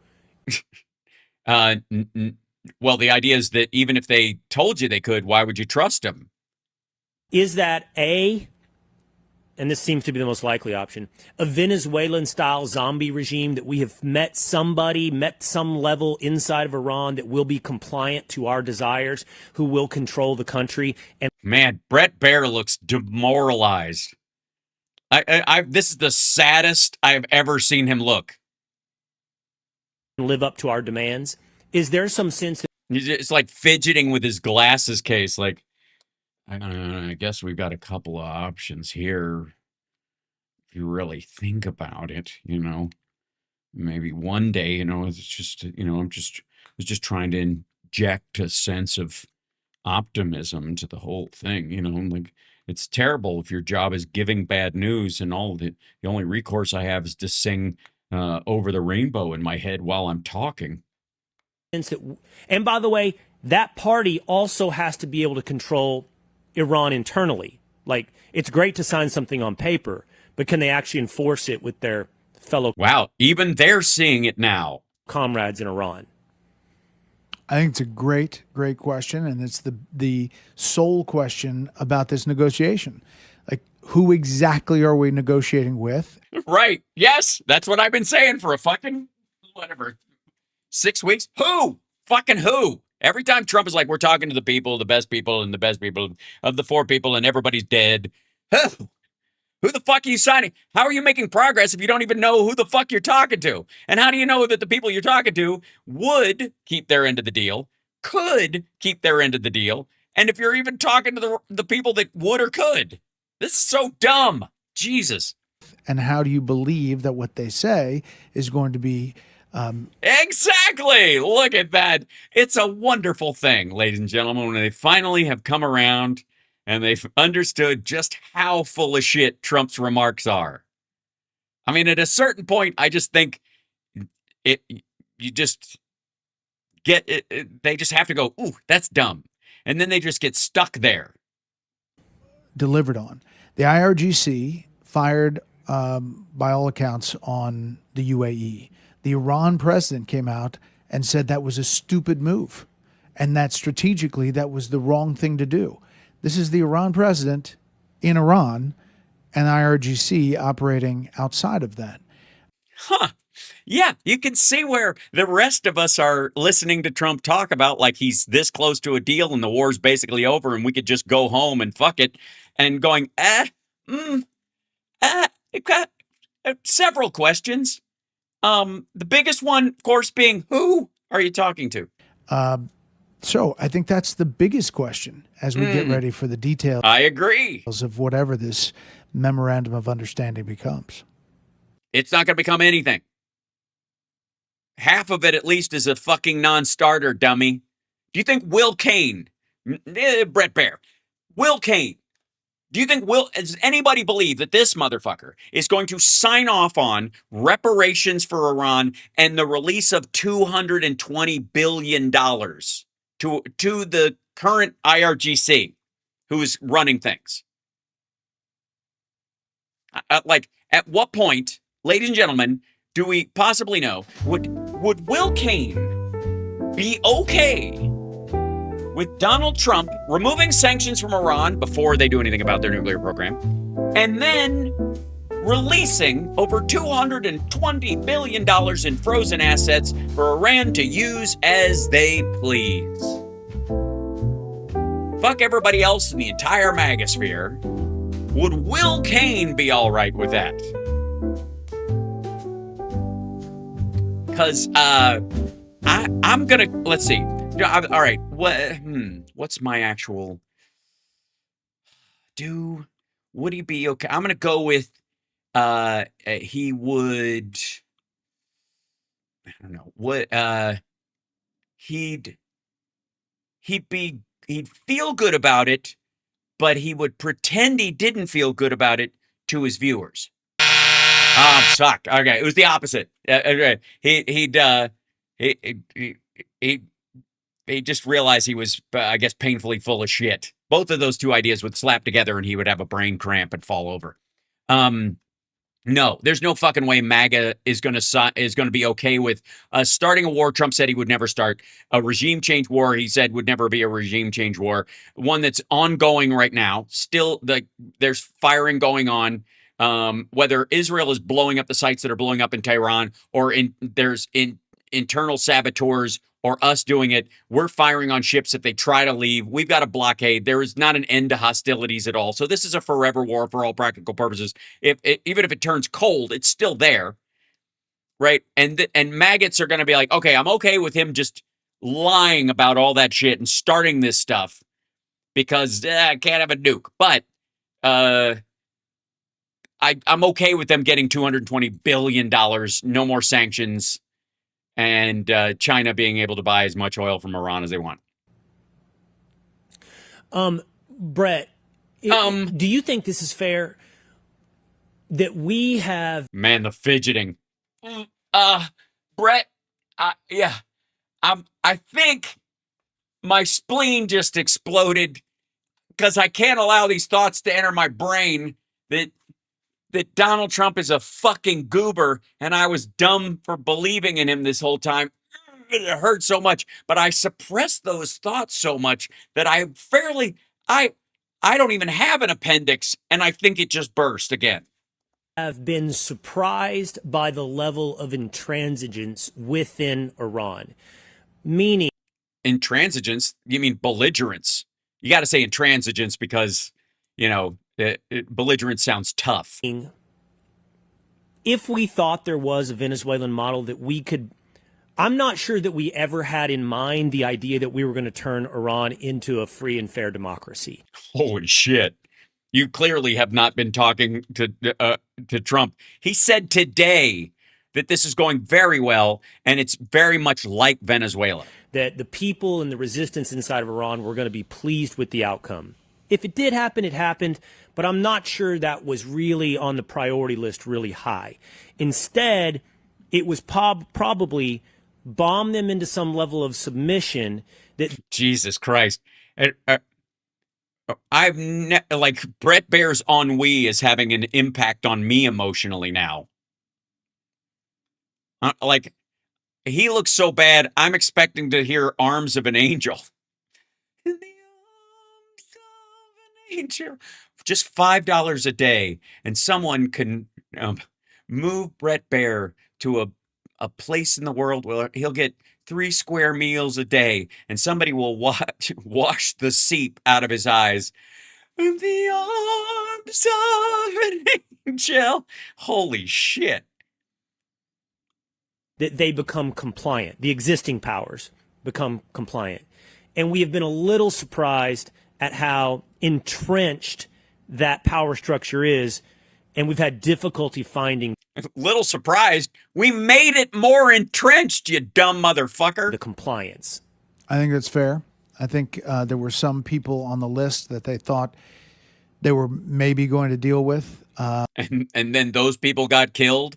Well, the idea is that even if they told you they could, why would you trust them? Is that and this seems to be the most likely option, a Venezuelan-style zombie regime that we have met some level inside of Iran that will be compliant to our desires, who will control the country? And man, Brett Baer looks demoralized. This is the saddest I've ever seen him look. Live up to our demands. Is there some sense that it's like fidgeting with his glasses case? Like, I guess we've got a couple of options here. If you really think about it, maybe one day, it's just, I was just trying to inject a sense of optimism to the whole thing. Like, it's terrible if your job is giving bad news and the only recourse I have is to sing Over the Rainbow in my head while I'm talking. And by the way, that party also has to be able to control Iran internally. Like, it's great to sign something on paper, but can they actually enforce it with their fellow? Wow, even they're seeing it now. Comrades in Iran. I think it's a great question, and it's the sole question about this negotiation. Like, who exactly are we negotiating with? Right. Yes, that's what I've been saying for a fucking 6 weeks. Who? Fucking who? Every time Trump is like, we're talking to the best people, and the best people of the 4 people, and everybody's dead. Who the fuck are you signing? How are you making progress if you don't even know who the fuck you're talking to? And how do you know that the people you're talking to would keep their end of the deal, could keep their end of the deal, and if you're even talking to the people that would or could? This is so dumb. Jesus. And how do you believe that what they say is going to be... Exactly. Look at that. It's a wonderful thing, ladies and gentlemen, when they finally have come around and they've understood just how full of shit Trump's remarks are. I mean, at a certain point, I just think they just have to go, ooh, that's dumb. And then they just get stuck there. Delivered on. The IRGC fired, by all accounts, on the UAE. The Iran president came out and said that was a stupid move, and that strategically that was the wrong thing to do. This is the Iran president in Iran and IRGC operating outside of that. Huh. Yeah, you can see where the rest of us are listening to Trump talk about like he's this close to a deal and the war's basically over and we could just go home and fuck it, and going, several questions. The biggest one, of course, being who are you talking to? So I think that's the biggest question as we get ready for the details. I agree. Of whatever this memorandum of understanding becomes. It's not going to become anything. Half of it, at least, is a fucking non-starter, dummy. Do you think Will Cain, Brett Baer, Will Cain, does anybody believe that this motherfucker is going to sign off on reparations for Iran and the release of $220 billion to the current IRGC who is running things? Like, at what point, ladies and gentlemen, do we possibly know, would Will Cain be okay with Donald Trump removing sanctions from Iran before they do anything about their nuclear program, and then releasing over $220 billion in frozen assets for Iran to use as they please? Fuck everybody else in the entire magosphere. Would Will Cain be all right with that? Because I'm gonna, let's see. All right, what's my actual? Would he be okay? I'm gonna go with he would. I don't know what he'd feel good about it, but he would pretend he didn't feel good about it to his viewers. Sucked. Okay, it was the opposite. He just realized he was, I guess, painfully full of shit. Both of those two ideas would slap together, and he would have a brain cramp and fall over. No, there's no fucking way MAGA is going to be okay with starting a war. Trump said he would never start a regime change war. He said would never be a regime change war. One that's ongoing right now. Still, there's firing going on. Whether Israel is blowing up the sites that are blowing up in Tehran, or there's internal saboteurs, or us doing it, we're firing on ships if they try to leave. We've got a blockade. There is not an end to hostilities at all. So this is a forever war for all practical purposes. Even if it turns cold, it's still there, right? And maggots are going to be like, okay, I'm okay with him just lying about all that shit and starting this stuff because I can't have a nuke. But I'm okay with them getting $220 billion, no more sanctions, and China being able to buy as much oil from Iran as they want. Brett, do you think this is fair that we have... Man, the fidgeting. Brett, yeah. I think my spleen just exploded because I can't allow these thoughts to enter my brain that Donald Trump is a fucking goober, and I was dumb for believing in him this whole time. It hurt so much, but I suppressed those thoughts so much that I don't even have an appendix, and I think it just burst again. Have been surprised by the level of intransigence within Iran. Meaning... Intransigence? You mean belligerence. You got to say intransigence because, belligerent sounds tough. If we thought there was a Venezuelan model that we could, I'm not sure that we ever had in mind the idea that we were going to turn Iran into a free and fair democracy. Holy shit. You clearly have not been talking to Trump. He said today that this is going very well, and it's very much like Venezuela. That the people and the resistance inside of Iran were going to be pleased with the outcome. If it did happen, it happened, but I'm not sure that was really on the priority list really high. Instead, it was probably bomb them into some level of submission that... Jesus Christ. Brett Baer's ennui is having an impact on me emotionally now. He looks so bad, I'm expecting to hear Arms of an Angel. In the arms Just $5 a day, and someone can move Brett Baer to a place in the world where he'll get 3 square meals a day, and somebody will wash the seep out of his eyes. In the arms of an angel. Holy shit. That they become compliant. The existing powers become compliant. And we have been a little surprised at how entrenched that power structure is, and we've had difficulty finding. Little surprised. We made it more entrenched, you dumb motherfucker. The compliance. I think that's fair. I think there were some people on the list that they thought they were maybe going to deal with. And then those people got killed?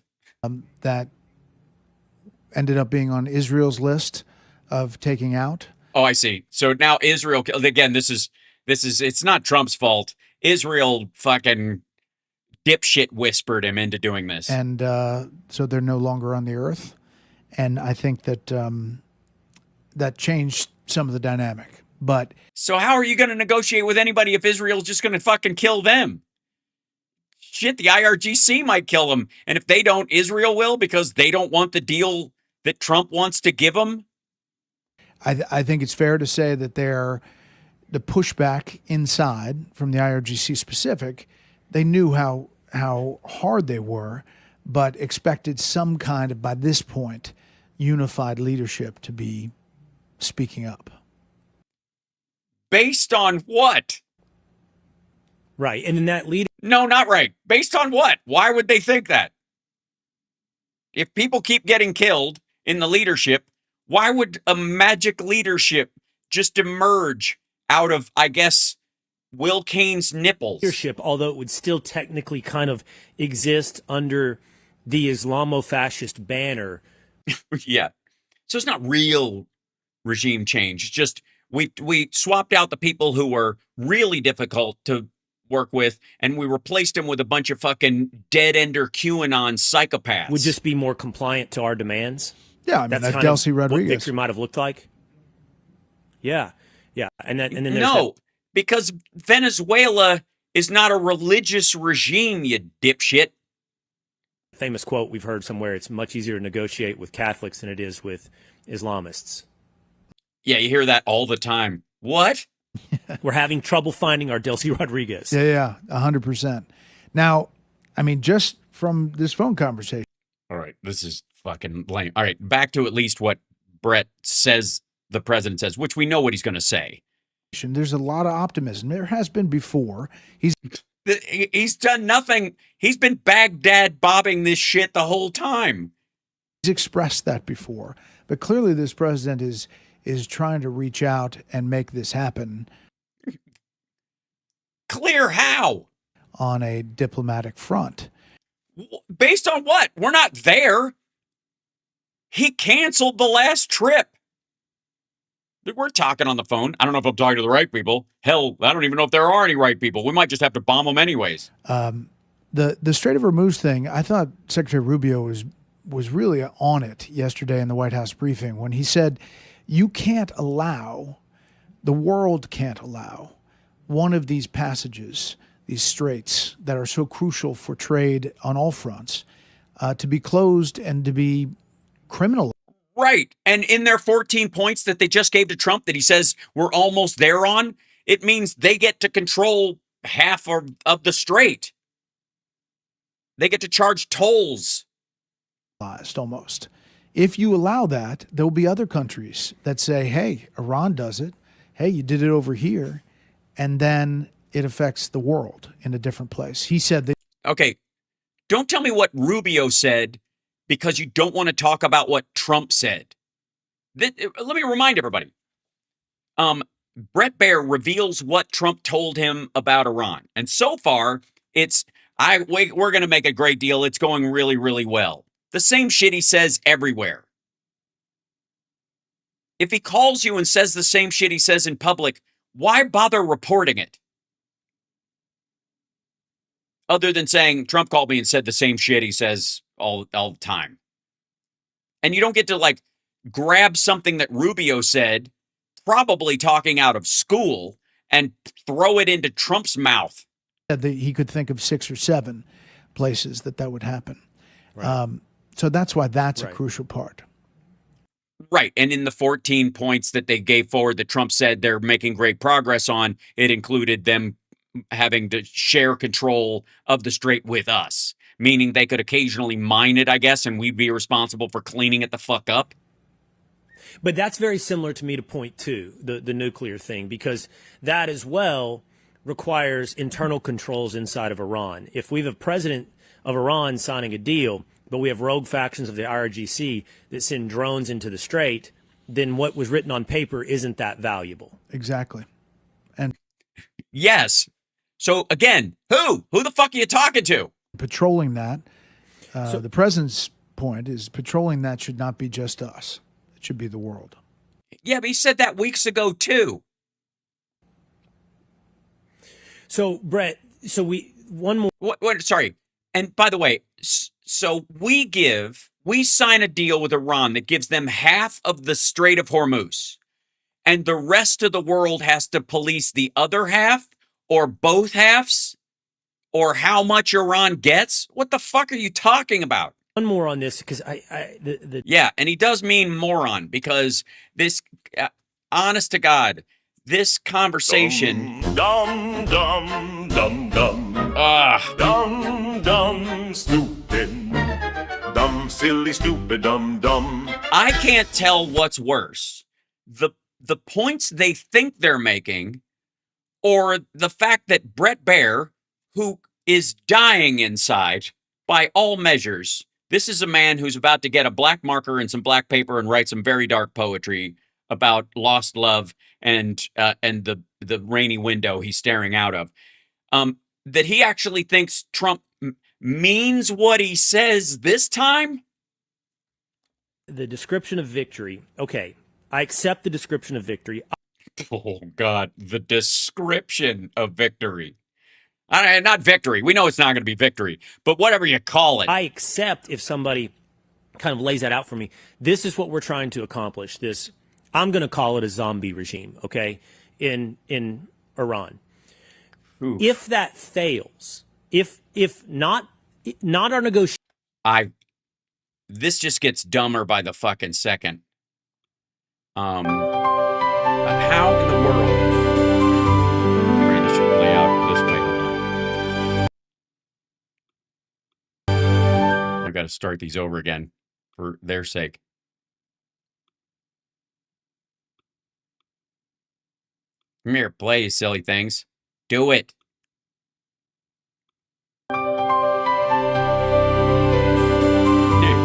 That ended up being on Israel's list of taking out. Oh, I see. So now Israel, again, this is, it's not Trump's fault. Israel fucking dipshit whispered him into doing this. And so they're no longer on the earth. And I think that that changed some of the dynamic. But so how are you going to negotiate with anybody if Israel's just going to fucking kill them? Shit, the IRGC might kill them. And if they don't, Israel will, because they don't want the deal that Trump wants to give them. I think it's fair to say that the pushback inside from the IRGC specific, they knew how hard they were, but expected some kind of, by this point, unified leadership to be speaking up. Based on what? Right. And in that leader. No, not right. Based on what? Why would they think that? If people keep getting killed in the leadership, why would a magic leadership just emerge out of, I guess, Will Kane's nipples? Leadership, although it would still technically kind of exist under the Islamo-fascist banner. Yeah. So it's not real regime change. It's just we swapped out the people who were really difficult to work with, and we replaced them with a bunch of fucking dead-ender QAnon psychopaths. Would just be more compliant to our demands. Yeah, I mean, that's Delcy Rodriguez. What victory might have looked like. Yeah, yeah, and then there's no, because Venezuela is not a religious regime, you dipshit. Famous quote we've heard somewhere: "It's much easier to negotiate with Catholics than it is with Islamists." Yeah, you hear that all the time. What? We're having trouble finding our Delcy Rodriguez. Yeah, 100%. Now, I mean, just from this phone conversation. All right, this is fucking lame. All right, back to at least what Brett says the president says, which we know what he's going to say. There's a lot of optimism. There has been before. He's done nothing. He's been Baghdad bobbing this shit the whole time. He's expressed that before. But clearly this president is trying to reach out and make this happen. Clear how? On a diplomatic front. Based on what? We're not there. He canceled the last trip. We're talking on the phone. I don't know if I'm talking to the right people. Hell, I don't even know if there are any right people. We might just have to bomb them anyways. The Strait of Hormuz thing, I thought Secretary Rubio was really on it yesterday in the White House briefing when he said, the world can't allow one of these passages, these straits that are so crucial for trade on all fronts, to be closed and to be criminal. Right. And in their 14 points that they just gave to Trump that he says we're almost there on, it means they get to control half of the strait. They get to charge tolls. Almost. If you allow that, there'll be other countries that say, hey, Iran does it. Hey, you did it over here. And then it affects the world in a different place. He said that. Okay. Don't tell me what Rubio said because you don't want to talk about what Trump said. Let me remind everybody. Brett Baer reveals what Trump told him about Iran. And so far, we're going to make a great deal. It's going really, really well. The same shit he says everywhere. If he calls you and says the same shit he says in public, why bother reporting it? Other than saying, Trump called me and said the same shit he says all the time. And you don't get to grab something that Rubio said, probably talking out of school, and throw it into Trump's mouth. He could think of 6 or 7 places that would happen. Right. So that's why that's Right. a crucial part. Right. And in the 14 points that they gave forward that Trump said they're making great progress on, it included them having to share control of the strait with us, meaning they could occasionally mine it, I guess, and we'd be responsible for cleaning it the fuck up. But that's very similar to me to point 2, the nuclear thing, because that as well requires internal controls inside of Iran. If we have a president of Iran signing a deal, but we have rogue factions of the IRGC that send drones into the strait, then what was written on paper isn't that valuable. Exactly. And yes. So again, who the fuck are you talking to? Patrolling that, the president's point is patrolling that should not be just us. It should be the world. Yeah, but he said that weeks ago too. So Brett, one more. Sorry. And by the way, so we sign a deal with Iran that gives them half of the Strait of Hormuz, and the rest of the world has to police the other half or both halves or how much Iran gets? What the fuck are you talking about? One more on this, because Yeah, and he does mean moron, because this, honest to God, this conversation. Dumb, dumb, dumb, dumb. Dumb, dumb, stupid. Dumb, silly, stupid, dumb, dumb. I can't tell what's worse. The points they think they're making, or the fact that Brett Baer, who is dying inside by all measures, this is a man who's about to get a black marker and some black paper and write some very dark poetry about lost love and the rainy window he's staring out of. That he actually thinks Trump means what he says this time? The description of victory. Okay, I accept the description of victory. Oh, God, the description of victory. Not victory. We know it's not going to be victory, but whatever you call it. I accept if somebody kind of lays that out for me. This is what we're trying to accomplish. This, I'm going to call it a zombie regime, okay, in Iran. Oof. If that fails, if not our negotiation. This just gets dumber by the fucking second. How in the world? This should play out this way. Hold on. I've got to start these over again for their sake. Come here, play, you silly things. Do it. There you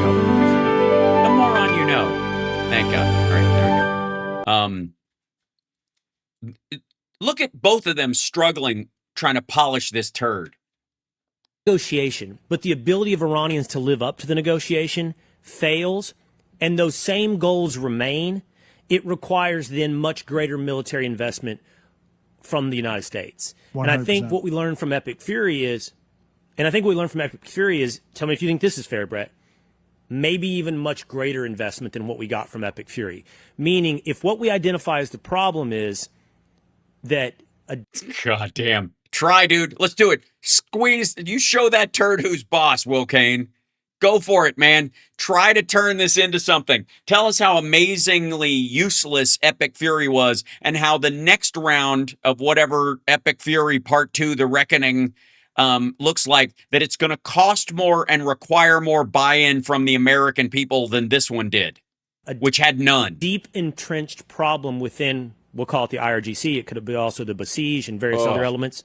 go. The moron you know. Thank God. All right, there we go. Look at both of them struggling, trying to polish this turd. Negotiation, but the ability of Iranians to live up to the negotiation fails, and those same goals remain. It requires then much greater military investment from the United States. 100%. And I think what we learned from Epic Fury is, tell me if you think this is fair, Brett, maybe even much greater investment than what we got from Epic Fury. Meaning, if what we identify as the problem is that God damn. Try, dude. Let's do it. Squeeze. You show that turd who's boss, Will Kane. Go for it, man. Try to turn this into something. Tell us how amazingly useless Epic Fury was and how the next round of whatever Epic Fury Part 2, The Reckoning, looks like, that it's going to cost more and require more buy-in from the American people than this one did, which had none. Deep entrenched problem within, we'll call it the IRGC. It could be also the Basij and various other elements.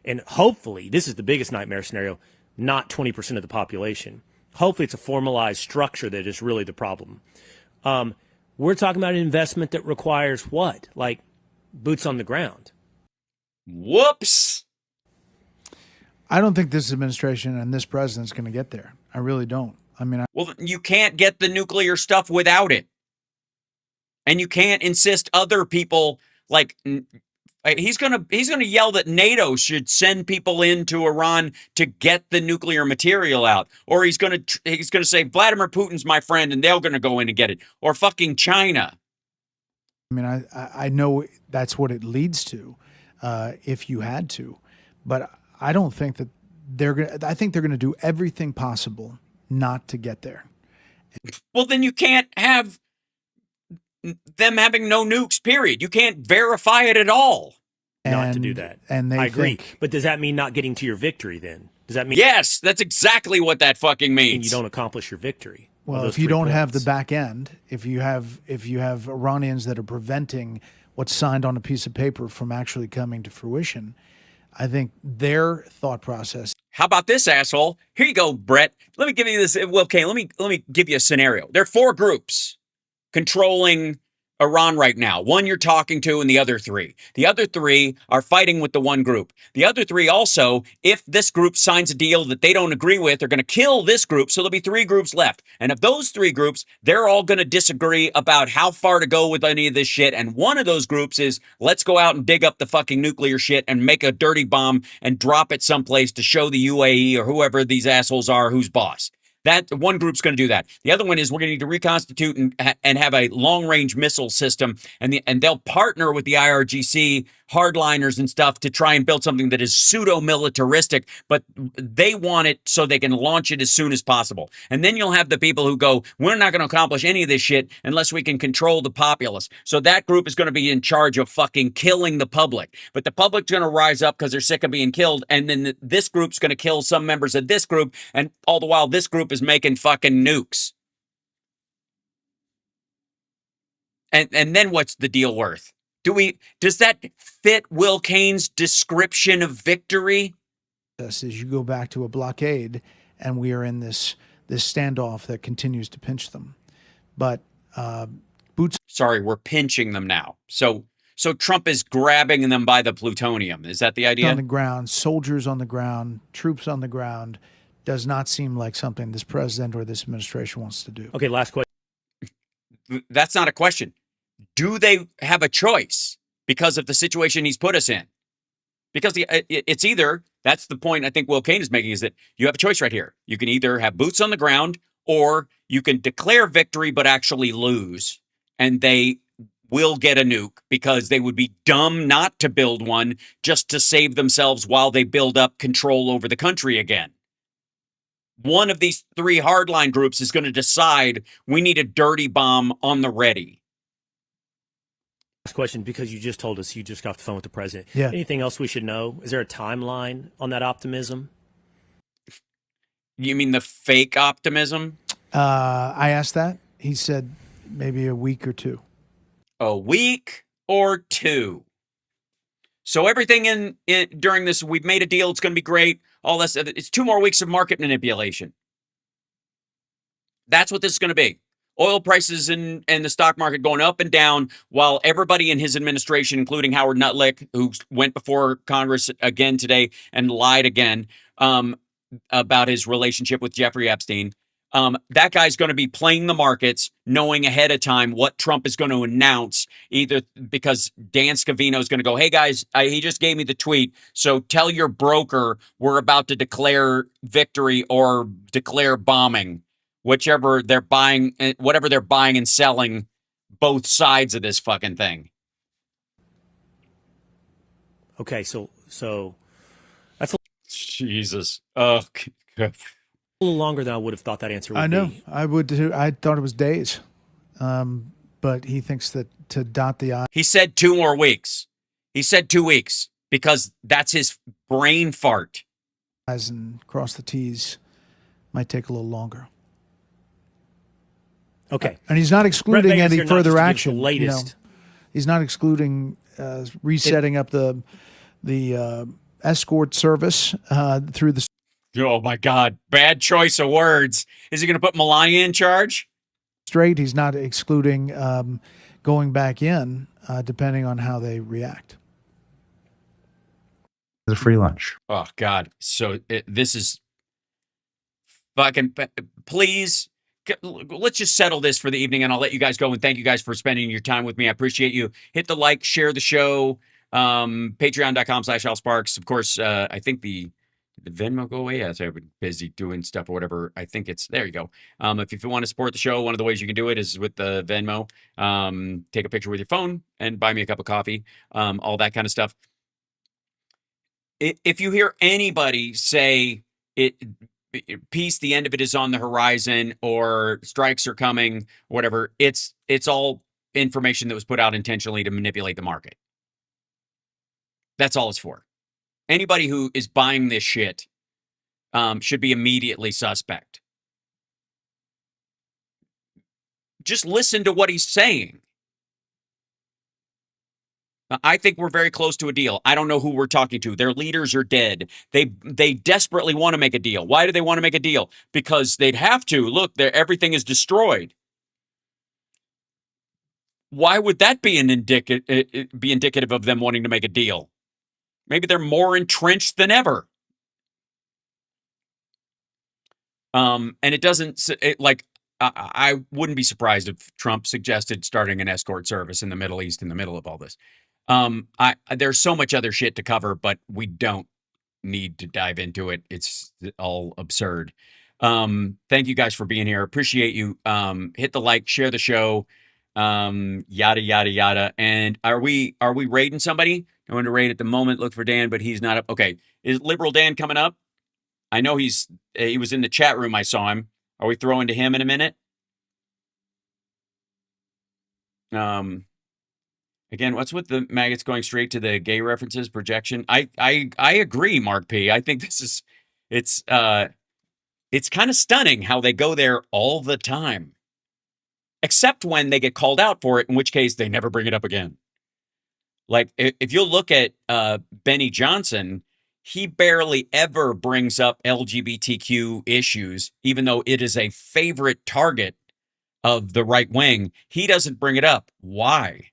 And hopefully, this is the biggest nightmare scenario, not 20% of the population. Hopefully, it's a formalized structure that is really the problem. We're talking about an investment that requires what? Like boots on the ground. Whoops. I don't think this administration and this president's going to get there. I really don't. I mean, well, you can't get the nuclear stuff without it. And you can't insist other people, like, he's gonna yell that NATO should send people into Iran to get the nuclear material out, or he's gonna say Vladimir Putin's my friend and they're gonna go in and get it, or fucking China. I mean, I know that's what it leads to. if you had to. But I don't think that I think they're going to do everything possible not to get there. Well, then you can't have them having no nukes, period. You can't verify it at all. Not to do that. And I agree. But does that mean not getting to your victory then? Does that mean Yes, that's exactly what that fucking means. and you don't accomplish your victory? Well, if you don't have the back end, if you have Iranians that are preventing what's signed on a piece of paper from actually coming to fruition, I think their thought process. How about this, asshole? Here you go, Brett. Let me give you this. Well, okay, let me give you a scenario. There are 4 groups controlling Iran right now. One you're talking to and the other 3. The other 3 are fighting with the one group. The other 3 also, if this group signs a deal that they don't agree with, they're going to kill this group. So there'll be 3 groups left. And of those 3 groups, they're all going to disagree about how far to go with any of this shit. And one of those groups is, let's go out and dig up the fucking nuclear shit and make a dirty bomb and drop it someplace to show the UAE or whoever these assholes are who's boss. That one group's going to do that. The other one is we're going to need to reconstitute and have a long-range missile system, and they'll partner with the IRGC hardliners and stuff to try and build something that is pseudo-militaristic, but they want it so they can launch it as soon as possible. And then you'll have the people who go, we're not going to accomplish any of this shit unless we can control the populace. So that group is going to be in charge of fucking killing the public. But the public's going to rise up because they're sick of being killed, and then this group's going to kill some members of this group, and all the while this group is making fucking nukes. And then what's the deal worth? Does that fit Will Kane's description of victory? As you go back to a blockade, and we are in this standoff that continues to pinch them. But boots. Sorry, we're pinching them now. So Trump is grabbing them by the plutonium. Is that the idea? On the ground, soldiers on the ground, troops on the ground, does not seem like something this president or this administration wants to do. Okay, last question. That's not a question. Do they have a choice because of the situation he's put us in? Because it's either, that's the point I think Will Kane is making, is that you have a choice right here. You can either have boots on the ground, or you can declare victory but actually lose, and they will get a nuke because they would be dumb not to build one just to save themselves while they build up control over the country again. One of these 3 hardline groups is going to decide we need a dirty bomb on the ready. Last question, because you just told us you just got off the phone with the president. Yeah. Anything else we should know? Is there a timeline on that optimism? You mean the fake optimism? I asked that. He said maybe a week or 2. A week or 2. So everything in during this, we've made a deal. It's going to be great. All this. It's 2 more weeks of market manipulation. That's what this is going to be. Oil prices and the stock market going up and down, while everybody in his administration, including Howard Nuttlick, who went before Congress again today and lied again about his relationship with Jeffrey Epstein, that guy's going to be playing the markets, knowing ahead of time what Trump is going to announce, either because Dan Scavino is going to go, hey guys, he just gave me the tweet, so tell your broker we're about to declare victory or declare bombing. Whichever they're buying, whatever they're buying and selling, both sides of this fucking thing. Okay, so that's Jesus. Oh, a little longer than I would have thought that answer would be. I know. I would too. I thought it was days. But he thinks that to dot the I. He said 2 more weeks. He said 2 weeks because that's his brain fart. And cross the T's might take a little longer. Okay. And he's not excluding Vegas, any you're not further just gonna give action. the latest. He's not excluding resetting up the escort service through the. Oh my God! Bad choice of words. Is he going to put Melania in charge? Straight. He's not excluding going back in, depending on how they react. It's a free lunch. Oh God! So this is fucking. Please. Let's just settle this for the evening, and I'll let you guys go. And thank you guys for spending your time with me. I appreciate you. Hit the like, share the show. Patreon.com/Hal Sparks. Of course, I think the Venmo go away. Yes, I've been busy doing stuff or whatever. I think it's there. You go. If you want to support the show, one of the ways you can do it is with the Venmo. Take a picture with your phone and buy me a cup of coffee. All that kind of stuff. if you hear anybody say peace, the end of it is on the horizon, or strikes are coming, whatever, it's all information that was put out intentionally to manipulate the market. That's all it's for. Anybody who is buying this shit should be immediately suspect. Just listen to what he's saying. I think we're very close to a deal. I don't know who we're talking to. Their leaders are dead. They desperately want to make a deal. Why do they want to make a deal? Because they'd have to. Look, everything is destroyed. Why would that be indicative of them wanting to make a deal? Maybe they're more entrenched than ever. And it doesn't I wouldn't be surprised if Trump suggested starting an escort service in the Middle East in the middle of all this. There's so much other shit to cover, but we don't need to dive into it. It's all absurd. Thank you guys for being here. Appreciate you. Hit the like, share the show, yada, yada, yada. And are we raiding somebody? I want to raid at the moment. Look for Dan, but he's not up. Okay. Is Liberal Dan coming up? I know he was in the chat room. I saw him. Are we throwing to him in a minute? Again, what's with the maggots going straight to the gay references projection? I agree, Mark P. I think it's kind of stunning how they go there all the time, except when they get called out for it, in which case they never bring it up again. Like if you look at Benny Johnson, he barely ever brings up LGBTQ issues, even though it is a favorite target of the right wing. He doesn't bring it up. Why?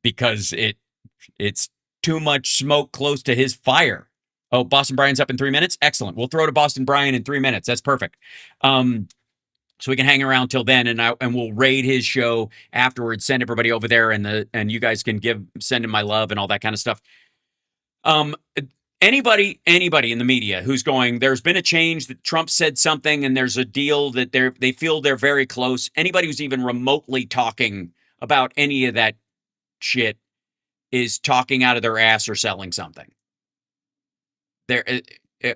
Because it's too much smoke close to his fire. Oh, Boston Brian's up in 3 minutes? Excellent. We'll throw to Boston Brian in 3 minutes. That's perfect. So we can hang around till then, and we'll raid his show afterwards. Send everybody over there, and you guys can send him my love and all that kind of stuff. Anybody in the media who's going, there's been a change, that Trump said something, and there's a deal that they feel they're very close. Anybody who's even remotely talking about any of that shit is talking out of their ass or selling something.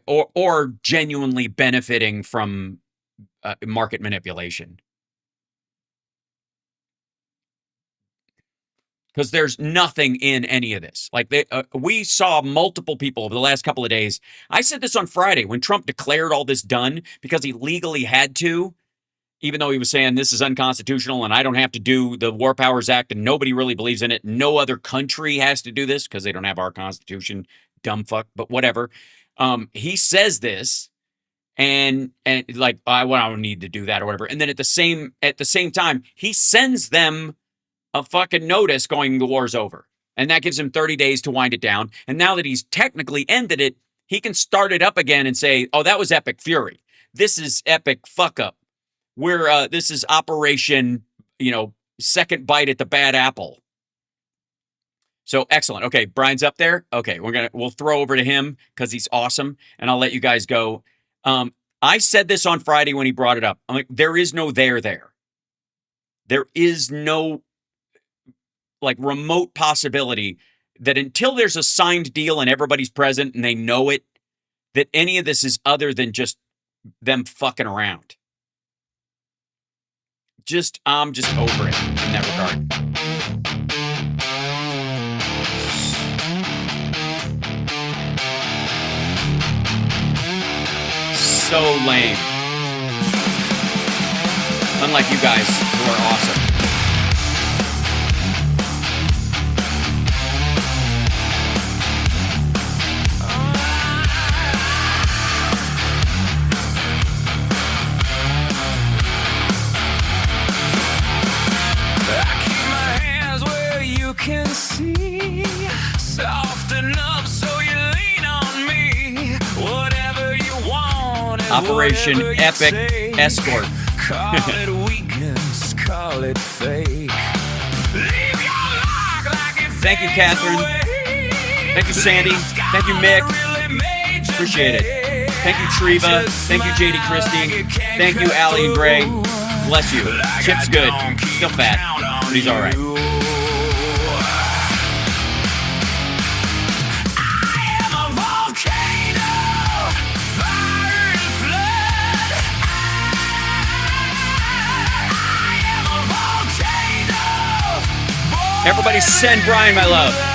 Or genuinely benefiting from market manipulation. Because there's nothing in any of this. Like we saw multiple people over the last couple of days. I said this on Friday when Trump declared all this done because he legally had to, even though he was saying this is unconstitutional and I don't have to do the War Powers Act and nobody really believes in it. No other country has to do this because they don't have our constitution. Dumb fuck, but whatever. He says this. And like, I don't need to do that or whatever. And then at the same time, he sends them a fucking notice going, the war's over. And that gives him 30 days to wind it down. And now that he's technically ended it, he can start it up again and say, oh, that was epic fury. This is epic fuck up. This is operation, second bite at the bad apple. So excellent. Okay. Brian's up there. Okay. We'll throw over to him because he's awesome. And I'll let you guys go. I said this on Friday when he brought it up. I'm like, there is no there. There is no remote possibility that until there's a signed deal and everybody's present and they know it, that any of this is other than just them fucking around. I'm just over it in that regard. So lame. Unlike you guys who are awesome. I keep my hands where you can see, soft enough so you lean on me. Whatever you want. Operation Epic Escort. Call it weakness, call it fake. Thank you, Catherine. Thank you, Sandy. Thank you, Mick. Appreciate it. Thank you, Treva. Thank you, JD Christie. Thank you, Allie and Gray. Bless you. Chip's good. Still fat, but he's all right. Everybody send Brian my love.